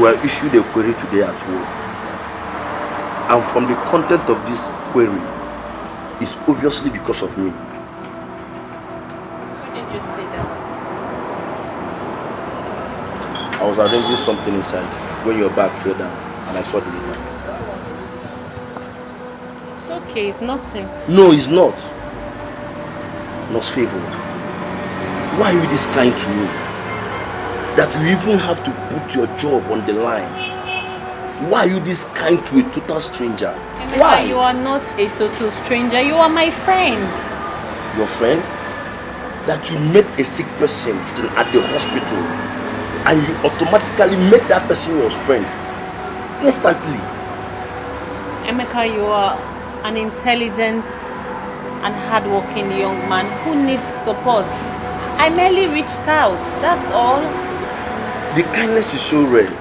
were issued a query today at work. And from the content of this query, it's obviously because of me. Why did you say that? I was arranging something inside when your bag fell down and I saw the letter. It's okay, it's nothing. No, it's not. Nurse Favor, why are you this kind to me? That you even have to put your job on the line? Why are you this kind to a total stranger? Emeka, Why? you are not a total stranger. You are my friend. Your friend? That you met a sick person at the hospital and you automatically make that person your friend instantly. Emeka, you are an intelligent and hardworking young man who needs support. I merely reached out, that's all. The kindness is so rare.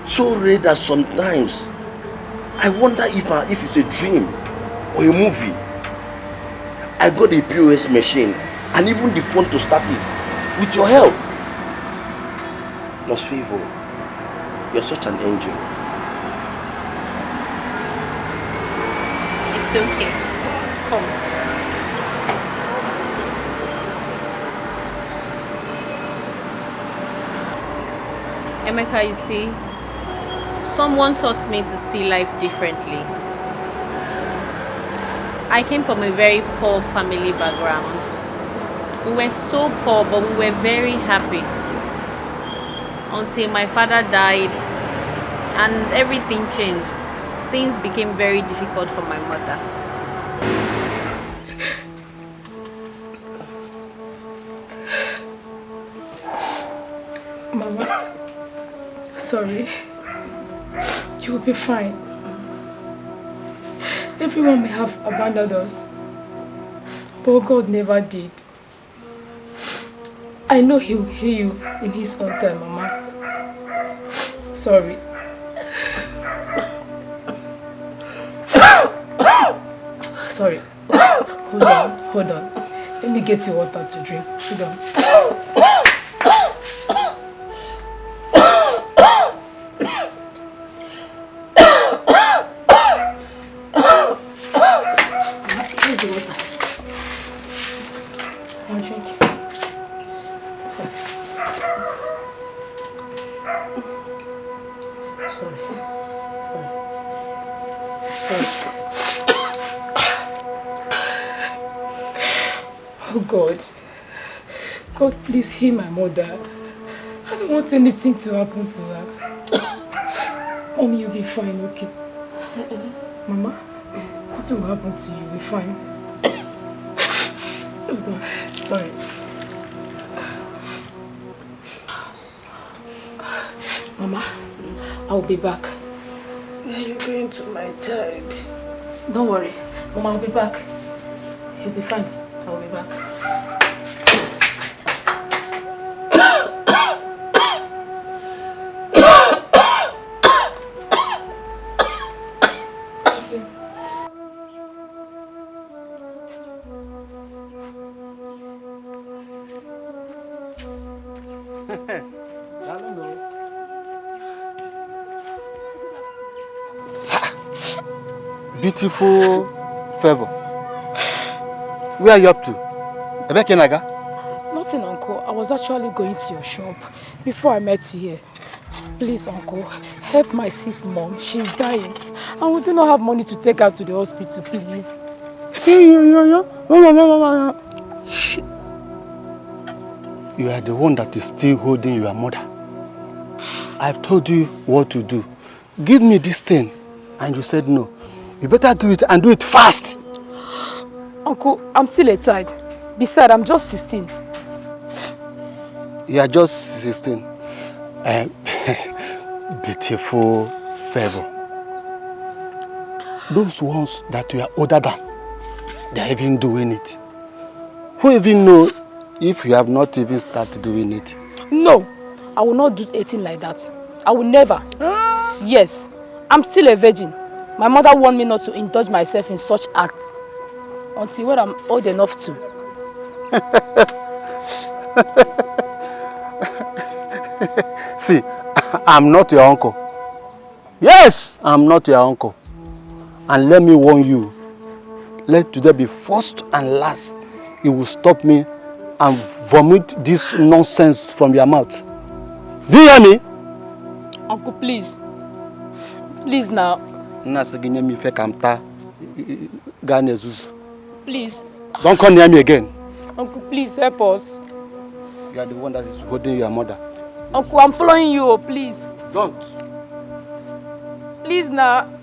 So rare that sometimes I wonder if it's a dream or a movie. I got a POS machine and even the phone to start it with your help. Nurse Favor, you're such an angel. It's okay. Come. Emeka, you see, someone taught me to see life differently. I came from a very poor family background. We were so poor, but we were very happy. Until my father died and everything changed. Things became very difficult for my mother. Mama, sorry. You'll be fine. Everyone may have abandoned us, but God never did. I know He will heal you in His own time, Mama. Sorry. Sorry. Hold on. Let me get you water to drink. Hold on. Here's the water. I'll drink. Sorry. Oh God. God, please heal my mother. I don't want anything to happen to her. Mommy, you'll be fine, okay? Mama, nothing will happen to you. You'll be fine. Hold on. Sorry. Mama, I'll be back. Are you going to my child? Don't worry. Mama, I'll be back. You'll be fine. I'll be back. Beautiful Favor. Where are you up to? Ifeka Naga? Nothing, Uncle. I was actually going to your shop before I met you here. Please, Uncle, help my sick mom. She's dying. And we do not have money to take her to the hospital, please. You are the one that is still holding your mother. I've told you what to do. Give me this thing. And you said no. You better do it and do it fast. Uncle, I'm still a child. Besides, I'm just 16. You are just 16. Beautiful Favor. Those ones that you are older than, they are even doing it. Who even know if you have not even started doing it? No, I will not do anything like that. I will never. Yes, I'm still a virgin. My mother warned me not to indulge myself in such acts until when I'm old enough to. See, I'm not your uncle. Yes, I'm not your uncle. And let me warn you, let today be first and last. You will stop me and vomit this nonsense from your mouth. Do you hear me? Uncle, please. Please now. Please. Don't come near me again. Uncle, please help us. You are the one that is holding your mother. Uncle, I'm following you, please. Don't. Please now.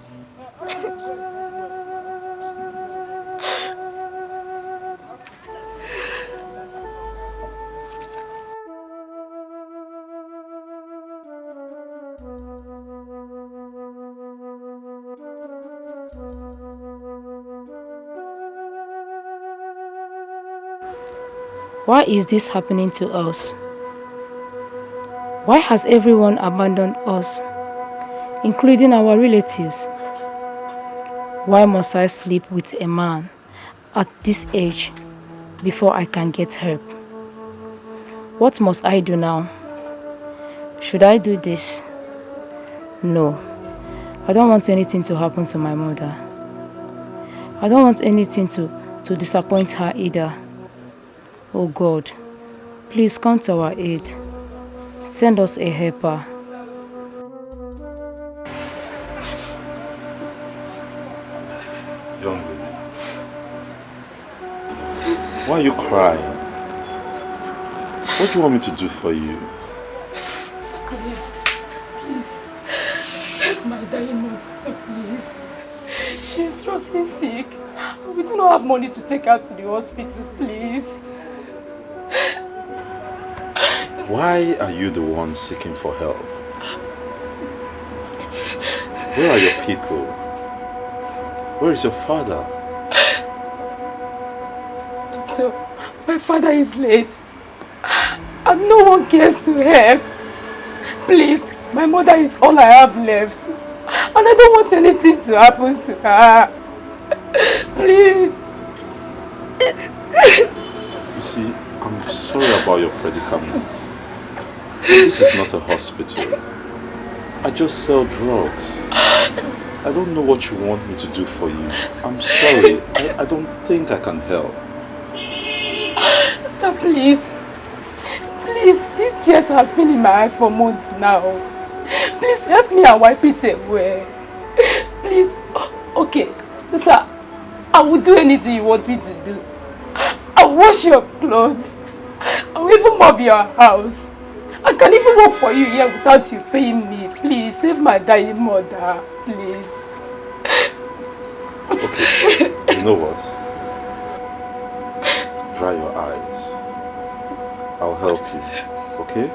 Why is this happening to us? Why has everyone abandoned us, including our relatives? Why must I sleep with a man at this age before I can get help? What must I do now? Should I do this? No. I don't want anything to happen to my mother. I don't want anything to disappoint her either. Oh God, please come to our aid. Send us a helper. Young lady, why are you crying? What do you want me to do for you? Please, help my dying mother, please. She's seriously sick. We do not have money to take her to the hospital, please. Why are you the one seeking for help? Where are your people? Where is your father? Doctor, my father is late. And no one cares to help. Please, my mother is all I have left. And I don't want anything to happen to her. Please. You see, I'm sorry about your predicament. This is not a hospital. I just sell drugs. I don't know what you want me to do for you. I'm sorry. I don't think I can help. Sir, please. Please, these tears has been in my eye for months now. Please help me and wipe it away. Please. Okay. Sir, I will do anything you want me to do. I'll wash your clothes. I'll even mop your house. I can even work for you here without you paying me. Please, save my dying mother. Please. Okay, you know what? Dry your eyes. I'll help you, okay?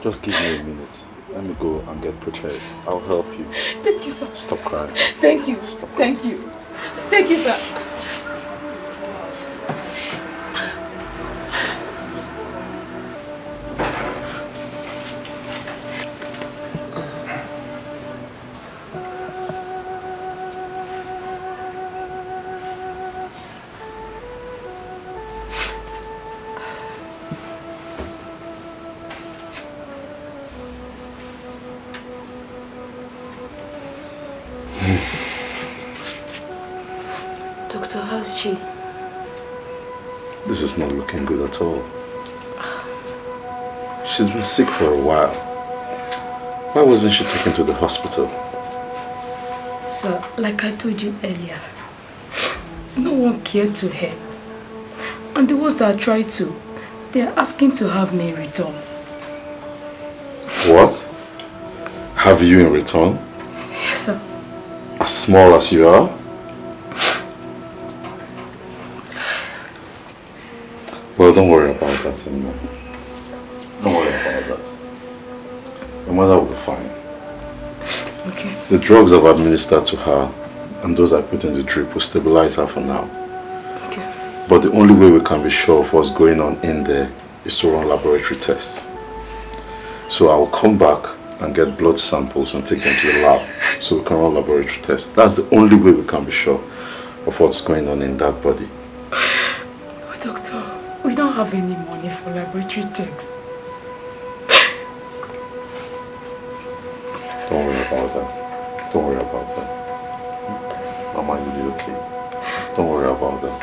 Just give me a minute. Let me go and get prepared. I'll help you. Thank you, sir. Stop crying. Thank you. Stop crying. Thank you. Thank you, sir. Doctor, how's she? This is not looking good at all. She's been sick for a while. Why wasn't she taken to the hospital? Sir, like I told you earlier, no one cared to help. And the ones that tried to, they are asking to have me return. What? Have you in return? Yes, sir. As small as you are? Well, don't worry about that anymore. Don't worry about that. Your mother will be fine. Okay. The drugs I've administered to her and those I put in the drip will stabilize her for now. Okay. But the only way we can be sure of what's going on in there is to run laboratory tests. So I will come back and get blood samples and take them to the lab so we can run laboratory tests. That's the only way we can be sure of what's going on in that body. But doctor, we don't have any money for laboratory tests. about that. Don't worry about that. Mama, you'll be okay. Don't worry about that.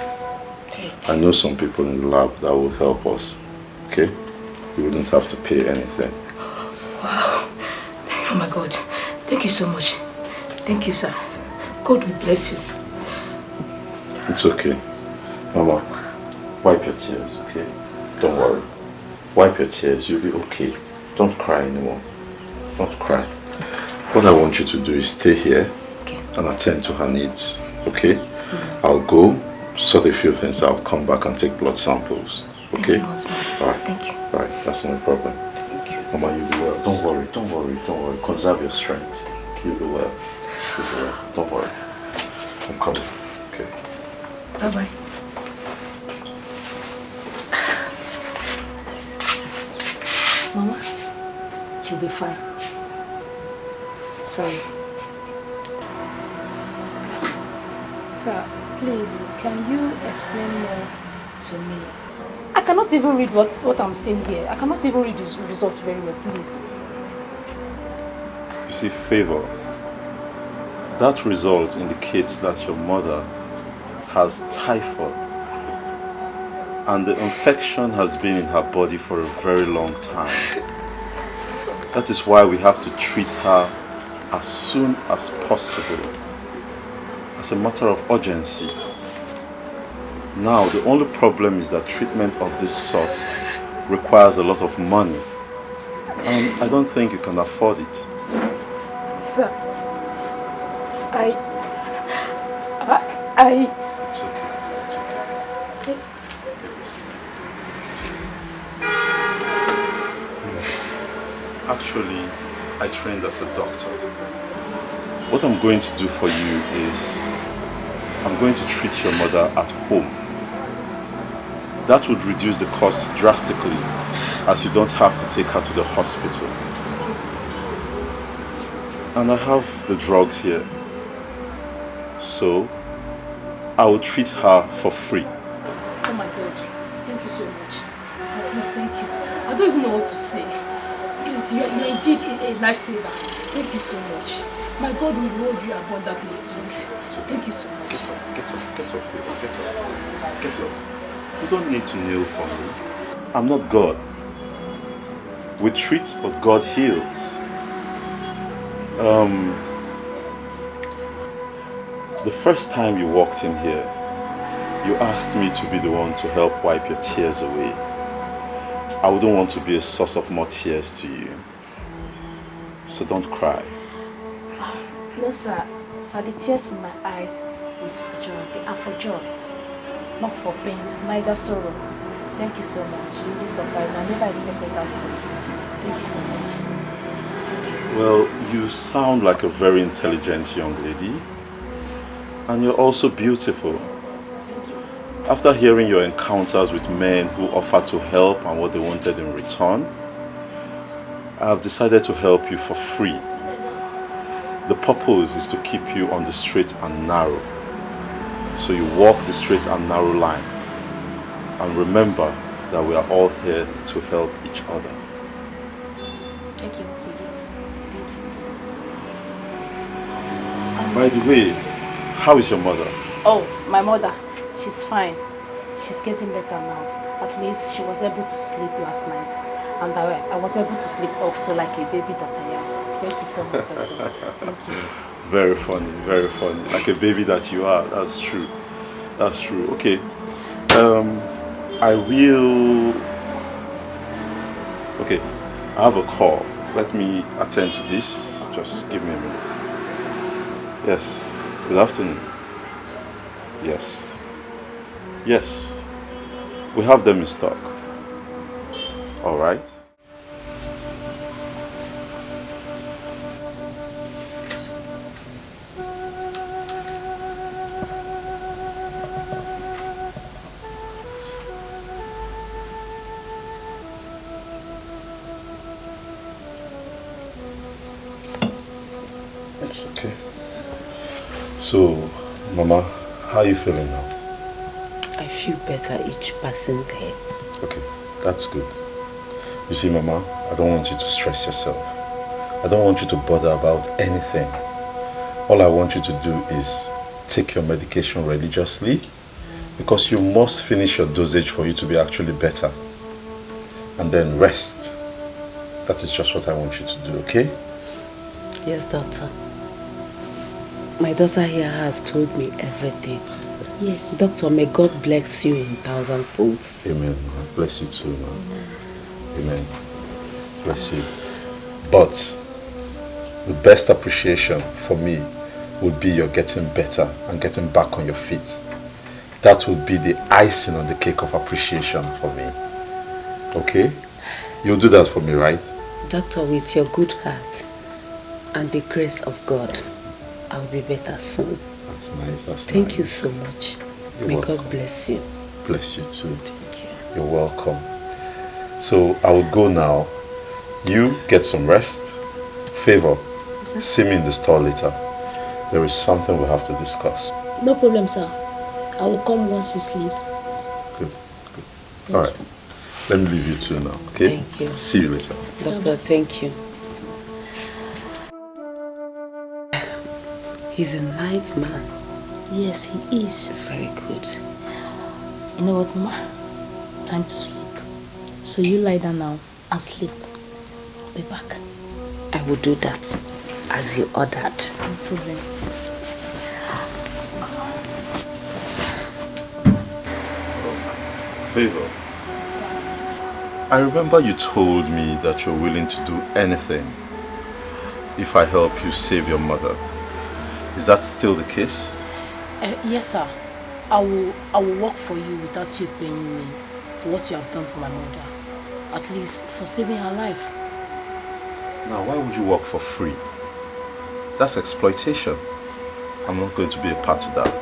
I know some people in the lab that will help us. Okay? You wouldn't have to pay anything. Wow. Oh my God. Thank you so much. Thank you, sir. God will bless you. It's okay. Mama, wipe your tears, okay? Don't worry. Wipe your tears, you'll be okay. Don't cry anymore. Don't cry. What I want you to do is stay here and attend to her needs, okay? I'll go, sort a few things out, come back and take blood samples, okay? Alright. Thank you. Alright, that's no problem. Thank you. Mama, you'll be well. Don't worry, don't worry, don't worry. Conserve your strength. You'll be well. You'll be well. Don't worry. I'm coming, okay? Bye-bye. Mama, you'll be fine. Sorry. Sir, please, can you explain more to me? I cannot even read what I'm seeing here. I cannot even read these results very well, please. You see, Favor, that result indicates that your mother has typhoid and the infection has been in her body for a very long time. That is why we have to treat her as soon as possible, as a matter of urgency. Now, the only problem is that treatment of this sort requires a lot of money, and I don't think you can afford it. Sir, It's okay, it's okay. Actually, I trained as a doctor. What I'm going to do for you is I'm going to treat your mother at home. That would reduce the cost drastically, as you don't have to take her to the hospital. And I have the drugs here. So, I will treat her for free. oh my God, thank you so much. Sir, please, thank you. I don't even know what to say. Please, you're indeed a lifesaver. Thank you so much. My God will reward you abundantly, please. Thank you so much. Get up, get up, get up, Favor, get up. Get up. You don't need to kneel for me. I'm not God. We treat, but God heals. The first time you walked in here, you asked me to be the one to help wipe your tears away. I wouldn't want to be a source of more tears to you. So don't cry. No, sir. Sir, the tears in my eyes is for joy. They are for joy. Not for pains, neither sorrow. Thank you so much. You really surprised me. I never expected that from you. Thank you so much. Well, you sound like a very intelligent young lady. And you're also beautiful. After hearing your encounters with men who offered to help and what they wanted in return, I have decided to help you for free. The purpose is to keep you on the straight and narrow. So you walk the straight and narrow line. And remember that we are all here to help each other. Thank you, Mr. By the way, how is your mother? Oh, my mother. She's fine. She's getting better now. At least she was able to sleep last night. And I was able to sleep also like a baby that I am. Thank you so much, Doctor. Thank you. Very funny, very funny. Like a baby that you are. That's true. That's true. Okay. I will... Okay. I have a call. Let me attend to this. Just give me a minute. Yes. Good afternoon. Yes. Yes. We have them in stock. All right. It's okay. So, Mama, how are you feeling now? I feel better each passing day. Okay, that's good. You see, Mama, I don't want you to stress yourself. I don't want you to bother about anything. All I want you to do is take your medication religiously, because you must finish your dosage for you to be actually better. And then rest. That is just what I want you to do, okay? Yes, doctor. My daughter here has told me everything. Yes. Doctor, may God bless you in 1,000 folds. Amen. Bless you too, man. Amen. Bless you. But the best appreciation for me would be your getting better and getting back on your feet. That would be the icing on the cake of appreciation for me. Okay? You'll do that for me, right? Doctor, with your good heart and the grace of God, I'll be better soon. That's nice. Thank you so much. May God bless you. Bless you too. Thank you. You're welcome. So I would go now. You get some rest. Favor, see me in the store later. There is something we have to discuss. No problem, sir. I will come once you sleep. Good. All right. Let me leave you two now, okay? Thank you. See you later. Doctor, thank you. He's a nice man. Yes, he is. He's very good. You know what, Ma? Time to sleep. So you lie down now and sleep. I'll be back. I will do that as you ordered. No problem. Favor, I remember you told me that you're willing to do anything if I help you save your mother. Is that still the case? Yes, sir. I will work for you without you paying me for what you have done for my mother. At least for saving her life. Now, why would you work for free? That's exploitation. I'm not going to be a part of that.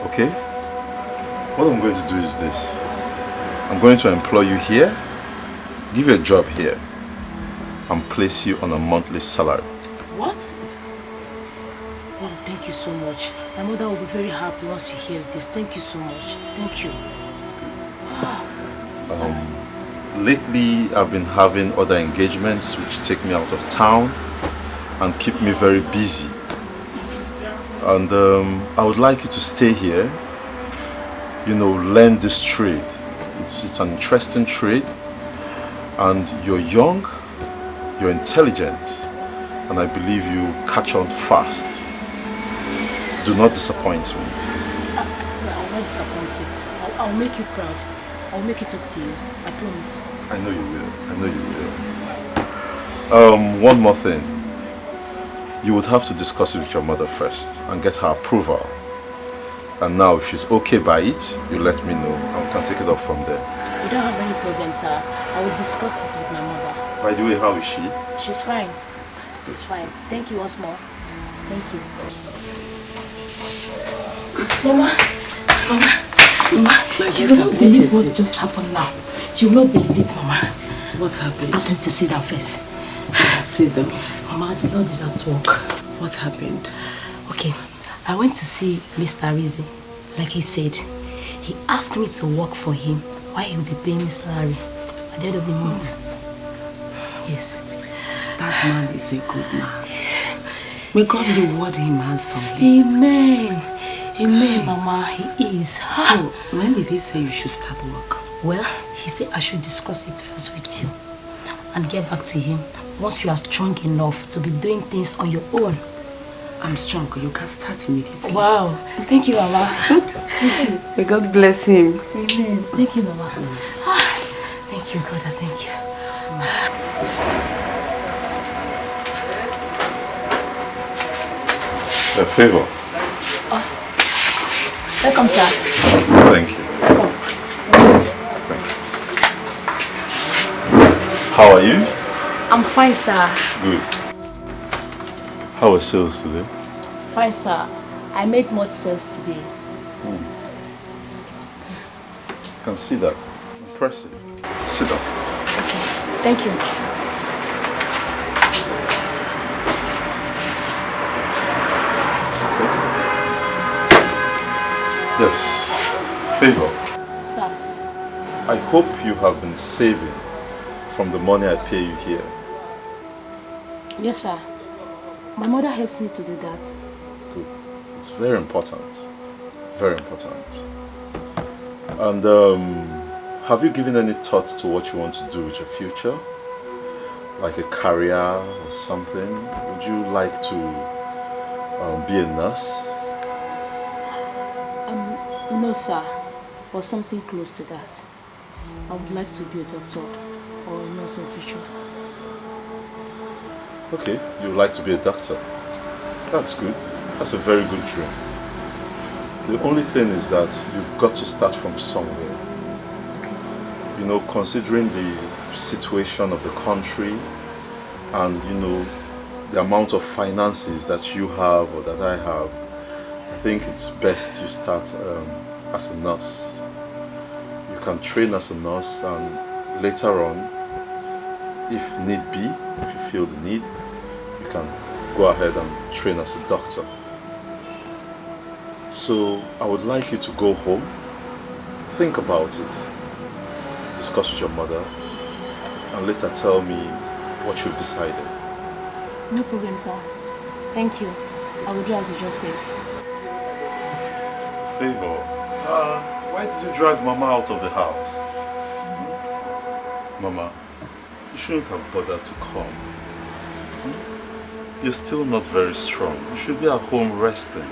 Okay? What I'm going to do is this. I'm going to employ you here, give you a job here, and place you on a monthly salary. What? Oh, thank you so much. My mother will be very happy once she hears this. Thank you so much. Thank you. Lately, I've been having other engagements which take me out of town and keep me very busy. And I would like you to stay here, you know, learn this trade. It's an interesting trade, and you're young, you're intelligent, and I believe you catch on fast. Do not disappoint me. I swear, I will not disappoint you. I'll make you proud. I'll make it up to you. I promise. I know you will. I know you will. One more thing. You would have to discuss it with your mother first and get her approval. And now, if she's okay by it, you let me know and we can take it up from there. You don't have any problem, sir. I will discuss it with my mother. By the way, how is she? She's fine. She's fine. Thank you once more. Thank you. Mama, you will not believe what just happened now. You will not believe it, Mama. What happened? Ask me to sit down first. Sit down. Mama, the Lord is at work. What happened? Okay, I went to see Mr. Rizzi. Like he said, he asked me to work for him while he will be paying me salary at the end of the month. Yes. That man is a good man. May God reward him handsomely. Amen. Amen, Mama. He is. So, when did he say you should start work? Well, he said I should discuss it first with you and get back to him once you are strong enough to be doing things on your own. I'm strong. You can start immediately. Wow. Thank you, Mama. May God bless him. Amen. Thank you, Mama. Thank you, God. Thank you. A favor. Oh. Welcome, sir. Thank you. How are you? I'm fine, sir. Good. How are sales today? Fine, sir. I made much sales today. I can see that. Impressive. Sit down. Okay. Thank you. Yes. Favor. Sir. I hope you have been saving from the money I pay you here. Yes, sir. My mother helps me to do that. Good. It's very important. Very important. And have you given any thought to what you want to do with your future? Like a career or something? Would you like to be a nurse? No, sir. Or something close to that. I would like to be a doctor or a nurse in the future. Okay, you would like to be a doctor. That's good. That's a very good dream. The only thing is that you've got to start from somewhere. You know, considering the situation of the country and, you know, the amount of finances that you have or that I have, I think it's best you start as a nurse. You can train as a nurse and later on, if need be, if you feel the need, you can go ahead and train as a doctor. So I would like you to go home, think about it, discuss with your mother, and later tell me what you've decided. No problem, sir. Thank you. I will do as you just said. Favor, why did you drag Mama out of the house? Mama, you shouldn't have bothered to come. You're still not very strong. You should be at home resting.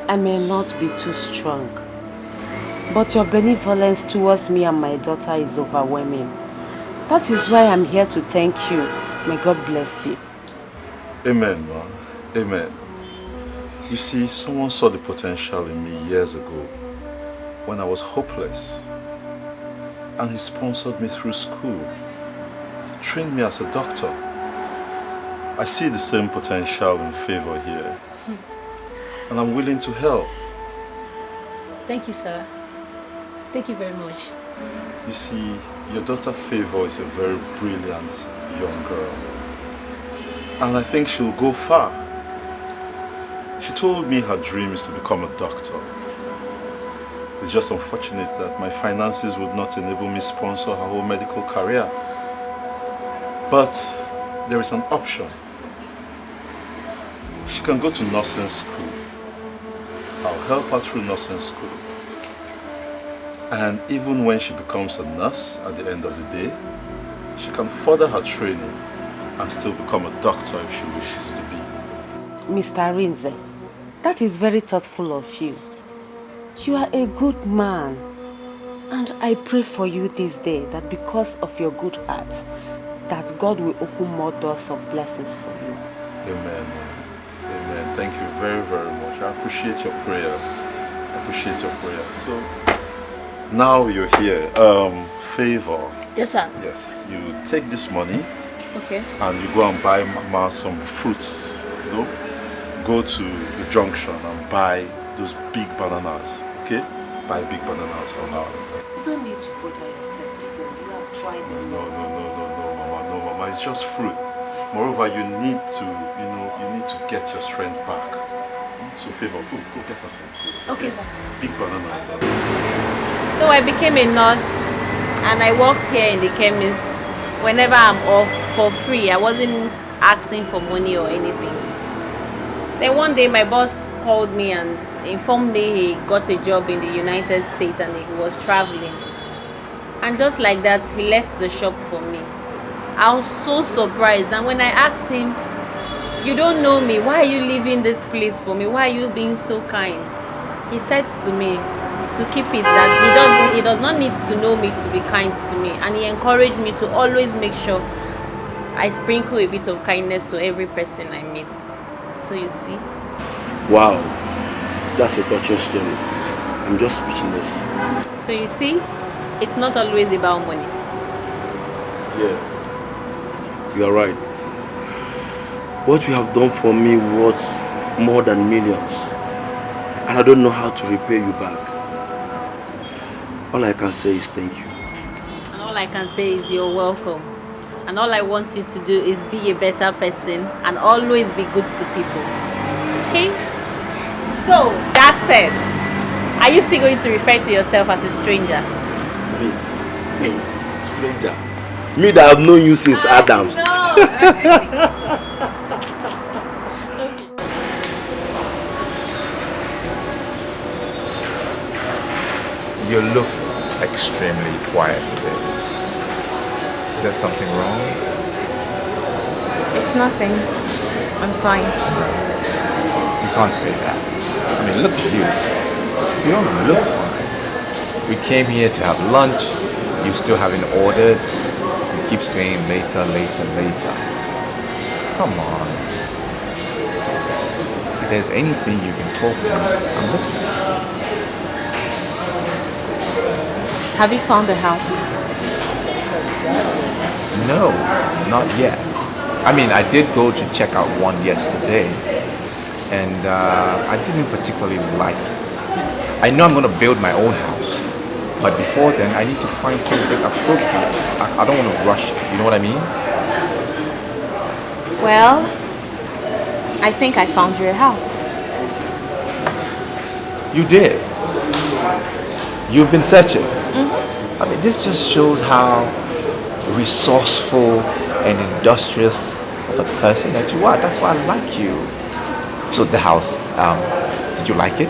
I may not be too strong, but your benevolence towards me and my daughter is overwhelming. That is why I'm here to thank you. May God bless you. Amen, man. Amen. You see, someone saw the potential in me years ago when I was hopeless. And he sponsored me through school, trained me as a doctor. I see the same potential in Favor here. And I'm willing to help. Thank you, sir. Thank you very much. You see, your daughter Favor is a very brilliant young girl. And I think she'll go far. She told me her dream is to become a doctor. It's just unfortunate that my finances would not enable me to sponsor her whole medical career. But there is an option. She can go to nursing school. I'll help her through nursing school. And even when she becomes a nurse at the end of the day, she can further her training and still become a doctor if she wishes to be. Mr. Rinze, that is very thoughtful of you. You are a good man. And I pray for you this day that because of your good heart, that God will open more doors of blessings for you. Amen. Amen. Thank you very, very much. I appreciate your prayers. I appreciate your prayers. So, now you're here. Favor. Yes, sir. Yes. You take this money. Okay. And you go and buy Mama some fruits. You know? Go to the junction and buy those big bananas. Okay? Buy big bananas for her. You don't need to bother yourself. You have tried them. No, Mama. No, Mama. It's just fruit. Moreover, you need to get your strength back. So Favor, go get us some fruits. Okay, sir. Big bananas. So I became a nurse and I worked here in the chemist whenever I'm off for free. I wasn't asking for money or anything. Then one day my boss called me and informed me he got a job in the United States and he was traveling. And just like that, he left the shop for me. I was so surprised, and when I asked him, "You don't know me, why are you leaving this place for me? Why are you being so kind?" He said to me to keep it that he does not need to know me to be kind to me, and he encouraged me to always make sure I sprinkle a bit of kindness to every person I meet. So you see. Wow, that's a touching story. I'm just speechless. So you see, it's not always about money. Yeah. You are right. What you have done for me was more than millions. And I don't know how to repay you back. All I can say is thank you. And all I can say is you're welcome. And all I want you to do is be a better person and always be good to people. Okay? So, that said, are you still going to refer to yourself as a stranger? Me? Stranger? Me that have known you since Adam's. No. You look extremely quiet today. Is there something wrong? It's nothing. I'm fine. You can't say that. I mean, look at you. You don't look fine. We came here to have lunch. You still haven't ordered. You keep saying later, later, later. Come on. If there's anything you can talk to me, I'm listening. Have you found a house? No, not yet. I mean, I did go to check out one yesterday, and I didn't particularly like it. I know I'm going to build my own house, but before then, I need to find something appropriate. I don't want to rush it, you know what I mean? Well, I think I found you a house. You did. You've been searching. I mean, this just shows how resourceful and industrious of a person that you are. That's why I like you. So the house, did you like it?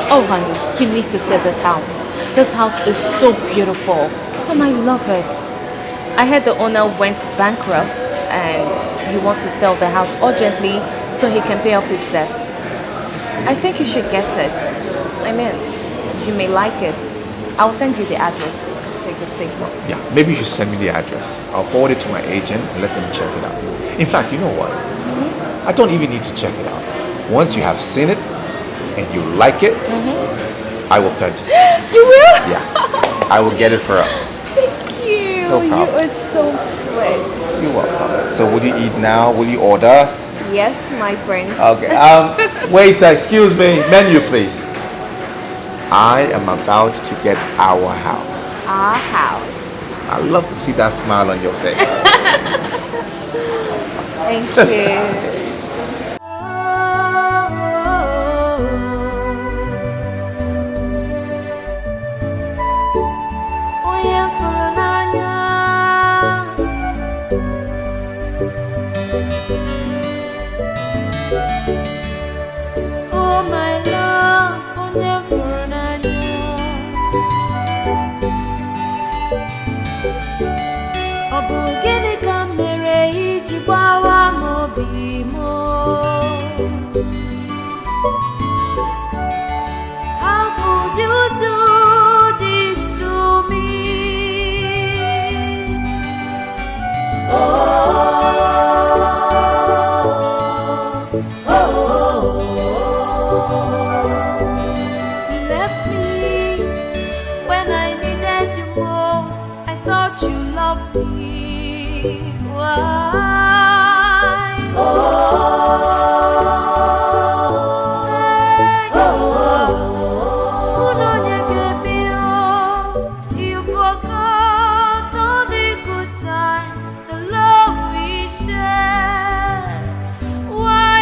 Oh, honey, you need to see this house. This house is so beautiful, and I love it. I heard the owner went bankrupt, and he wants to sell the house urgently so he can pay off his debts. I think you should get it. I mean, you may like it. I'll send you the address so you can see. Yeah, maybe you should send me the address. I'll forward it to my agent and let them check it out. In fact, you know what? I don't even need to check it out. Once you have seen it and you like it, I will purchase it. You will? Yeah. I will get it for us. Thank you. No problem. You are so sweet. You're welcome. So will you eat now? Will you order? Yes, my friend. Okay. Waiter, excuse me. Menu, please. I am about to get our house. Our house. I love to see that smile on your face. Thank you. Oh my love, ọ bụ gịnị ka mere iji gbawa m obi m? How could you do this to me? Oh, oh, oh, you left me when I needed you most. I thought you loved me. Why? Oh, oh, you forgot all the good times, the love we shared. Why?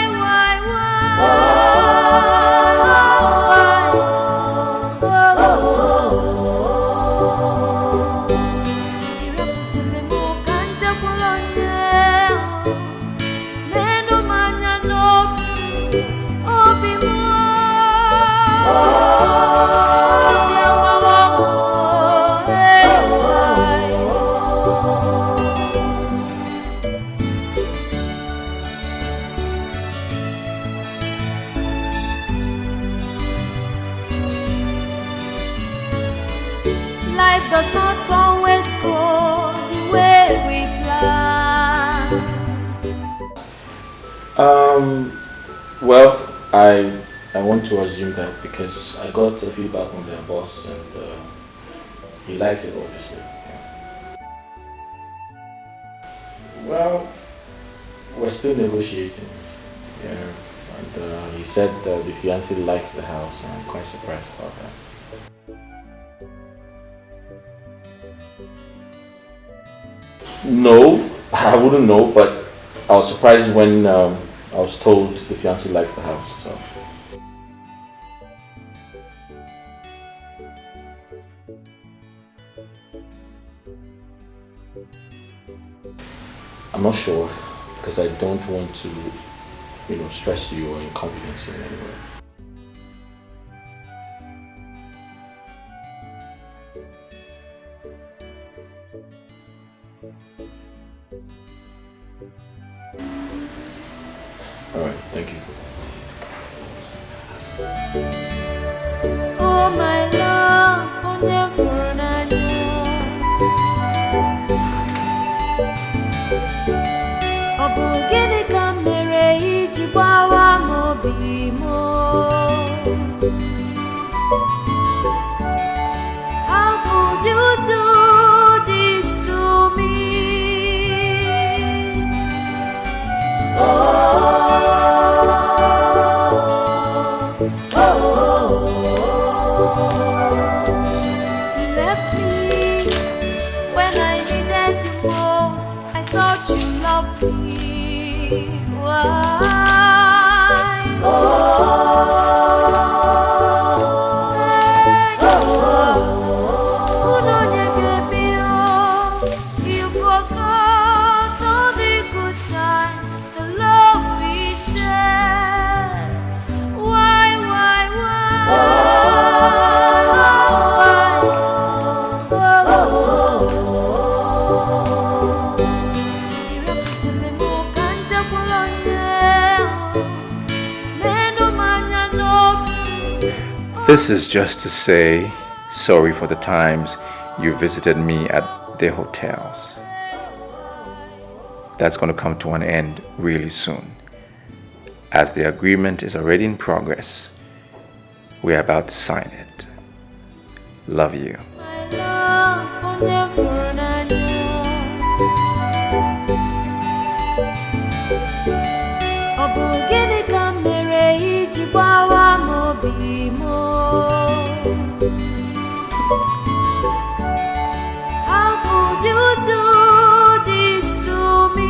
Life does not always go the way we plan. Well, I want to assume that because I got a feedback from their boss and he likes it, obviously. Yeah. Well, we're still negotiating. Yeah, and he said the fiancé likes the house, and I'm quite surprised about that. No, I wouldn't know, but I was surprised when I was told the fiancé likes the house. So. I'm not sure because I don't want to, stress you or inconvenience you in any way. Alright, thank you. Oh my love, forever and how could you do this to me? You left me when I needed you most. I thought you loved me. Why? You forgot all the good times, the love we shared. Why? This is just to say sorry for the times you visited me at their hotels. That's going to come to an end really soon, as the agreement is already in progress. We're about to sign it. Love you. How could you do this to me?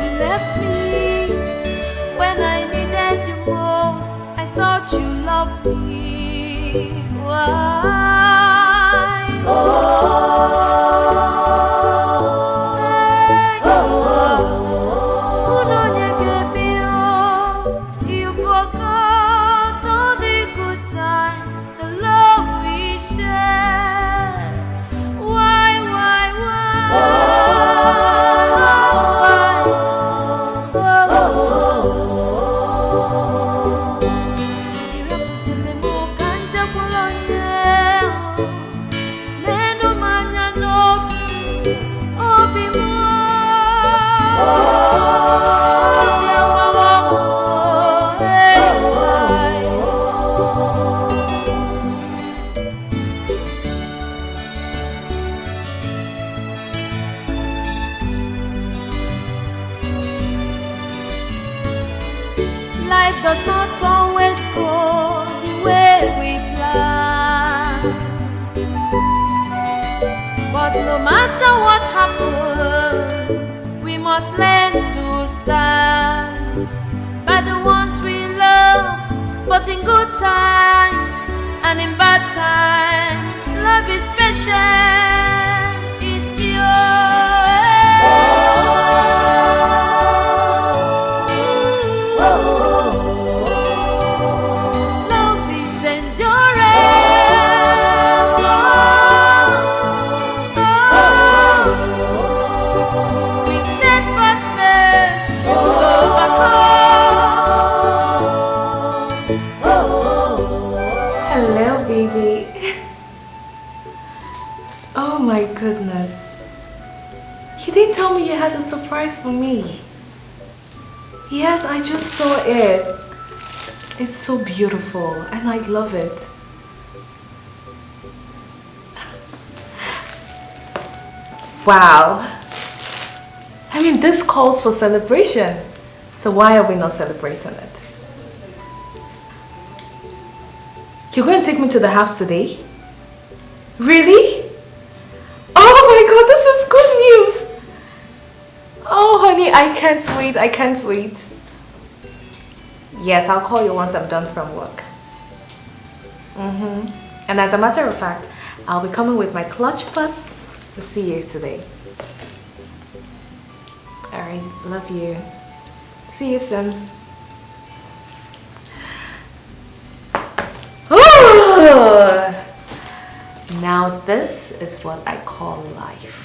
You left me when I needed you most. I thought you loved me. Why? You forgot all the good times, the love we shared. Why? Life does not always go the way we plan, but no matter what happens, we must learn to stand by the ones we love. But in good times and in bad times, love is special, is pure. Love is endurance. With steadfastness you overcome. Hello, baby. Oh my goodness. You didn't tell me you had a surprise for me. Yes, I just saw it. It's so beautiful and I love it. Wow. I mean, this calls for celebration. So why are we not celebrating it? You're going to take me to the house today? Really? Oh my God, this is good news. Oh honey, I can't wait, I can't wait. Yes, I'll call you once I'm done from work. And as a matter of fact, I'll be coming with my clutch plus to see you today. Alright, love you. See you soon. Ooh! Now this is what I call life.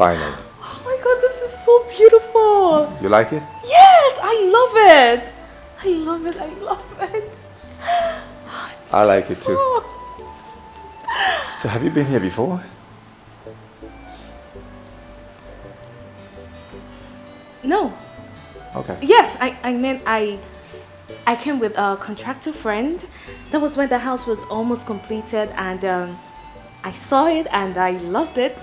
Finally. Oh my God, this is so beautiful. You like it? Yes, I love it. I love it. I love it. I like it too. So have you been here before? No. Okay. Yes, I meant I came with a contractor friend. That was when the house was almost completed, and I saw it and I loved it.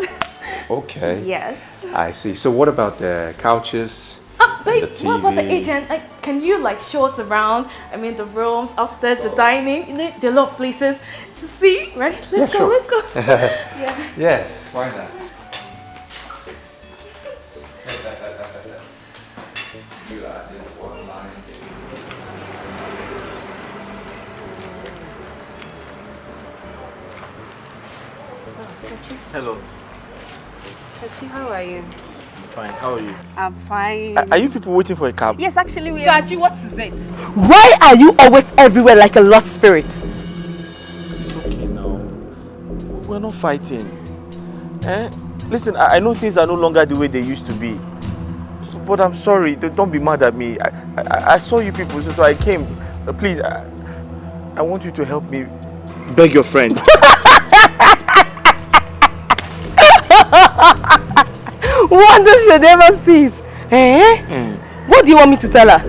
Okay. Yes. I see. So what about the couches? Babe, the TV? what about the agent? Can you show us around? I mean, the rooms, upstairs, the dining. You know, there are a lot of places to see, right? Let's go. Sure. Let's go. Yeah. Yes, why not? Hello. Kachi, how are you? Fine. How are you? I'm fine. Are you people waiting for a cab? Yes, actually we are. Kachi, what is it? Why are you always everywhere like a lost spirit? It's okay now. We're not fighting. Listen, I know things are no longer the way they used to be. But I'm sorry. Don't be mad at me. I saw you people, so I came. Please, I want you to help me beg your friend. Wonders you never cease. What do you want me to tell her?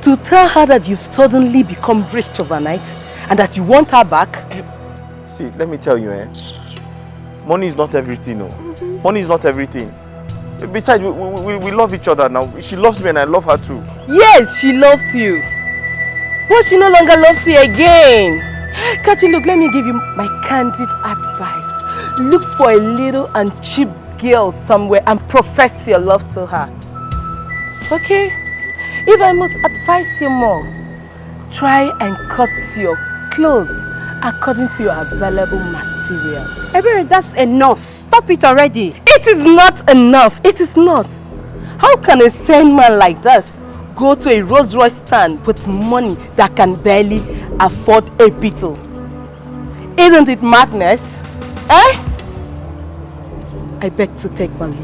To tell her that you've suddenly become rich overnight and that you want her back? See, let me tell you, money is not everything, no. Money is not everything. Besides, we love each other now. She loves me and I love her too. Yes, she loved you. But she no longer loves you again. Kachi, look, let me give you my candid advice. Look for a little and cheap girl somewhere and profess your love to her. Okay? If I must advise you more, try and cut your clothes according to your available material. Ebere, that's enough. Stop it already. It is not enough. It is not. How can a sane man like this go to a Rolls Royce stand with money that can barely afford a beetle? Isn't it madness? I beg to take my leave.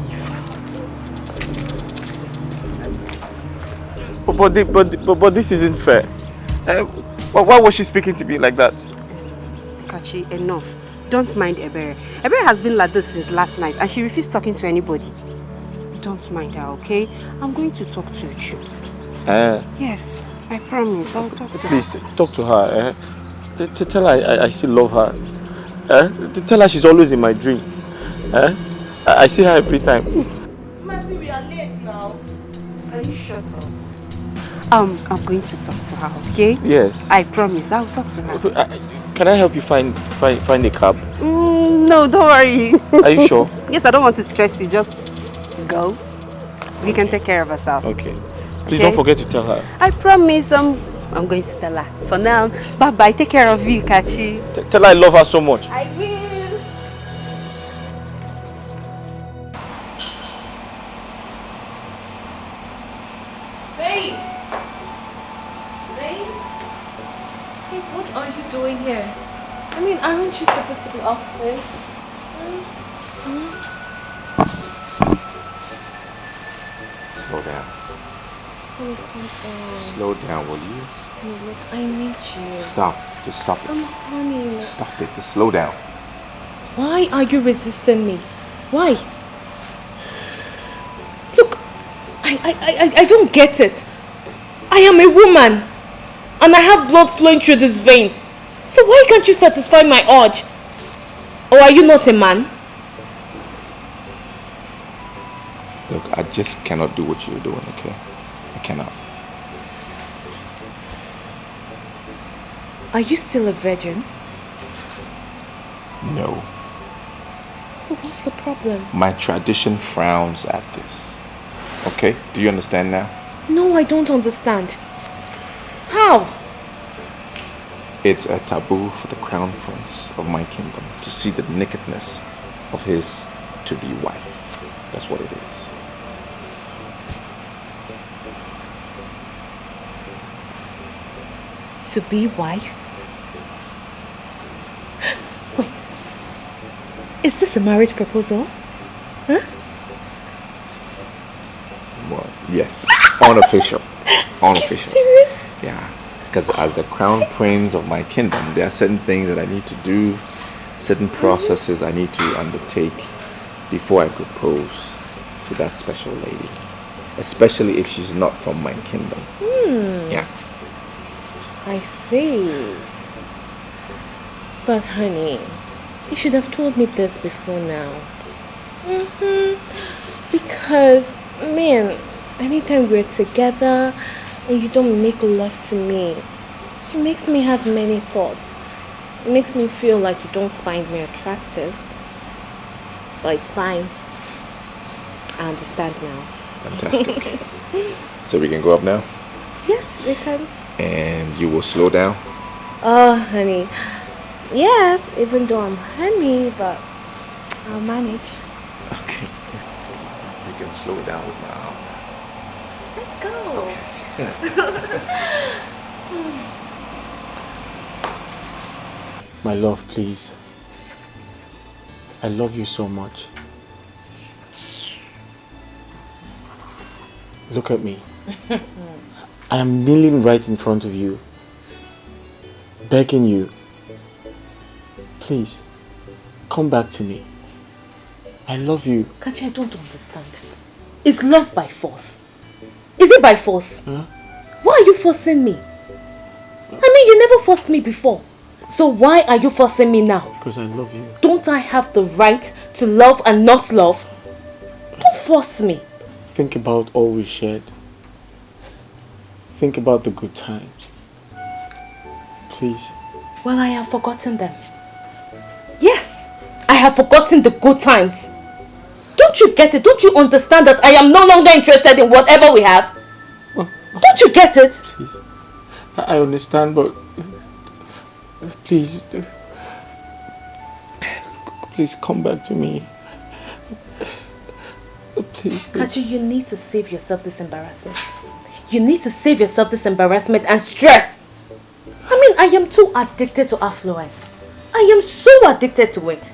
But this isn't fair. Why was she speaking to me like that? Kachi, enough. Don't mind Ebere. Ebere has been like this since last night and she refused talking to anybody. Don't mind her, okay? I'm going to talk to you. Yes, I promise. I'll talk to her. Please, talk to her. Tell her I still love her. Tell her she's always in my dream. I see her every time. Mercy, we are late now. Can you shut up? I'm going to talk to her, okay? Yes. I promise. I'll talk to her. Can I help you find a cab? No, don't worry. Are you sure? Yes, I don't want to stress you. Just go. We can take care of ourselves. Okay. Please don't forget to tell her. I promise. I'm going to tell her. For now, bye-bye. Take care of you, Kachi. Tell her I love her so much. I will. Babe! Babe? Hey, what are you doing here? I mean, aren't you supposed to be upstairs? Slow down. Oh, come on. Slow down, will you? Hey, look, I need you. Stop. Just stop it. Honey. Stop it. Just slow down. Why are you resisting me? Why? Look, I don't get it. I am a woman and I have blood flowing through this vein. So why can't you satisfy my urge? Or are you not a man? Look, I just cannot do what you're doing, okay? I cannot. Are you still a virgin? No. So what's the problem? My tradition frowns at this. Okay? Do you understand now? No, I don't understand. How? It's a taboo for the crown prince of my kingdom to see the nakedness of his to-be wife. That's what it is. To-be wife? Wait. Is this a marriage proposal? Huh? Well, yes. Unofficial. Unofficial. Serious? Yeah. Because as the crown prince of my kingdom, there are certain things that I need to do, certain processes I need to undertake before I propose to that special lady. Especially if she's not from my kingdom. Yeah. I see. But honey, you should have told me this before now. Because, man, anytime we're together and you don't make love to me, it makes me have many thoughts. It makes me feel like you don't find me attractive. But it's fine. I understand now. Fantastic. So we can go up now? Yes, we can. And you will slow down? Oh, honey. Yes, even though I'm honey, but I'll manage. Okay. You can slow it down with my arm. Let's go. My love, please. I love you so much. Look at me. I am kneeling right in front of you, begging you. Please, come back to me. I love you. Kachi, I don't understand. Is love by force? Is it by force? Why are you forcing me? I mean, you never forced me before. So why are you forcing me now? Because I love you. Don't I have the right to love and not love? Don't force me. Think about all we shared. Think about the good times. Please. Well, I have forgotten them. Yes, I have forgotten the good times. Don't you get it? Don't you understand that I am no longer interested in whatever we have? Don't you get it? Please. I understand, but please, please come back to me. Please. Kachi, you need to save yourself this embarrassment. You need to save yourself this embarrassment and stress. I mean, I am too addicted to affluence. I am so addicted to it.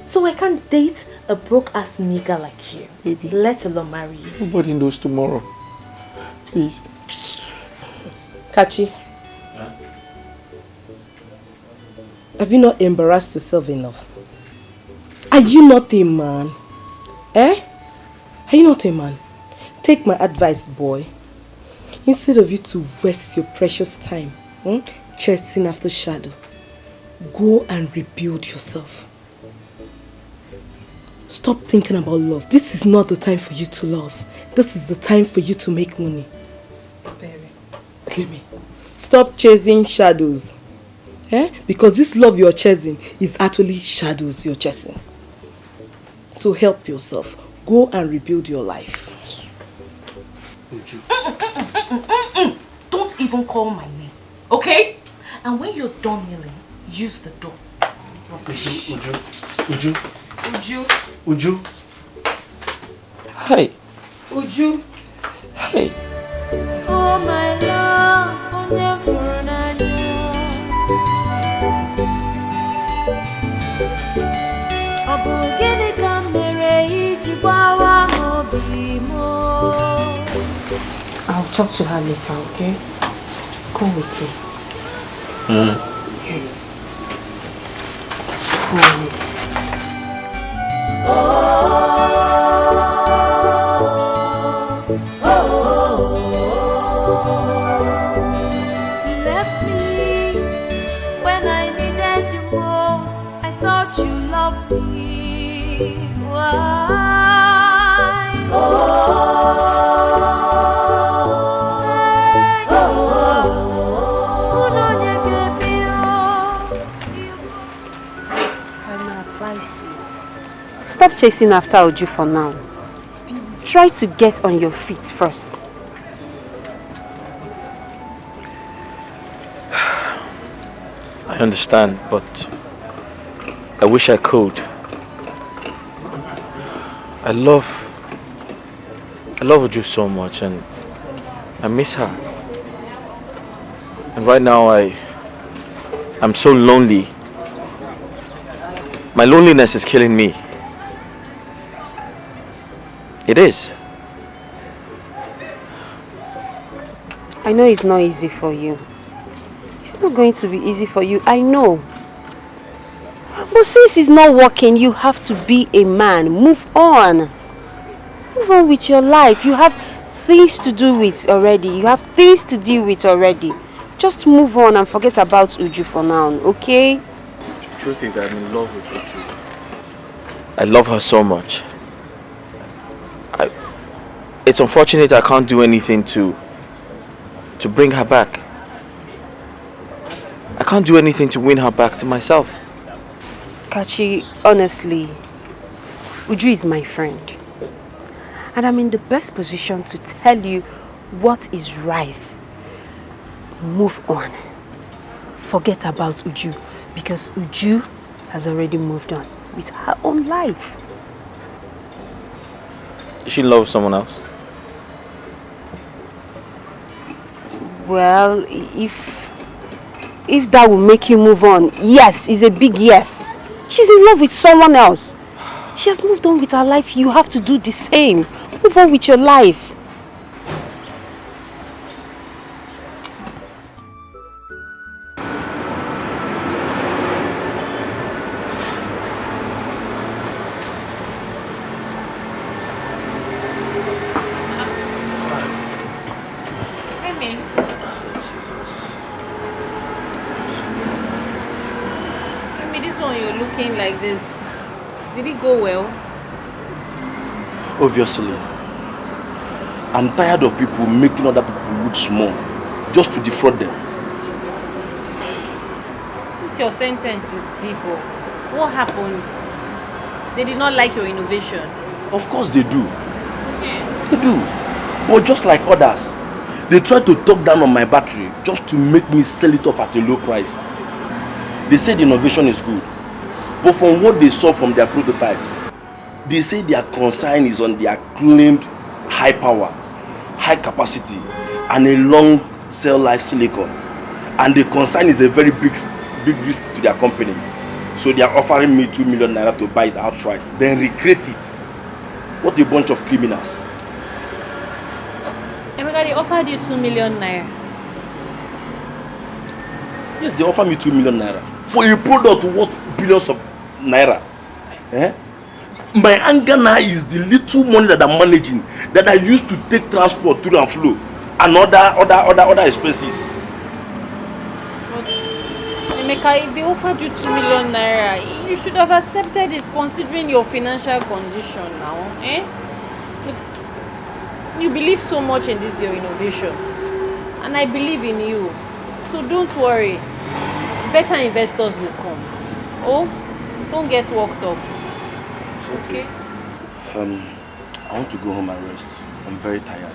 So I can't date a broke-ass nigger like you. Baby. Let alone marry you. Nobody knows tomorrow. Please. Kachi. Have you not embarrassed yourself enough? Are you not a man? Eh? Are you not a man? Take my advice, boy. Instead of you to waste your precious time chasing after shadow, go and rebuild yourself. Stop thinking about love. This is not the time for you to love. This is the time for you to make money. Let me. Stop chasing shadows. Eh? Because this love you're chasing is actually shadows you're chasing. So help yourself. Go and rebuild your life. Don't even call my name, okay? And when you're done kneeling, use the door. Uju. Hi. Uju. Hi. Oh my love, onye furu n'anya. Ọ bụ gịnị ka m mere iji gbawa obi m? I'll talk to her later, okay? Come with me. Yes. Come with me. You left me when I needed you most. I thought you loved me. Why? Stop chasing after Oju for now. Try to get on your feet first. I understand, but I wish I could. I love Uju so much, and I miss her. And right now I'm so lonely. My loneliness is killing me. It is. I know it's not easy for you. It's not going to be easy for you, I know. But since it's not working, you have to be a man. Move on. Move on with your life. You have things to do with already. You have things to deal with already. Just move on and forget about Uju for now, okay? The truth is, I'm in love with Uju. I love her so much. It's unfortunate I can't do anything to bring her back. I can't do anything to win her back to myself. Kachi, honestly, Uju is my friend. And I'm in the best position to tell you what is right. Move on. Forget about Uju, because Uju has already moved on with her own life. She loves someone else? Well, if that will make you move on, yes, it's a big yes. She's in love with someone else. She has moved on with her life. You have to do the same. Move on with your life. Like this, did it go well? Obviously. I'm tired of people making other people look small just to defraud them. Since your sentence is deep, what happened? They did not like your innovation. Of course they do. They do. But just like others, they try to talk down on my battery just to make me sell it off at a low price. They say the innovation is good. But from what they saw from their prototype, they say their concern is on their claimed high power, high capacity, and a long cell life silicon. And the concern is a very big risk to their company. So they are offering me 2 million naira to buy it outright, then recreate it. What a bunch of criminals. Emeka, they offered you 2 million naira. Yes, they offered me 2 million naira for a product worth billions of naira. My anger now is the little money that I'm managing, that I used to take transport to and flow, and other expenses. But Emeka, if they offered you 2 million naira, you should have accepted it considering your financial condition now. Look, you believe so much in this your innovation, and I believe in you. So don't worry. Better investors will come. Oh, don't get worked up. Okay? I want to go home and rest. I'm very tired.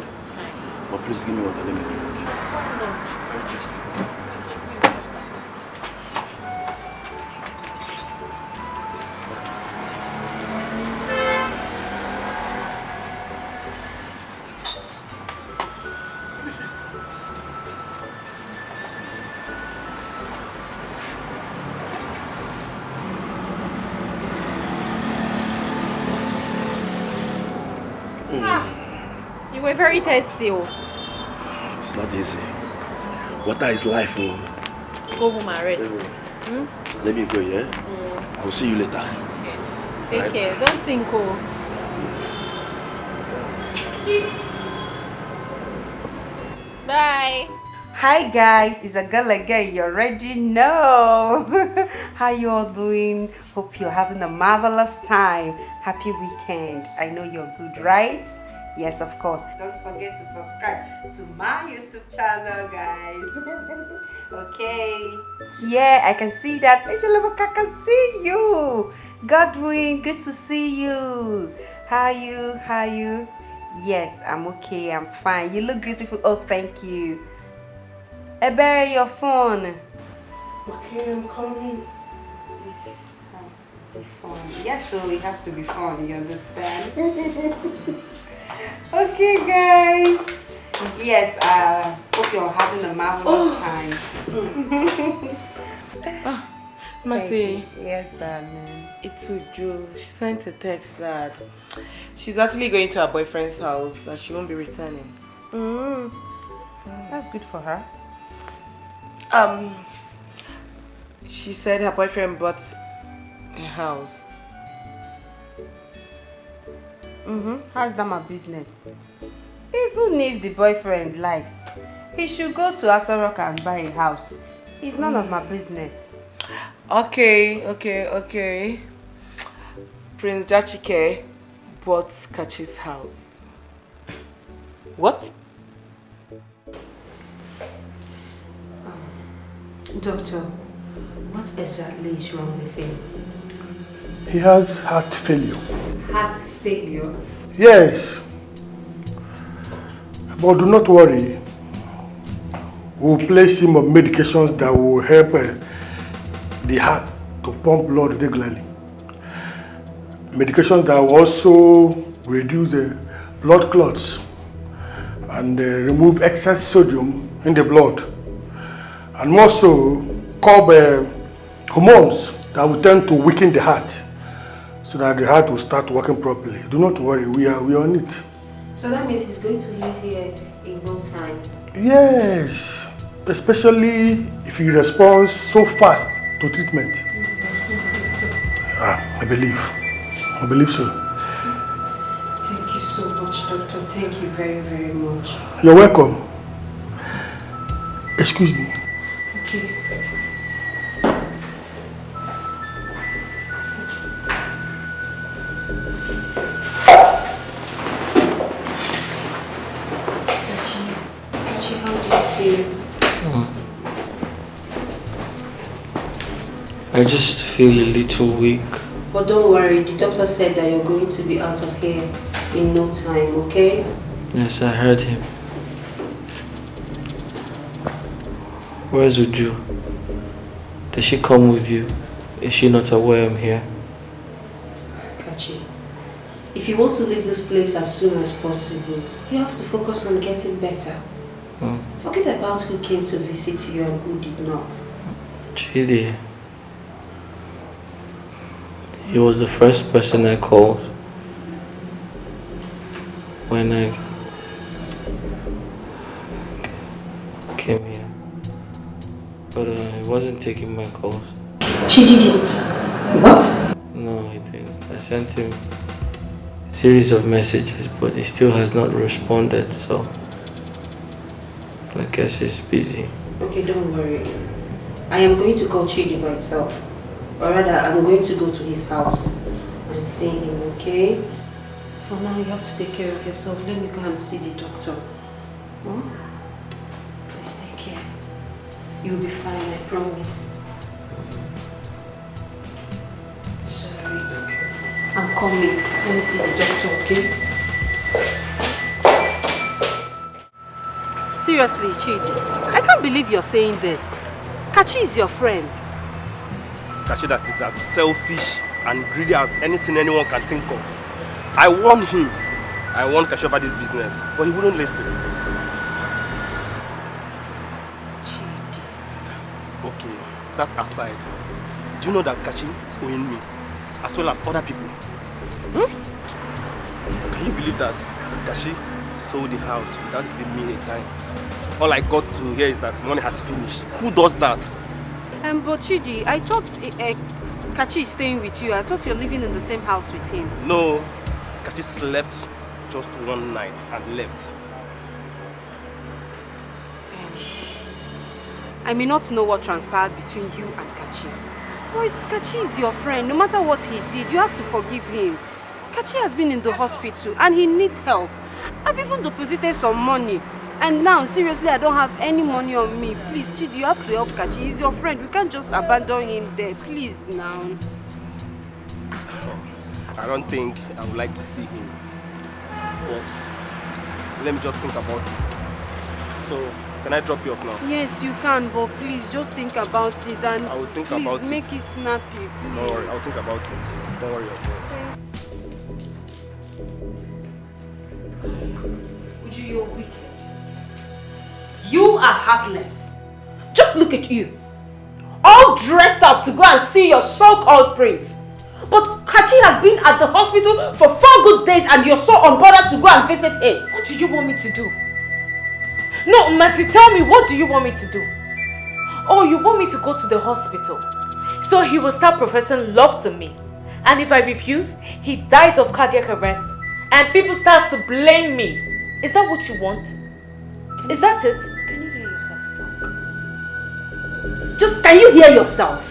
But please give me water, let me drink. You were very thirsty. It's not easy. Water is life. Go home and rest. Let me go, yeah? I will see you later. Okay. Take care. Don't think. Bye. Hi guys, it's a girl again. You already know. How you all doing? Hope you're having a marvelous time. Happy weekend. I know you're good, right? Yes, of course. Don't forget to subscribe to my YouTube channel, guys. Okay. Yeah, I can see that. I can see you. Godwin, good to see you. How are you? Yes, I'm okay. I'm fine. You look beautiful. Oh, thank you. Ebere, your phone. Okay, I'm coming. This has to be fun. Yes, so it has to be fun. You understand? Okay, guys. Yes, I hope you're having a marvelous time. Mercy. Yes, darling. It's Uju. She sent a text that she's actually going to her boyfriend's house, that she won't be returning. That's good for her. She said her boyfriend bought a house. How's that my business? Even if the boyfriend likes, he should go to Asorok and buy a house. It's none of my business. Okay. Prince Jachike bought Kachi's house. What? Doctor, what exactly is wrong with him? He has heart failure. Heart failure? Yes. But do not worry. We'll place him on medications that will help the heart to pump blood regularly. Medications that will also reduce blood clots and remove excess sodium in the blood. And also curb hormones that will tend to weaken the heart so that the heart will start working properly. Do not worry, we are on it. So that means he's going to live here in no time? Yes, especially if he responds so fast to treatment. I believe so. Thank you so much, doctor. Thank you very, very much. You're welcome. Excuse me. Okay. Kachi, how do you feel? I just feel a little weak. But don't worry, the doctor said that you're going to be out of here in no time, okay? Yes, I heard him. Where's Uju? Does she come with you? Is she not aware I'm here? Kachi, if you want to leave this place as soon as possible, you have to focus on getting better. Forget about who came to visit you and who did not. Chidi. He was the first person I called when I came here. But he wasn't taking my calls. Chidi didn't? What? No, he didn't. I sent him a series of messages, but he still has not responded, so I guess he's busy. Okay, don't worry. I am going to call Chidi myself. Or rather, I'm going to go to his house and see him, okay? For now, you have to take care of yourself. Let me go and see the doctor. Please take care. You'll be fine, I promise. Sorry. I'm coming. Let me see the doctor, okay? Seriously, Chidi, I can't believe you're saying this. Kachi is your friend. Kachi that is as selfish and greedy as anything anyone can think of. I warned him. I warned Kachi about this business, but he wouldn't listen. Chidi. Okay, that aside, do you know that Kachi is owing me, as well as other people? Can you believe that Kachi sold the house without giving me a dime? All I got to hear is that money has finished. Who does that? But Chidi, I thought Kachi is staying with you. I thought you're living in the same house with him. No, Kachi slept just one night and left. I may not know what transpired between you and Kachi. But Kachi is your friend. No matter what he did, you have to forgive him. Kachi has been in the hospital and he needs help. I've even deposited some money. And now, seriously, I don't have any money on me. Please, Chidi, you have to help Kachi. He's your friend. We can't just abandon him there. Please, now. I don't think I would like to see him. But let me just think about it. So, can I drop you off now? Yes, you can, but please just think about it and I will think please about make it snappy, please. Don't worry, I'll think about it. Don't worry about it. Uju, you're wicked. You are heartless. Just look at you. All dressed up to go and see your so-called prince. But Kachi has been at the hospital for 4 good days and you're so unbothered to go and visit him. What do you want me to do? No, Mercy, tell me, what do you want me to do? Oh, you want me to go to the hospital so he will start professing love to me. And if I refuse, he dies of cardiac arrest and people start to blame me. Is that what you want? Is that it? Can you hear yourself talk? Just can you hear yourself?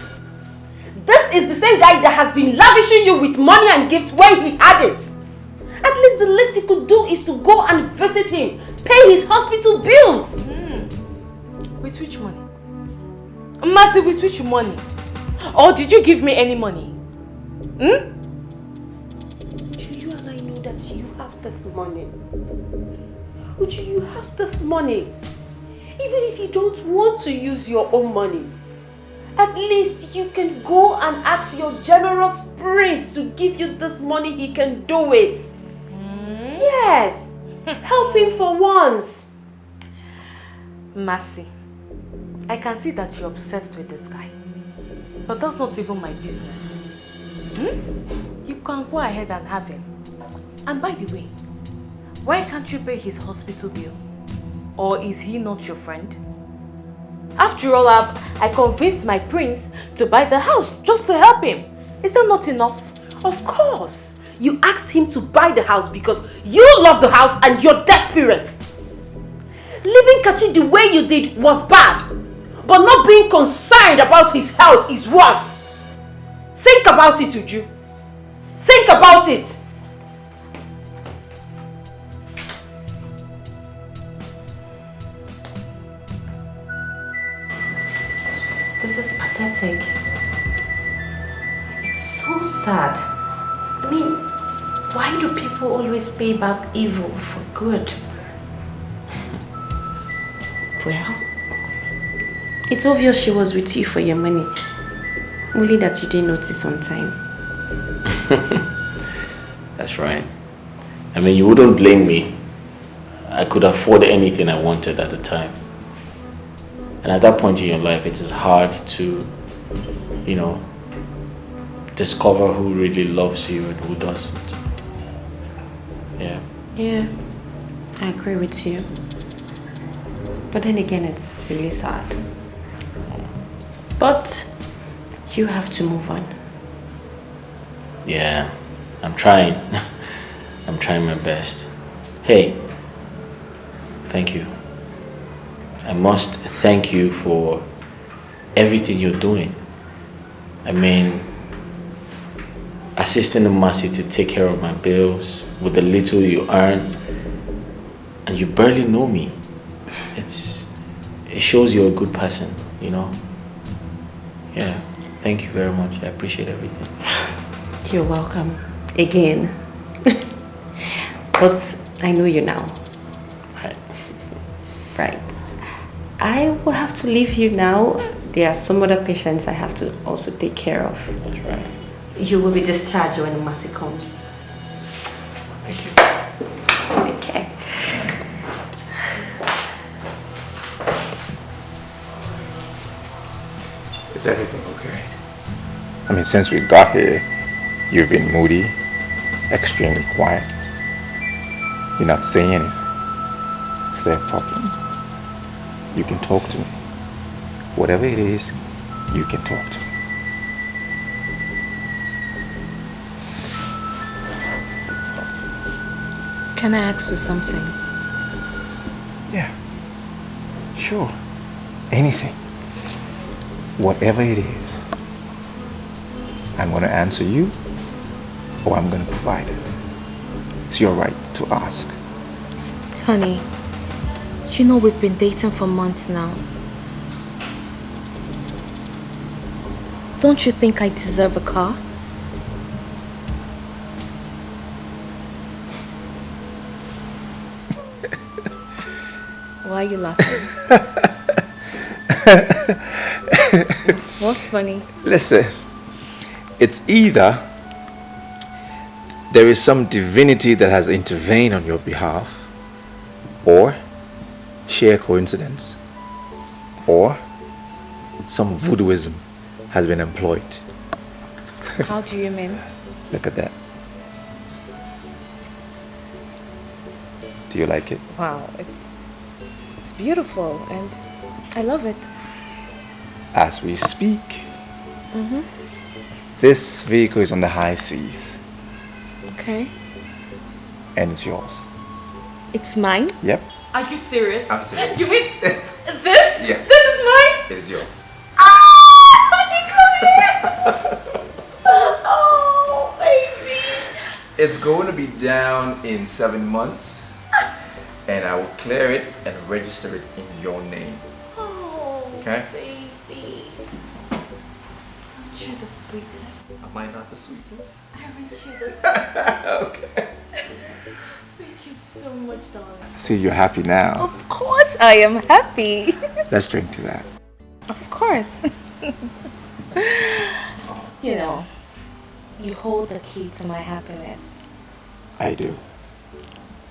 This is the same guy that has been lavishing you with money and gifts when he had it. At least the least you could do is to go and visit him, pay his hospital bills. With which money? Mercy, with which money? Or did you give me any money? Do you and I know that you have this money? Uju, you have this money. Even if you don't want to use your own money, at least you can go and ask your generous prince to give you this money. He can do it. Yes. Help him for once. Mercy, I can see that you're obsessed with this guy. But that's not even my business. You can go ahead and have him. And by the way, why can't you pay his hospital bill? Or is he not your friend? After all, I convinced my prince to buy the house just to help him. Is that not enough? Of course. You asked him to buy the house because you love the house and you're desperate. Leaving Kachi the way you did was bad. But not being concerned about his health is worse. Think about it, Uju. Think about it. This is pathetic. It's so sad. I mean, why do people always pay back evil for good? Well, it's obvious she was with you for your money. Only that you didn't notice on time. That's right. I mean, you wouldn't blame me. I could afford anything I wanted at the time. And at that point in your life, it is hard to, you know, discover who really loves you and who doesn't. Yeah. Yeah, I agree with you. But then again, it's really sad. But you have to move on. Yeah, I'm trying. I'm trying my best. Hey, thank you. I must thank you for everything you're doing. I mean, assisting Mercy to take care of my bills with the little you earn, and you barely know me. It shows you're a good person, you know. Yeah, thank you very much. I appreciate everything. You're welcome. Again. But I know you now. Right. Right. I will have to leave you now. There are some other patients I have to also take care of. That's right. You will be discharged when Mercy comes. Thank you. Okay. Is everything okay? I mean, since we got here, you've been moody, extremely quiet. You're not saying anything. Is there a problem? You can talk to me. Whatever it is, you can talk to me. Can I ask for something? Yeah. Sure. Anything. Whatever it is. I'm going to answer you, or I'm going to provide it. It's your right to ask. Honey, you know we've been dating for months now. Don't you think I deserve a car? Why are you laughing? What's funny? Listen, it's either there is some divinity that has intervened on your behalf, or sheer coincidence, or some voodooism has been employed. How do you mean? Look at that. Do you like it? Wow, It's beautiful and I love it. As we speak, Mm-hmm. this vehicle is on the high seas Okay. and it's yours. It's mine? Yep. Are you serious? I'm serious. You mean this? Yeah. This is mine? It is yours. Oh, baby. It's going to be down in 7 months and I will clear it and register it in your name. Oh, Okay? baby. Aren't you the sweetest? Am I not the sweetest? Aren't you the sweetest? Okay. Thank you so much, darling. See, you're happy now. Of course I am happy. Let's drink to that. Of course. You know, you hold the key to my happiness. I do.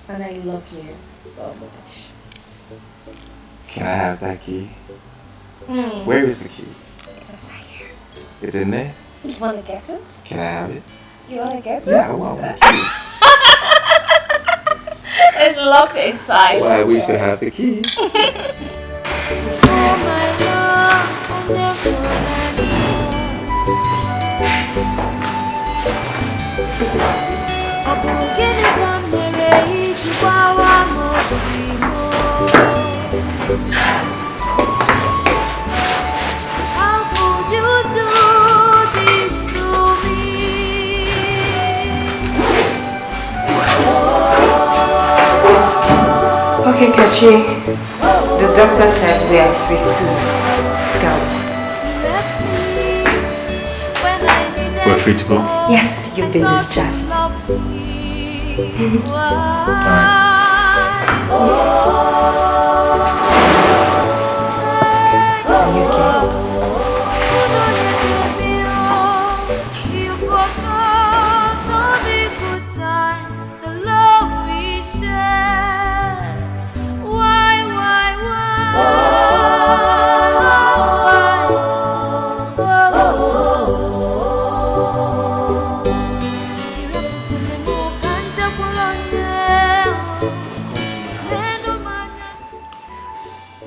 And I love you so much. Can I have that key? Mm. Where is the key? It's inside here. It's in there? You want to get it? Can I have it? You want to get it? Yeah, I want the key. It's locked inside. Well, I wish to have the key. How could you do this to me? Okay, Kachi. The doctor said we are free to go. We're free to go? Yes, you've been discharged. You forgot all the good times, the love we shared. Why?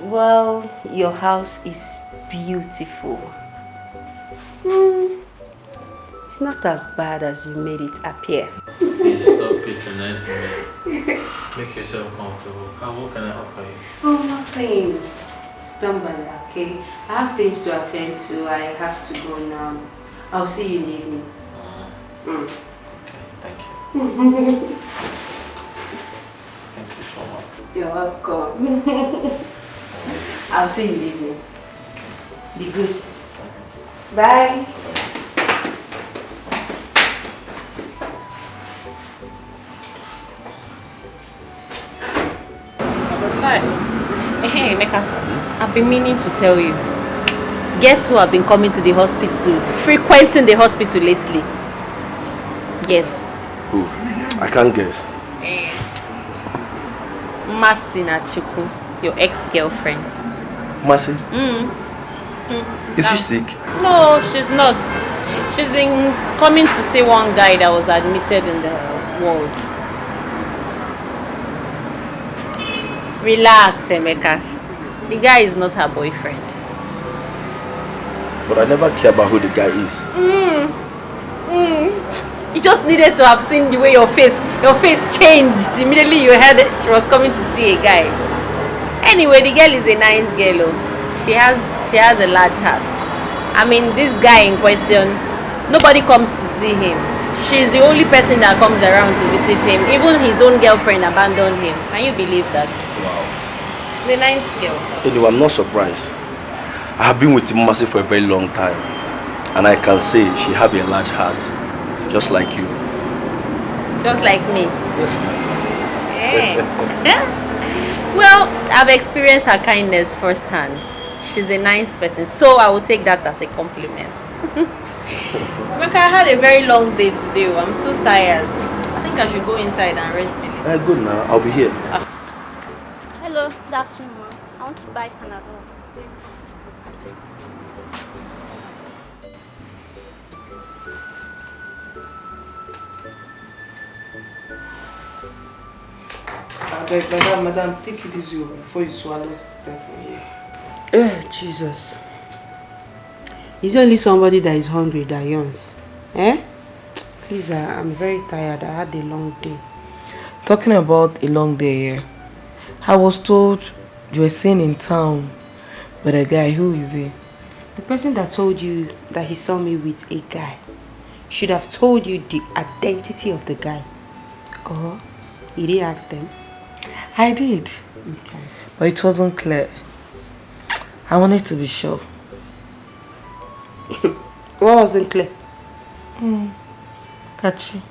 Well, your house is beautiful. It's not as bad as you made it appear. Please stop patronizing me. Make yourself comfortable. What can I offer you? Oh, nothing. Don't bother, okay? I have things to attend to. I have to go now. I'll see you in the evening. Okay, thank you. Thank you so much. You're welcome. I'll see you in the evening. Be good. Bye. Hey, Mecca, I've been meaning to tell you. Guess who have been coming to the hospital, frequenting the hospital lately? Yes. Who? I can't guess. Masina Chuku, your ex-girlfriend. Mercy? Is she Now- sick? No, she's not. She's been coming to see one guy that was admitted in the ward. Relax, Emeka. The guy is not her boyfriend. But I never care about who the guy is. You just needed to have seen the way your face changed immediately you heard that she was coming to see a guy. Anyway, the girl is a nice girl. Oh. She has a large heart. I mean, this guy in question, nobody comes to see him. She's the only person that comes around to visit him. Even his own girlfriend abandoned him. Can you believe that? Wow. She's a nice girl. Anyway, I'm not surprised. I have been with Mercy for a very long time. And I can say she has a large heart. Just like you. Just like me. Yes. Hey. Well, I've experienced her kindness firsthand. She's a nice person, so I will take that as a compliment. Look, I had a very long day today. I'm so tired. I think I should go inside and rest a little. Good now. I'll be here. Hello, good afternoon, ma'am. I want to buy Panadol. Please. I beg, madam, take it easy before you swallow this person here. Jesus. Is there only somebody that is hungry that yawns? Eh? Please, I'm very tired. I had a long day. Talking about a long day here, I was told you were seen in town with a guy. Who is he? The person that told you that he saw me with a guy should have told you the identity of the guy. Oh, you didn't ask them? I did. Okay. But it wasn't clear. I wanted to be sure. What wasn't clear? Kachi.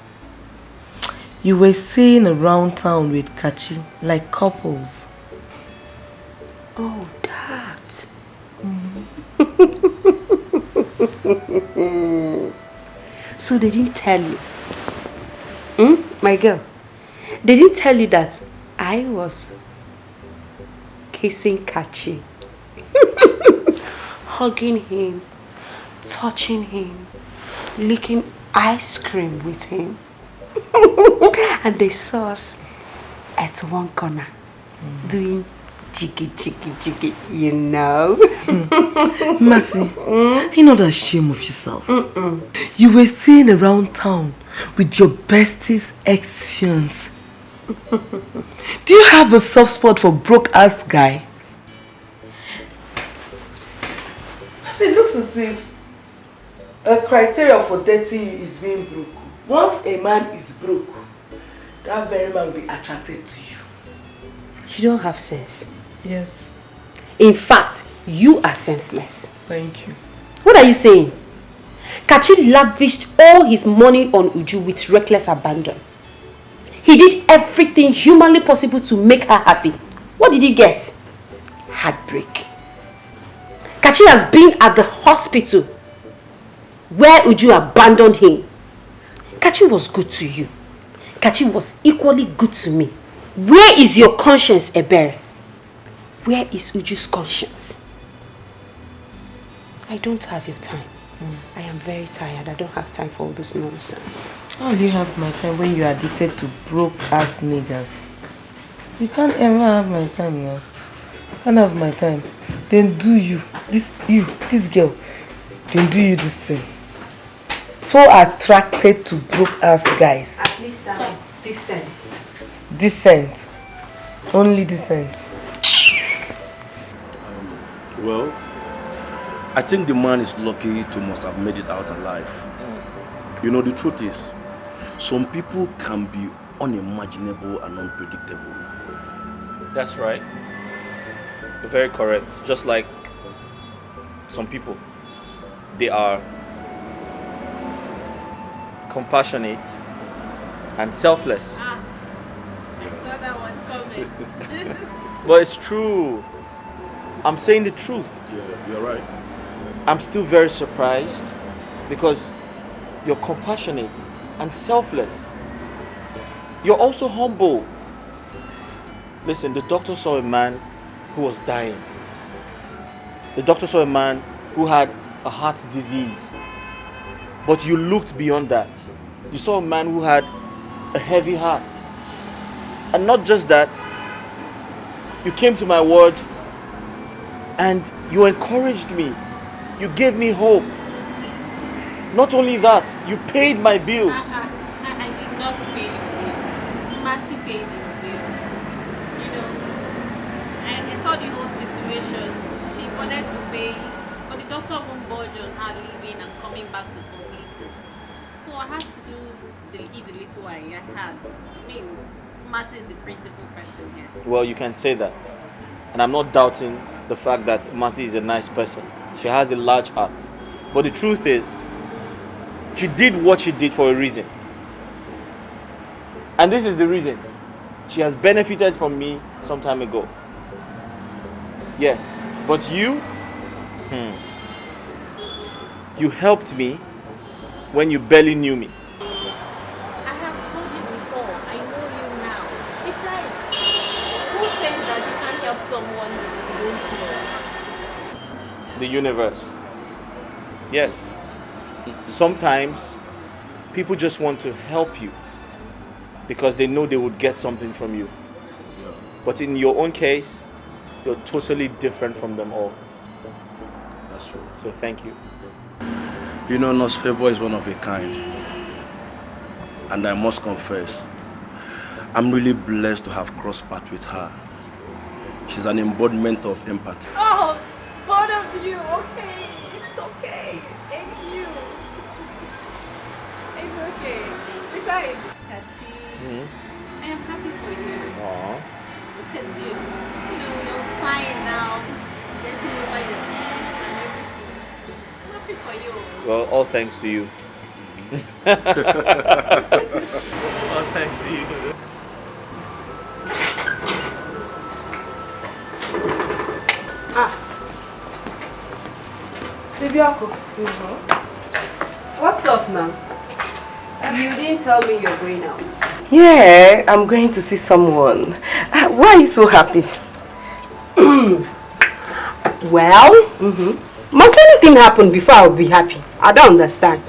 You were seen around town with Kachi, like couples. Oh, that. So they didn't tell you? My girl, they didn't tell you that I was kissing Kachi, hugging him, touching him, licking ice cream with him. And they saw us at one corner doing jiggy, you know. Mercy, you're not ashamed of yourself. You were seen around town with your bestie's ex-fiance. Do you have a soft spot for broke-ass guy? Mercy, it looks as if a criteria for dirty is being broke. Once a man is broke, that very man will be attracted to you. You don't have sense. Yes. In fact, you are senseless. Thank you. What are you saying? Kachi lavished all his money on Uju with reckless abandon. He did everything humanly possible to make her happy. What did he get? Heartbreak. Kachi has been at the hospital where Uju abandoned him. Kachi was good to you. Kachi was equally good to me. Where is your conscience, Ebere? Where is Uju's conscience? I don't have your time. I am very tired. I don't have time for all this nonsense. How do you have my time when you're addicted to broke-ass niggas? You can't ever have my time now. You can't have my time. Then do this girl, then do you this thing. So attracted to broke-ass guys. At least I'm decent. Decent. Only decent. Well, I think the man is lucky to must have made it out alive. You know, the truth is, some people can be unimaginable and unpredictable. That's right. You're very correct. Just like some people, they are compassionate and selfless. I saw that one coming. But it's true. I'm saying the truth. Yeah, you're right. I'm still very surprised because you're compassionate and selfless. You're also humble. Listen, the doctor saw a man who was dying. The doctor saw a man who had a heart disease. But you looked beyond that. You saw a man who had a heavy heart. And not just that, you came to my word and you encouraged me. You gave me hope. Not only that, you paid my bills. I did not pay your bill. Mercy paid your bill. You know, I saw the whole situation. She wanted to pay, but the doctor won't budge on her leaving and coming back to complete it. So I had to give the little I had. I mean, Mercy is the principal person here. Well, you can say that. And I'm not doubting the fact that Mercy is a nice person. She has a large heart. But the truth is, she did what she did for a reason. And this is the reason. She has benefited from me some time ago. Yes. But you helped me when you barely knew me. I have told you before, I know you now. Besides, who says that you can't help someone you don't know? The universe. Yes. Sometimes people just want to help you because they know they would get something from you. But in your own case, you're totally different from them all. That's true. So thank you. You know, Nurse Favor is one of a kind. And I must confess, I'm really blessed to have crossed paths with her. She's an embodiment of empathy. Oh, both of you, okay. It's okay. Thank you. It's okay. Besides, Tachi, I am happy for you. Aww. Look at you. You know, you're fine now. Getting over your things and everything. I'm happy for you. Well, all thanks to you. All thanks to you. Baby Uncle. What's up now? You didn't tell me you're going out. Yeah, I'm going to see someone. Why are you so happy? Well, must anything happen before I'll be happy? I don't understand.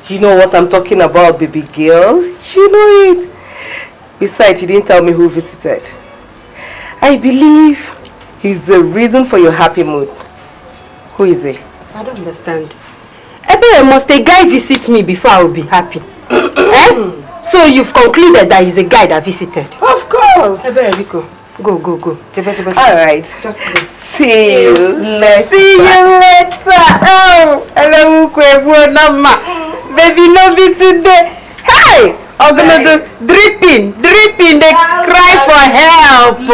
You know what I'm talking about, baby girl. You know it. Besides, he didn't tell me who visited. I believe he's the reason for your happy mood. Who is he? I don't understand. Ebe, must a guy visit me before I will be happy? Eh? So you've concluded that he's a guy that visited? Of course. Ebe, Rico, go. Alright. Just go. See you later. Oh, hello, baby, no be today. Hey, I'm gonna do dripping. They cry for help.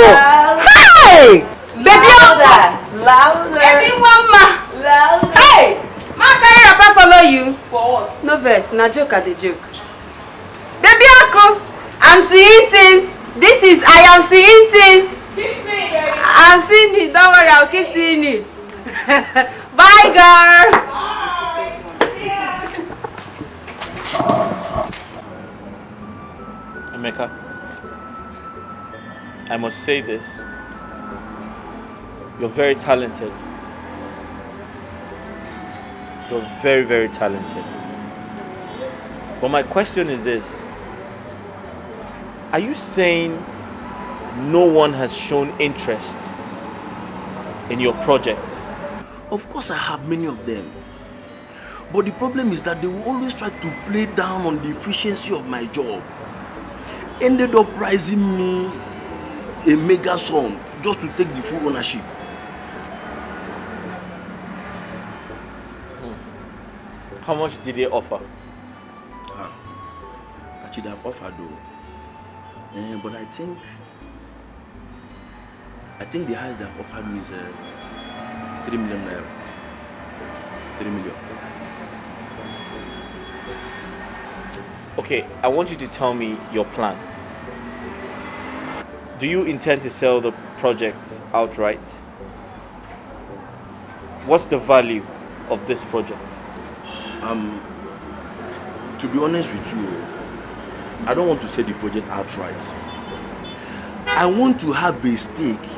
Hey, baby, louder. Baby, mama. Louder. Hey, ma, can I follow you? For what? No verse, na joke at the joke. Baby, uncle, I'm seeing things. I am seeing things. Keep seeing it. I'm seeing it. Don't worry, I'll keep seeing it. Bye, girl. Emeka, I must say this. You're very talented. You're very, very talented. But my question is this. Are you saying no one has shown interest in your project? Of course I have many of them. But the problem is that they will always try to play down on the efficiency of my job. Ended up pricing me a mega sum just to take the full ownership. How much did they offer? I should have offered though. But I think the highest they have offered me is 3 million naira. 3 million. Okay, I want you to tell me your plan. Do you intend to sell the project outright? What's the value of this project? To be honest with you, I don't want to sell the project outright. I want to have a stake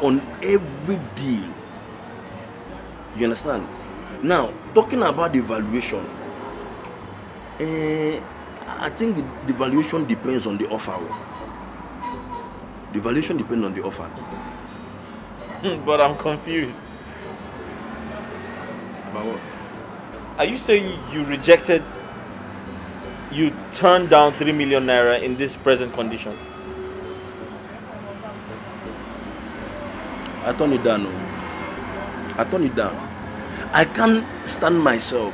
on every deal. You understand? Now, talking about the valuation, I think the valuation depends on the offer. The valuation depends on the offer. But I'm confused. About what? Are you saying you turned down 3 million naira in this present condition? I turned it down. I turned it down. I can't stand myself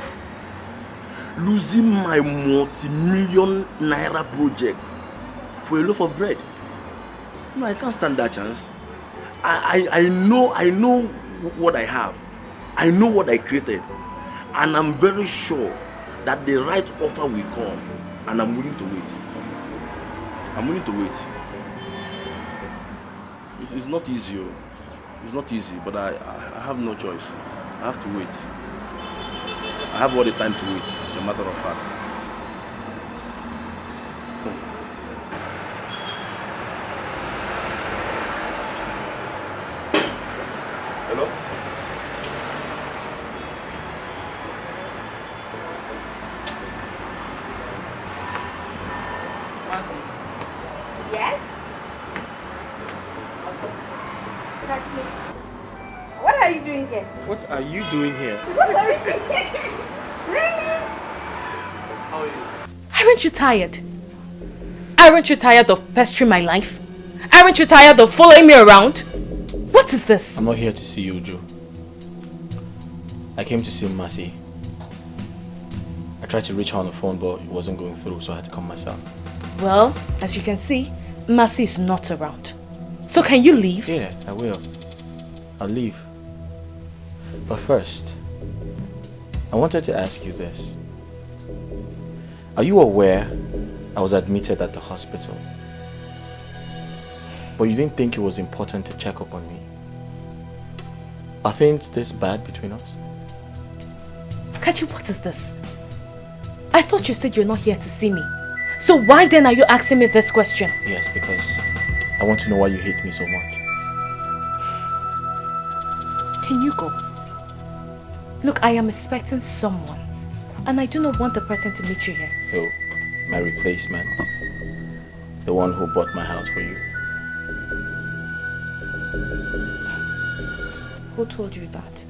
losing my multi-million naira project for a loaf of bread. No, I can't stand that chance. I know what I have. I know what I created. And I'm very sure that the right offer will come. And I'm willing to wait. I'm willing to wait. It's not easy. It's not easy, but I have no choice. I have to wait. I have all the time to wait, as a matter of fact. Hello? Yes? What are you doing here? What are you doing here? What are you doing here? Really? How are you? Aren't you tired? Aren't you tired of pestering my life? Aren't you tired of following me around? What is this? I'm not here to see you, Joe. I came to see Mercy. I tried to reach her on the phone, but it wasn't going through, so I had to come myself. Well, as you can see, Mercy is not around. So can you leave? Yeah, I will. I'll leave. But first, I wanted to ask you this. Are you aware I was admitted at the hospital? But you didn't think it was important to check up on me? Are things this bad between us? Kachi, what is this? I thought you said you're not here to see me. So why then are you asking me this question? Yes, because I want to know why you hate me so much. Can you go? Look, I am expecting someone. And I do not want the person to meet you here. Who? My replacement? The one who bought my house for you? Who told you that?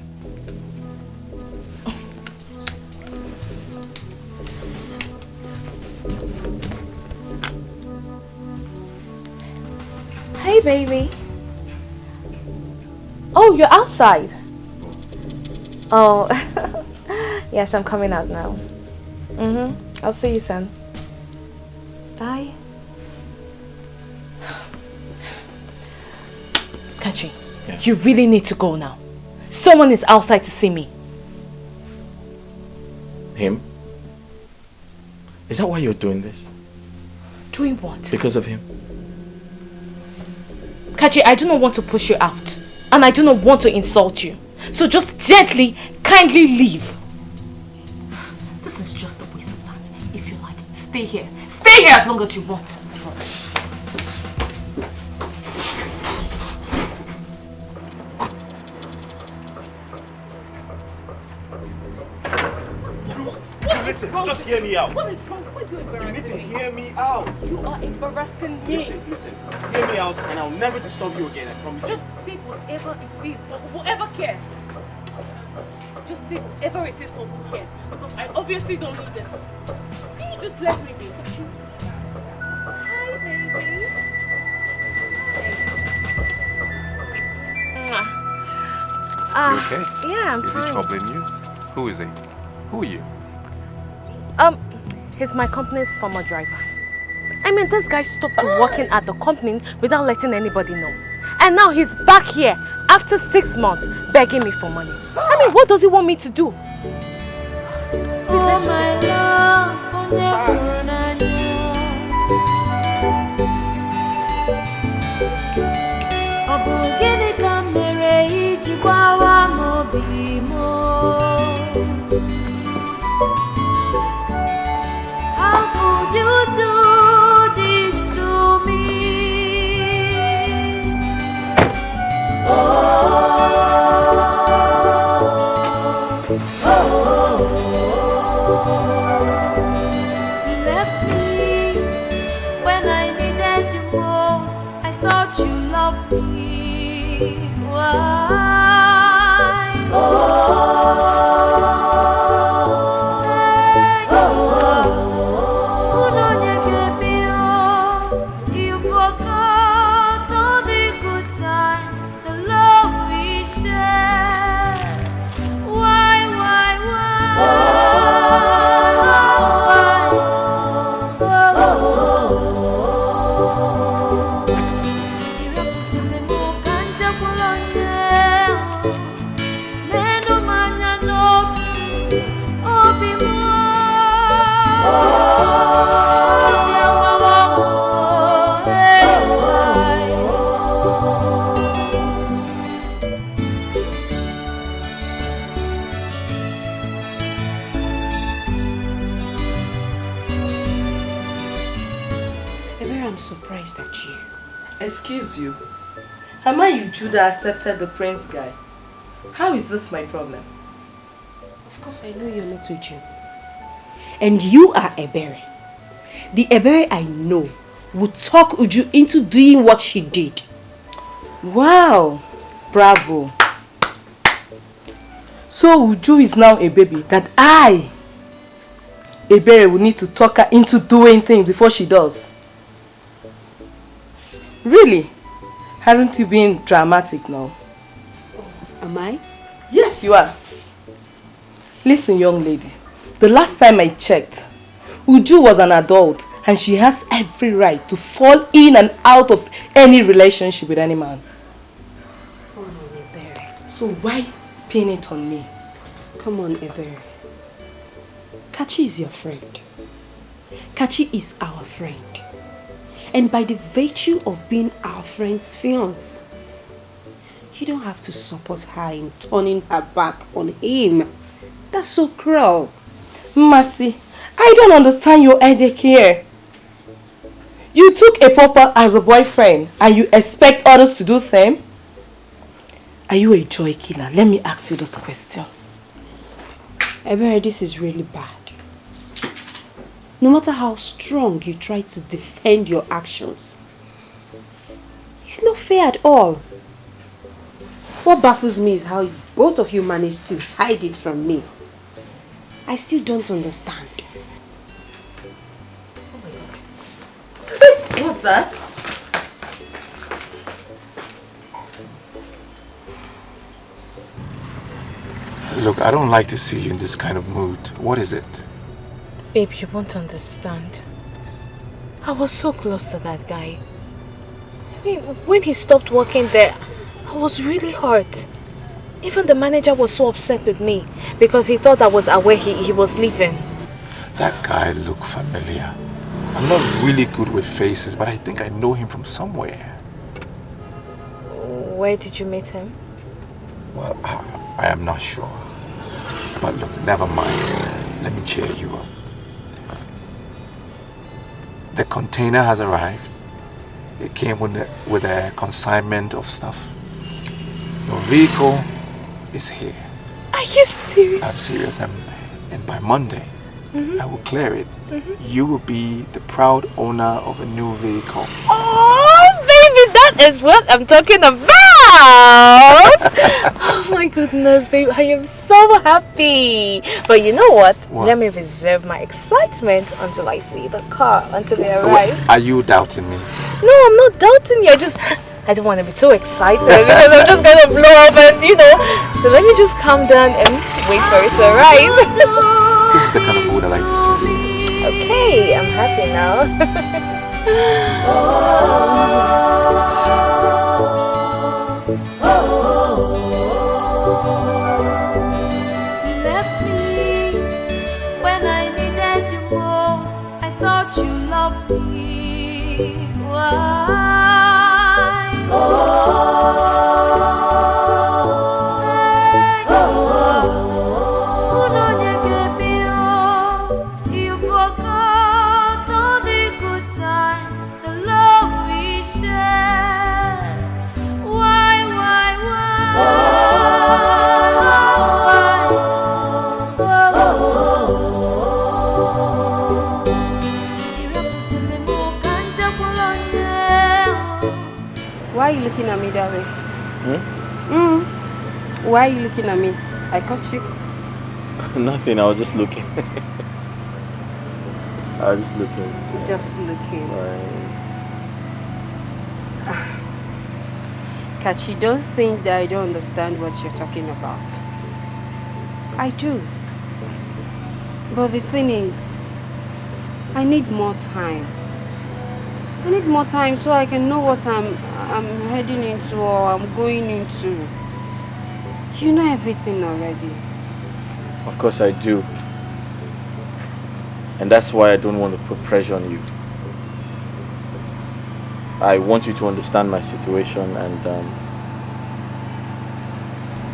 Hey, baby. Oh, you're outside. Oh, yes, I'm coming out now. I'll see you soon. Bye. Kachi, you really need to go now. Someone is outside to see me. Him? Is that why you're doing this? Doing what? Because of him? Kachi, I do not want to push you out. And I do not want to insult you. So just gently, kindly leave. This is just a waste of time. If you like, stay here. Stay here as long as you want. Listen, just hear me out. What is wrong? Why are you embarrassing You need to me? hear me out. You are embarrassing me. Listen. Hear me out and I'll never disturb you again, I promise you. Just say whatever it is for whoever cares. Just say whatever it is for who cares. Because I obviously don't need it. Can you just let me be? Hi, baby. You okay? Yeah, I'm Is fine. he troubling you? Who is he? Who are you? He's my company's former driver. I mean, this guy stopped working at the company without letting anybody know. And now he's back here after 6 months begging me for money. I mean, what does he want me to do? Oh my love, how could you do this to me? You left me when I needed you most. I thought you loved me. Why? You forgot all the good times, the love we shared. Why? I'm surprised at you. Excuse you. Am I you that accepted the prince guy? How is this my problem? Of course I know you're not Uju. And you are Ebere. The Ebere I know would talk Uju into doing what she did. Wow. Bravo. So Uju is now a baby that I, Ebere, will need to talk her into doing things before she does. Really? Haven't you been dramatic now? Am I? Yes, you are. Listen, young lady. The last time I checked, Uju was an adult and she has every right to fall in and out of any relationship with any man. Come on, Ebere. So why pin it on me? Come on, Ebere. Kachi is your friend. Kachi is our friend. And by the virtue of being our friend's fiancé, you don't have to support her in turning her back on him. That's so cruel. Mercy, I don't understand your headache here. You took a pauper as a boyfriend and you expect others to do the same? Are you a joy killer? Let me ask you this question. Ebere, this is really bad. No matter how strong you try to defend your actions, it's not fair at all. What baffles me is how both of you managed to hide it from me. I still don't understand. What's that? Look, I don't like to see you in this kind of mood. What is it? Babe, you won't understand. I was so close to that guy. I mean, when he stopped working there, I was really hurt. Even the manager was so upset with me because he thought I was aware he was leaving. That guy looked familiar. I'm not really good with faces, but I think I know him from somewhere. Where did you meet him? Well, I am not sure. But look, never mind. Let me cheer you up. The container has arrived. It came with a consignment of stuff. Your vehicle is here. Are you serious? I'm serious. And by Monday, I will clear it. You will be the proud owner of a new vehicle. Oh, baby, that is what I'm talking about. Oh my goodness, babe, I am so happy. But you know what? Let me reserve my excitement until I see the car, until they arrive. Are you doubting me? No, I'm not doubting you. I don't want to be too excited because I'm just going to blow up and, So let me just calm down and wait for it to arrive. This is the kind of mood I like to see. Okay, I'm happy now. You left me when I needed you most. I thought you loved me. Why? You forgot all the good times, the love we shared. Why? Why are you looking at me that way? Why are you looking at me? I caught you. Nothing, I was just looking. I was just looking. Just looking. Kachi, don't think that I don't understand what you're talking about. I do. But the thing is, I need more time. I need more time so I can know what I'm heading into or I'm going into. You know everything already. Of course I do. And that's why I don't want to put pressure on you. I want you to understand my situation, and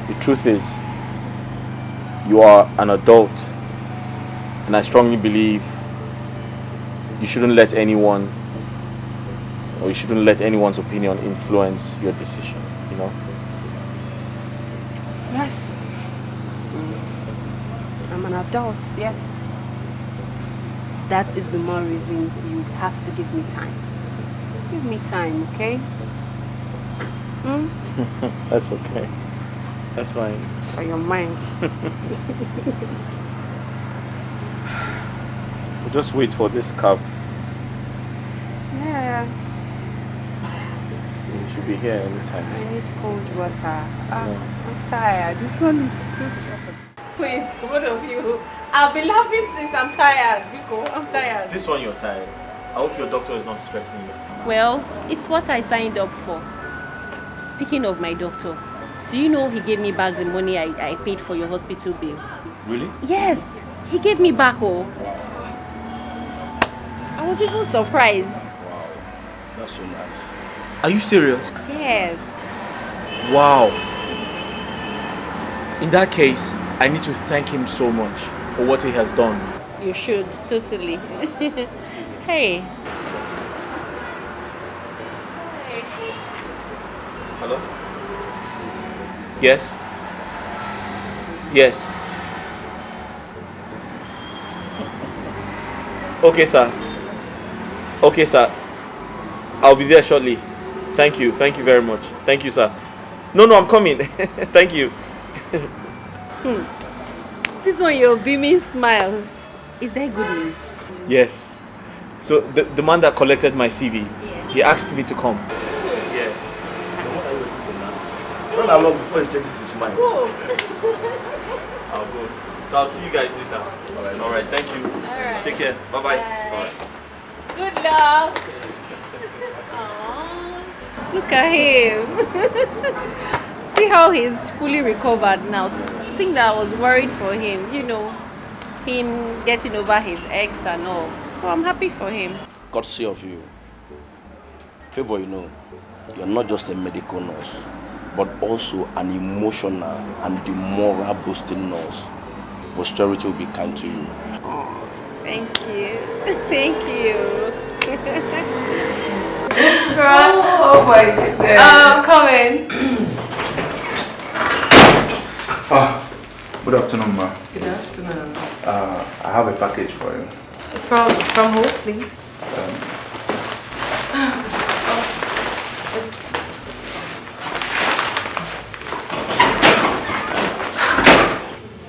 the truth is, you are an adult, and I strongly believe you shouldn't let anyone, or you shouldn't let anyone's opinion influence your decision, you know? Yes. I'm an adult, yes. That is the more reason you have to give me time. Give me time, okay? That's okay. That's fine. For your mind. We'll just wait for this cab. Yeah. You should be here anytime. I need cold water. I'm tired. The sun is too hot. Please, both of you. I've been laughing since I'm tired. Vico, I'm tired. This one you're tired. I hope your doctor is not stressing you. Well, it's what I signed up for. Speaking of my doctor, do you know he gave me back the money I paid for your hospital bill? Really? Yes, he gave me back, oh. I was even surprised. Wow, that's so nice. Are you serious? Yes. Wow. In that case, I need to thank him so much for what he has done. You should, totally. Hey. Hello? Yes? Yes. Okay, sir. Okay, sir. I'll be there shortly. Thank you. Thank you very much. Thank you, sir. No, I'm coming. Thank you. This one, your beaming smiles. Is that good news? Yes. So the man that collected my CV, he asked me to come. Yes. Run along before he changes his mind. I'll go. So I'll see you guys later. All right. Thank you. Alright. Take care. Bye-bye. Bye. Good luck. Look at him. See how he's fully recovered now. To think that I was worried for him, you know, him getting over his ex and all. So I'm happy for him. Courtesy of you. Favor, you know, you're not just a medical nurse, but also an emotional and the moral boosting nurse. Posterity will be kind to you. Oh, thank you. Thank you. Oh my goodness. Come in. Good afternoon, ma. Good afternoon. I have a package for you. From who, please?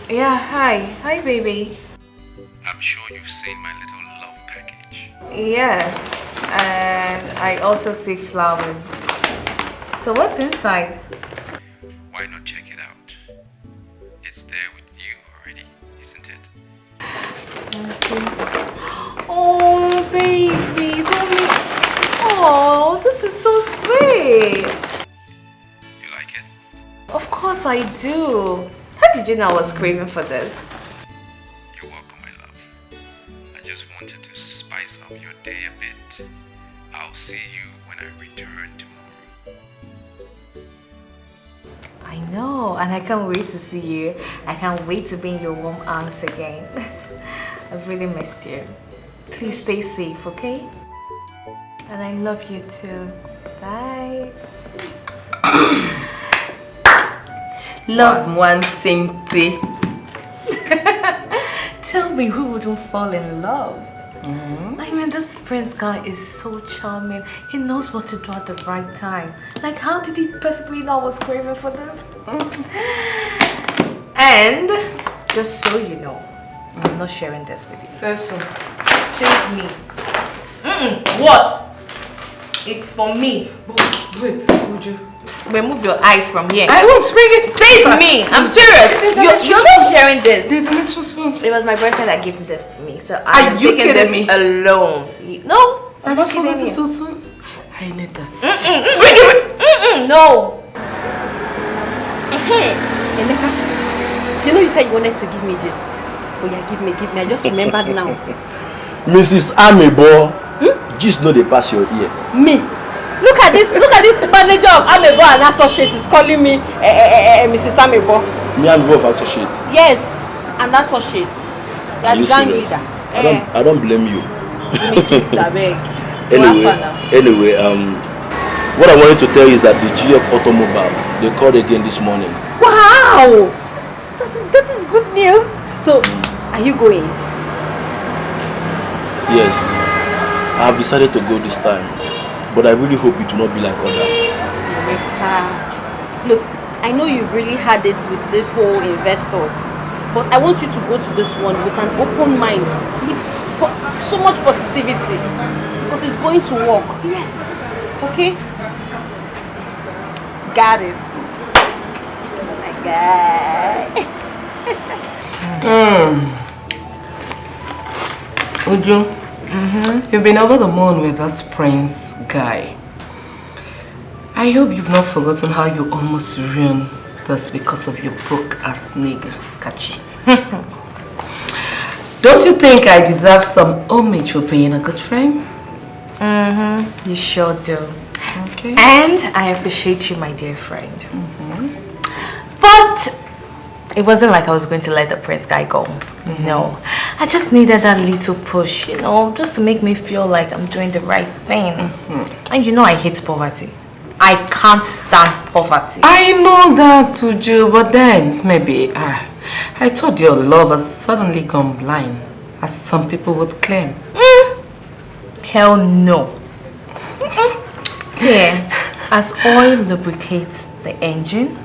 Yeah, hi. Hi, baby. I'm sure you've seen my little love package. Yes, and I also see flowers. So what's inside? Why not check it out? It's there with you already, isn't it? Oh, baby, oh, this is so sweet. You like it? Of course I do. How did you know I was craving for this? You're welcome, my love. I just wanted to spice up your day a bit. I'll see you when I return tomorrow. I know, and I can't wait to see you. I can't wait to be in your warm arms again. I've really missed you. Please stay safe, okay? And I love you too. Bye. Love one tinty. Tell me, who wouldn't fall in love? I mean, this prince guy is so charming. He knows what to do at the right time. Like, how did he possibly know I was craving for this? And just so you know, I'm not sharing this with you. Say so. Says me. What? It's for me. Wait, would you? Remove your eyes from here. I won't bring it. Says me. I'm serious. You're not sharing this. There's an extra spoon. It was my boyfriend that gave this to me, so Are I'm you taking kidding this me? alone. No, Have not I forgotten kidding so you. soon? I need this. No. Emeka, you know you said you wanted to give me gist. Oh yeah, give me. I just remembered now. Mrs. Amebo, just know they pass your ear. Me? Look at this manager of Amebo and Associates is calling me Mrs. Amebo. Me and Wolf associate. Yes, and Associates. They are the gang leader. I don't blame you. Give me gist, abeg. Anyway, what I wanted to tell you is that the GF Automobile, they called again this morning. Wow! That is good news. So, are you going? Yes, I have decided to go this time, but I really hope it will not be like others. Look, I know you've really had it with this whole investors, but I want you to go to this one with an open mind, with so much positivity, because it's going to work. Yes. Okay? Got it. Oh my God. Uju, you've been over the moon with this prince guy. I hope you've not forgotten how you almost ruined this because of your broke-ass nigga, Kachi. Don't you think I deserve some homage for being a good friend? You sure do. Okay. And I appreciate you, my dear friend. But it wasn't like I was going to let the prince guy go. No. I just needed that little push, you know, just to make me feel like I'm doing the right thing. And you know I hate poverty. I can't stand poverty. I know that, Uju, but then maybe I thought your love has suddenly gone blind, as some people would claim. Hell no. See, as oil lubricates the engine,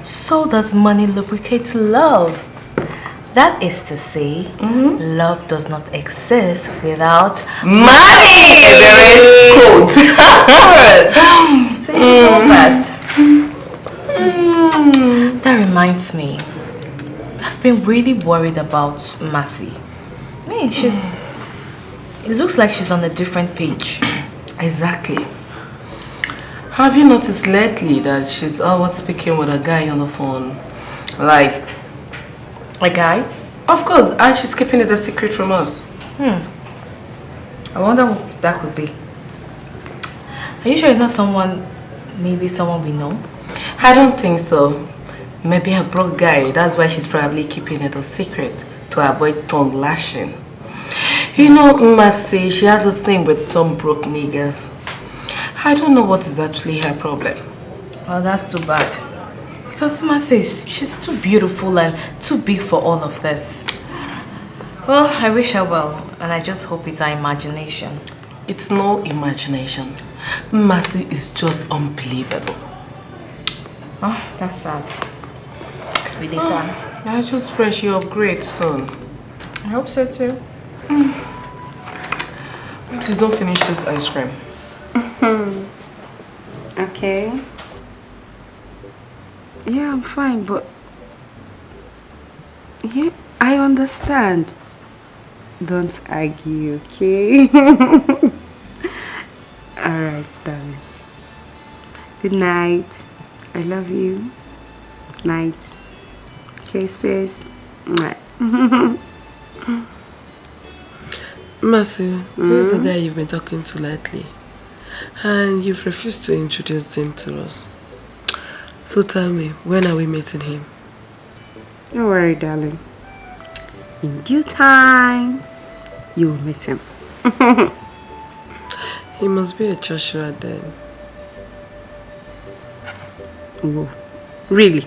so does money lubricate love. That is to say, love does not exist without money. There is quote. So you know that. That reminds me, I've been really worried about Mercy. I mean, it looks like she's on a different page. Exactly. Have you noticed lately that she's always speaking with a guy on the phone? Like, a guy? Of course, and she's keeping it a secret from us. I wonder who that could be. Are you sure it's not maybe someone we know? I don't think so. Maybe a broke guy, that's why she's probably keeping it a secret, to avoid tongue lashing. You know, Mercy, she has a thing with some broke niggas. I don't know what is actually her problem. Well, that's too bad. Because Mercy, she's too beautiful and too big for all of this. Well, I wish her well, and I just hope it's our imagination. It's no imagination. Mercy is just unbelievable. Oh, that's sad. Really sad. I just pray she upgrades soon. I hope so too. Please don't finish this ice cream. Okay. Yeah, I'm fine, but yeah, I understand. Don't argue, okay? Alright, darling. Good night. I love you. Night. Kisses. Mercy, who's the guy you've been talking to lately? And you've refused to introduce him to us. So tell me, when are we meeting him? Don't worry, darling. In due time, you will meet him. He must be a Joshua then. Whoa. Really?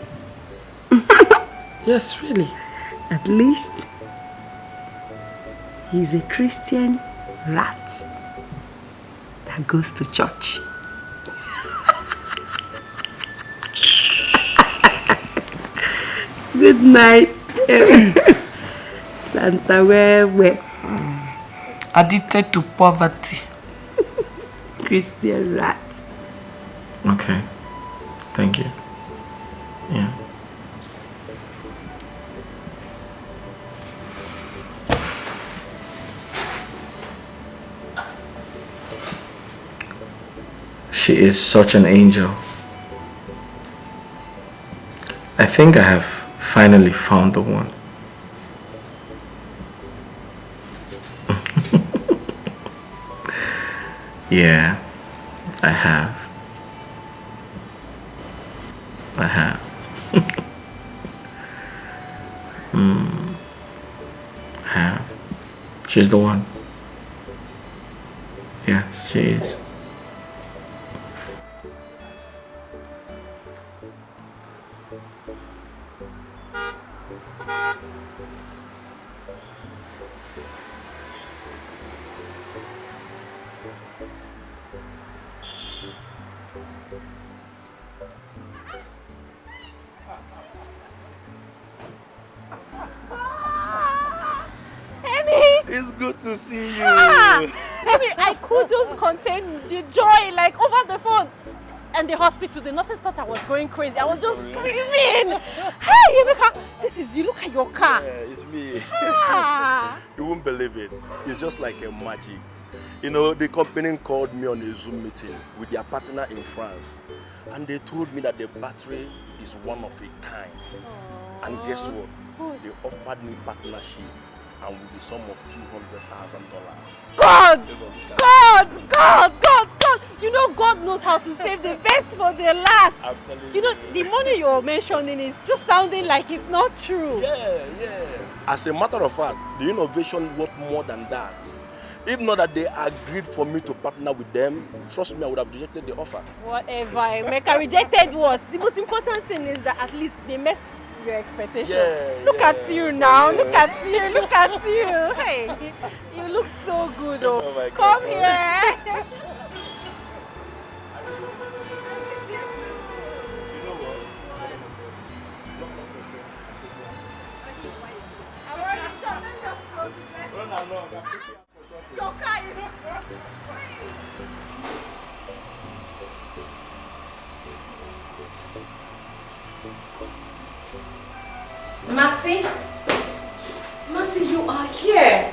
Yes, really. At least, he's a Christian rat that goes to church. Good night. Santa Wewe. Addicted to poverty. Christian rat. Okay. Thank you. Yeah. She is such an angel. I think I have finally found the one. Yeah, I have. I have. I have. She's the one. Yes, she is. It's good to see you. I couldn't contain the joy, like over the phone. And the hospital, the nurses thought I was going crazy. I was just screaming. Hey, Ifeka, this is you. Look at your car. Yeah, it's me. Ah. You won't believe it. It's just like a magic. You know, the company called me on a Zoom meeting with their partner in France. And they told me that the battery is one of a kind. And guess what? They offered me partnership and with the sum of $200,000. God! You know God knows how to save the best for the last. I'm telling you. You know, the money you're mentioning is just sounding like it's not true. Yeah. As a matter of fact, the innovation worth more than that. If not that they agreed for me to partner with them, trust me, I would have rejected the offer. Whatever, Emeka rejected what? The most important thing is that at least they met your expectations. Look at you now. Look at you. Hey, you look so good. Oh my God. Come here. Mercy, you are here.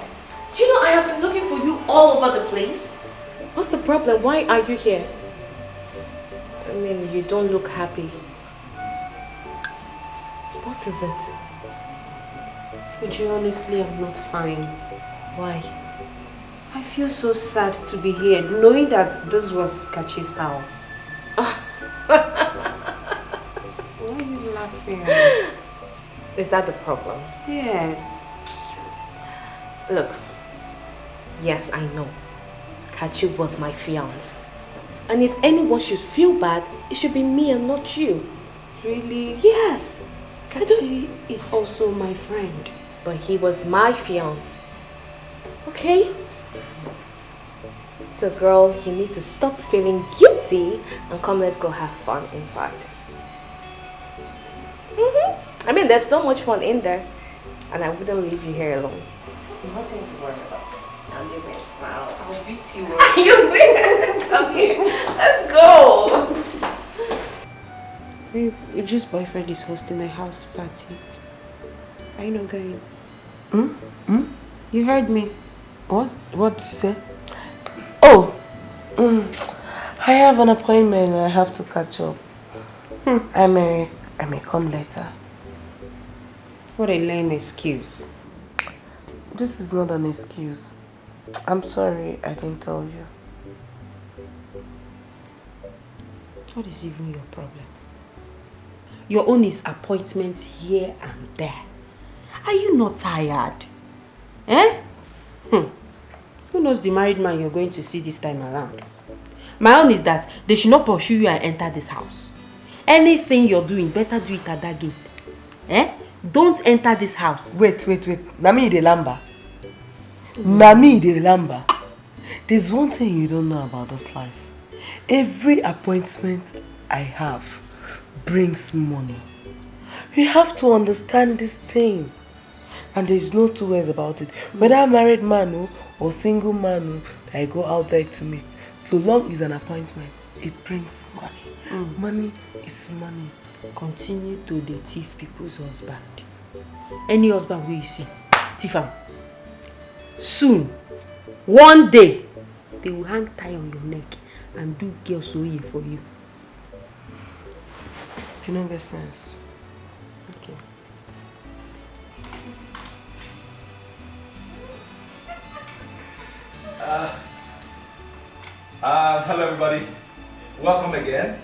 Do you know I have been looking for you all over the place? What's the problem? Why are you here? I mean, you don't look happy. What is it? Uju, honestly, I'm not fine. Why? I feel so sad to be here, knowing that this was Kachi's house. Why are you laughing? Is that the problem? Yes. Look, yes, I know. Kachi was my fiance. And if anyone should feel bad, it should be me and not you. Really? Yes. Kachi is also my friend. But he was my fiance. Okay? So girl, you need to stop feeling guilty and come, let's go have fun inside. I mean, there's so much fun in there. And I wouldn't leave you here alone. Nothing to worry about. I'll give me a smile. I'll beat you. You win. Come here. Let's go. Babe, Uju's boyfriend is hosting a house party. Are you not going? You heard me. What? What did you say? Oh, I have an appointment. I have to catch up. I may come later. What a lame excuse. This is not an excuse. I'm sorry I didn't tell you. What is even your problem? Your own is appointments here and there. Are you not tired? Eh? Who knows the married man you're going to see this time around? My own is that they should not pursue you and enter this house. Anything you're doing, better do it at that gate. Eh? Don't enter this house. Wait. Nami de lamba. Nami de lamba. There's one thing you don't know about this life. Every appointment I have brings money. You have to understand this thing. And there's no two ways about it. Whether I'm married man or single man that I go out there to meet, so long as an appointment, it brings money. Money is money. Continue to thief people's husband. Any husband where you see, thief him. Soon, one day, they will hang tie on your neck and do girl sewing for you. You know that sense. Okay. Hello everybody, welcome again.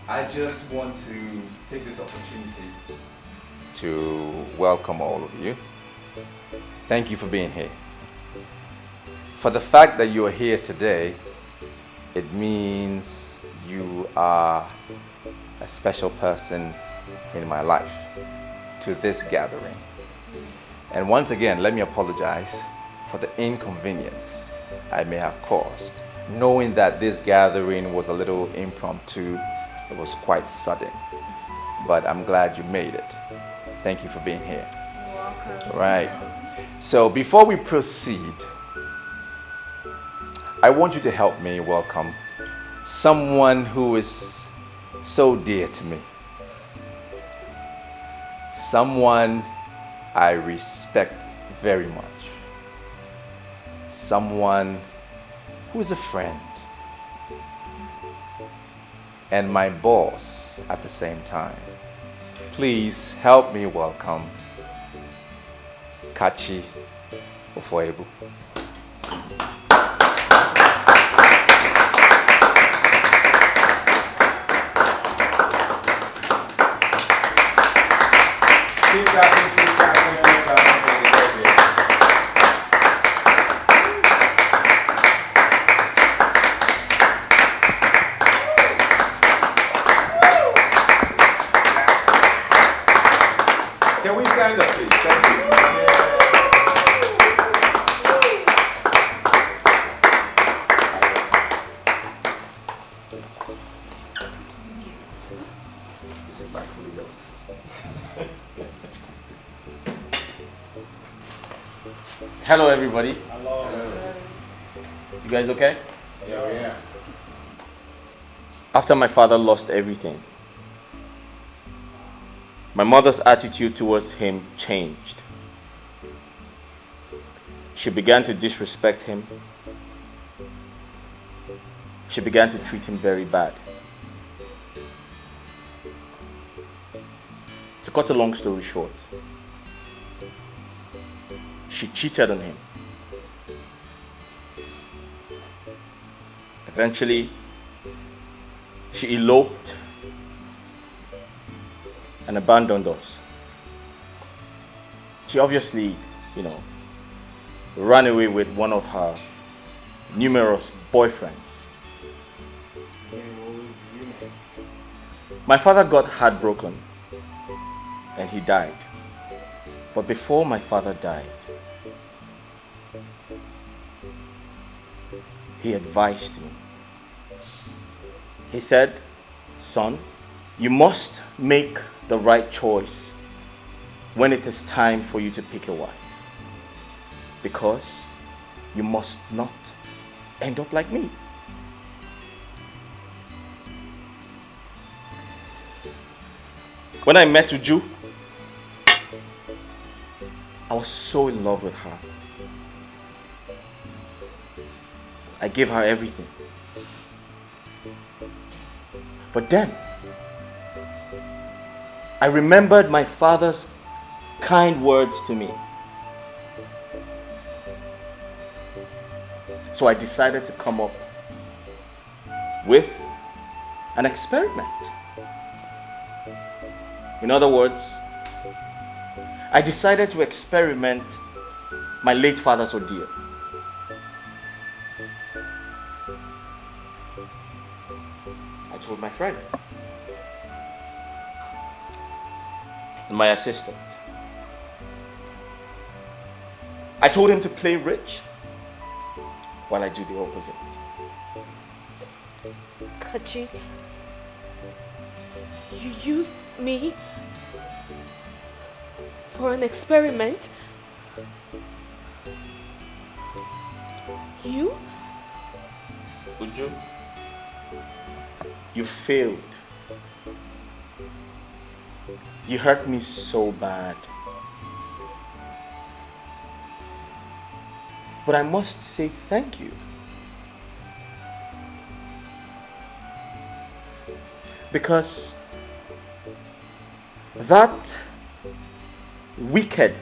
I just want to take this opportunity to welcome all of you. Thank you for being here. For the fact that you are here today, it means you are a special person in my life to this gathering. And once again, let me apologize for the inconvenience I may have caused, knowing that this gathering was a little impromptu. It was quite sudden, but I'm glad you made it. Thank you for being here. You're welcome. All right. So before we proceed, I want you to help me welcome someone who is so dear to me. Someone I respect very much. Someone who is a friend. And my boss at the same time. Please help me welcome Kachi Ofoebu. Can we stand up, please? Thank you. Hello, everybody. Hello. You guys okay? Yeah. After my father lost everything, my mother's attitude towards him changed. She began to disrespect him. She began to treat him very bad. To cut a long story short, she cheated on him. Eventually, she eloped and abandoned us. She obviously, ran away with one of her numerous boyfriends. My father got heartbroken and he died. But before my father died, he advised me. He said, "Son, you must make the right choice when it is time for you to pick a wife, because you must not end up like me." When I met Uju, I was so in love with her. I gave her everything. But then, I remembered my father's kind words to me. So I decided to come up with an experiment. In other words, I decided to experiment my late father's ordeal. I told my friend and my assistant. I told him to play rich while I do the opposite. Kachi, you used me for an experiment? You? Uju, you failed. You hurt me so bad. But I must say thank you. Because that wicked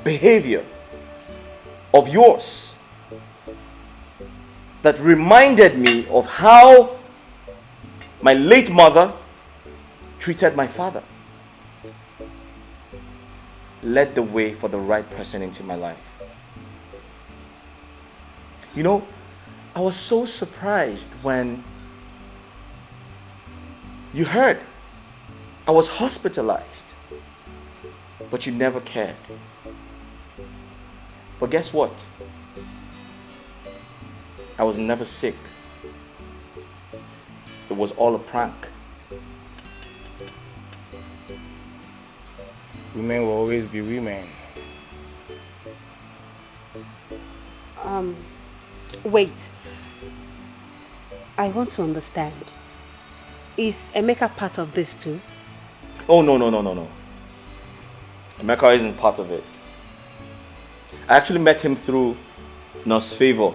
behavior of yours that reminded me of how my late mother treated my father led the way for the right person into my life. You know, I was so surprised when you heard I was hospitalized, but you never cared. But guess what? I was never sick. It was all a prank. Women will always be women. Wait. I want to understand. Is Emeka part of this too? Oh, no. Emeka isn't part of it. I actually met him through Nurse Favor.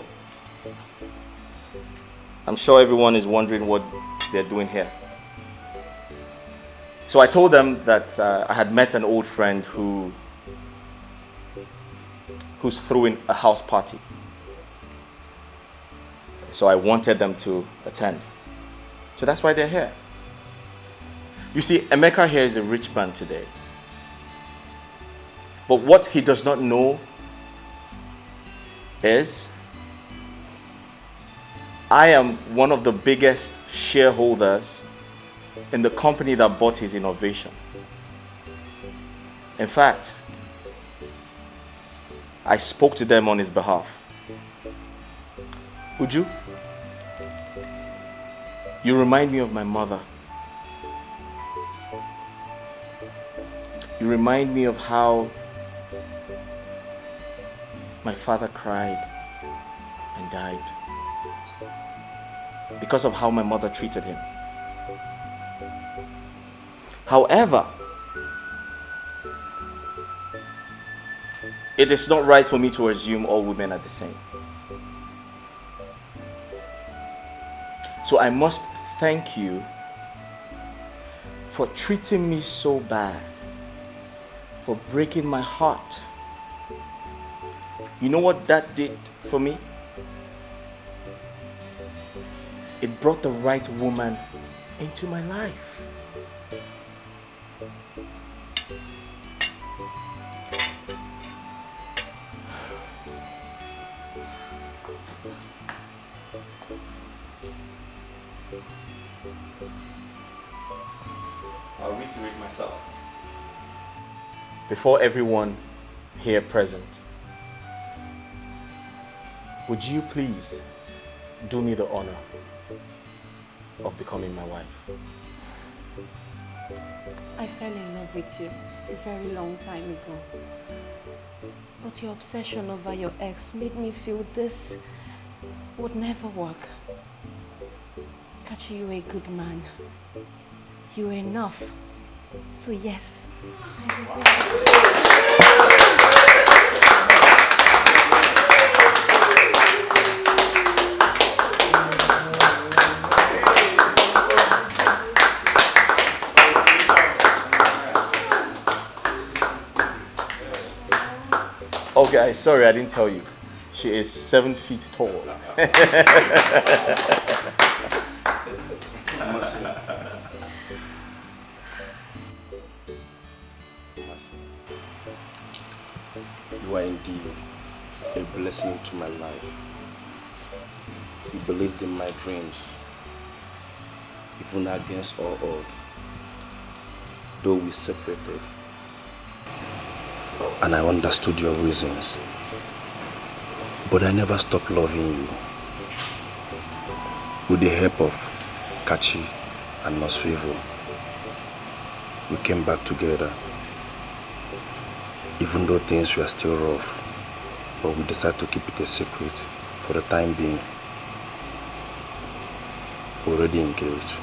I'm sure everyone is wondering what they're doing here. So I told them that I had met an old friend who's throwing a house party. So I wanted them to attend. So that's why they're here. You see, Emeka here is a rich man today. But what he does not know is I am one of the biggest shareholders in the company that bought his innovation. In fact, I spoke to them on his behalf. Uju, you remind me of my mother. You remind me of how my father cried and died because of how my mother treated him. However, it is not right for me to assume all women are the same. So I must thank you for treating me so bad, for breaking my heart. You know what that did for me? It brought the right woman into my life. I'll reiterate myself. Before everyone here present, would you please do me the honor of becoming my wife? I fell in love with you a very long time ago. But your obsession over your ex made me feel this would never work. Kachi, you were a good man. You were enough. So yes. Oh guys, sorry I didn't tell you. She is 7 feet tall. You are indeed a blessing to my life. You believed in my dreams, even against all odds. Though we separated, and I understood your reasons, but I never stopped loving you. With the help of Kachi and Nosrivo, we came back together. Even though things were still rough, but we decided to keep it a secret for the time being. We're already engaged.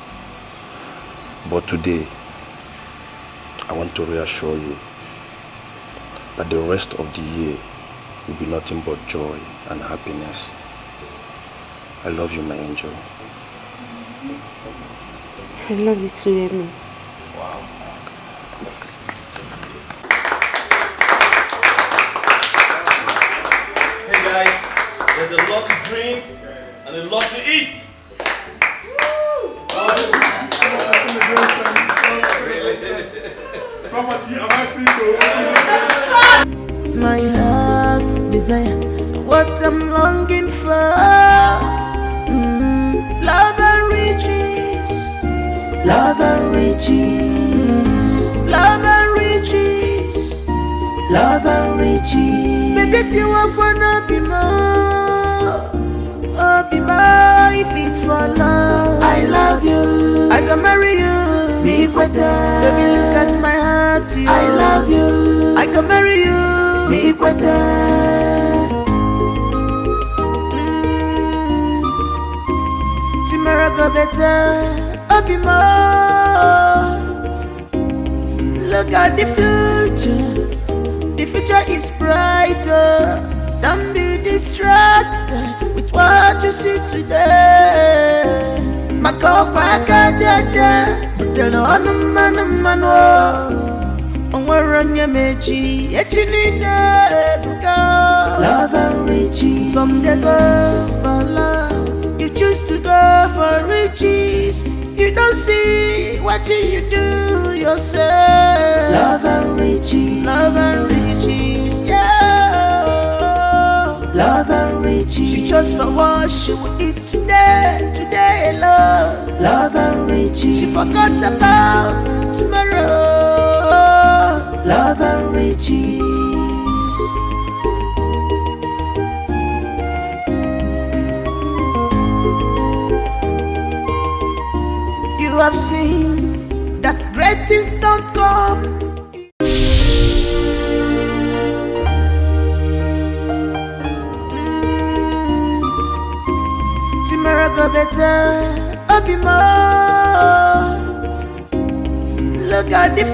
But today, I want to reassure you that the rest of the year will be nothing but joy and happiness. I love you, my angel. I love you too, Amy. Wow. Hey guys, there's a lot to drink and a lot to eat. My heart's desire, what I'm longing for. Love and riches, love and riches, love and riches, love and riches. Make it you up wanna be more, oh be more if it's for love. I love you, I can marry you. me kweta. Baby, look at my heart, you. I love you. I can marry you, me kweta. Tomorrow go better, I'll be more. Look at the future is brighter. Don't be distracted with what you see today. Makopa kajaja, butelo anumano. Onwaranya meji, echinine buka. Love and riches, some they go for love. You choose to go for riches. You don't see what you do yourself. Love and riches, yeah. Love and riches. She just for what she will eat today alone. Love and riches. She forgot about tomorrow. Love and riches. You have seen that great things don't come. Tomorrow go better, I'll be more. Look at the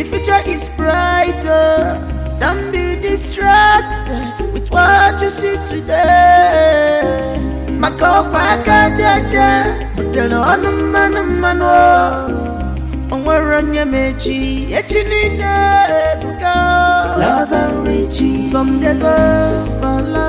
future is brighter. Don't be distracted with what you see today. Makopa kajaja, butelo anumano. Onwaranya meji, echinine buka. Love and riches, some they go for love.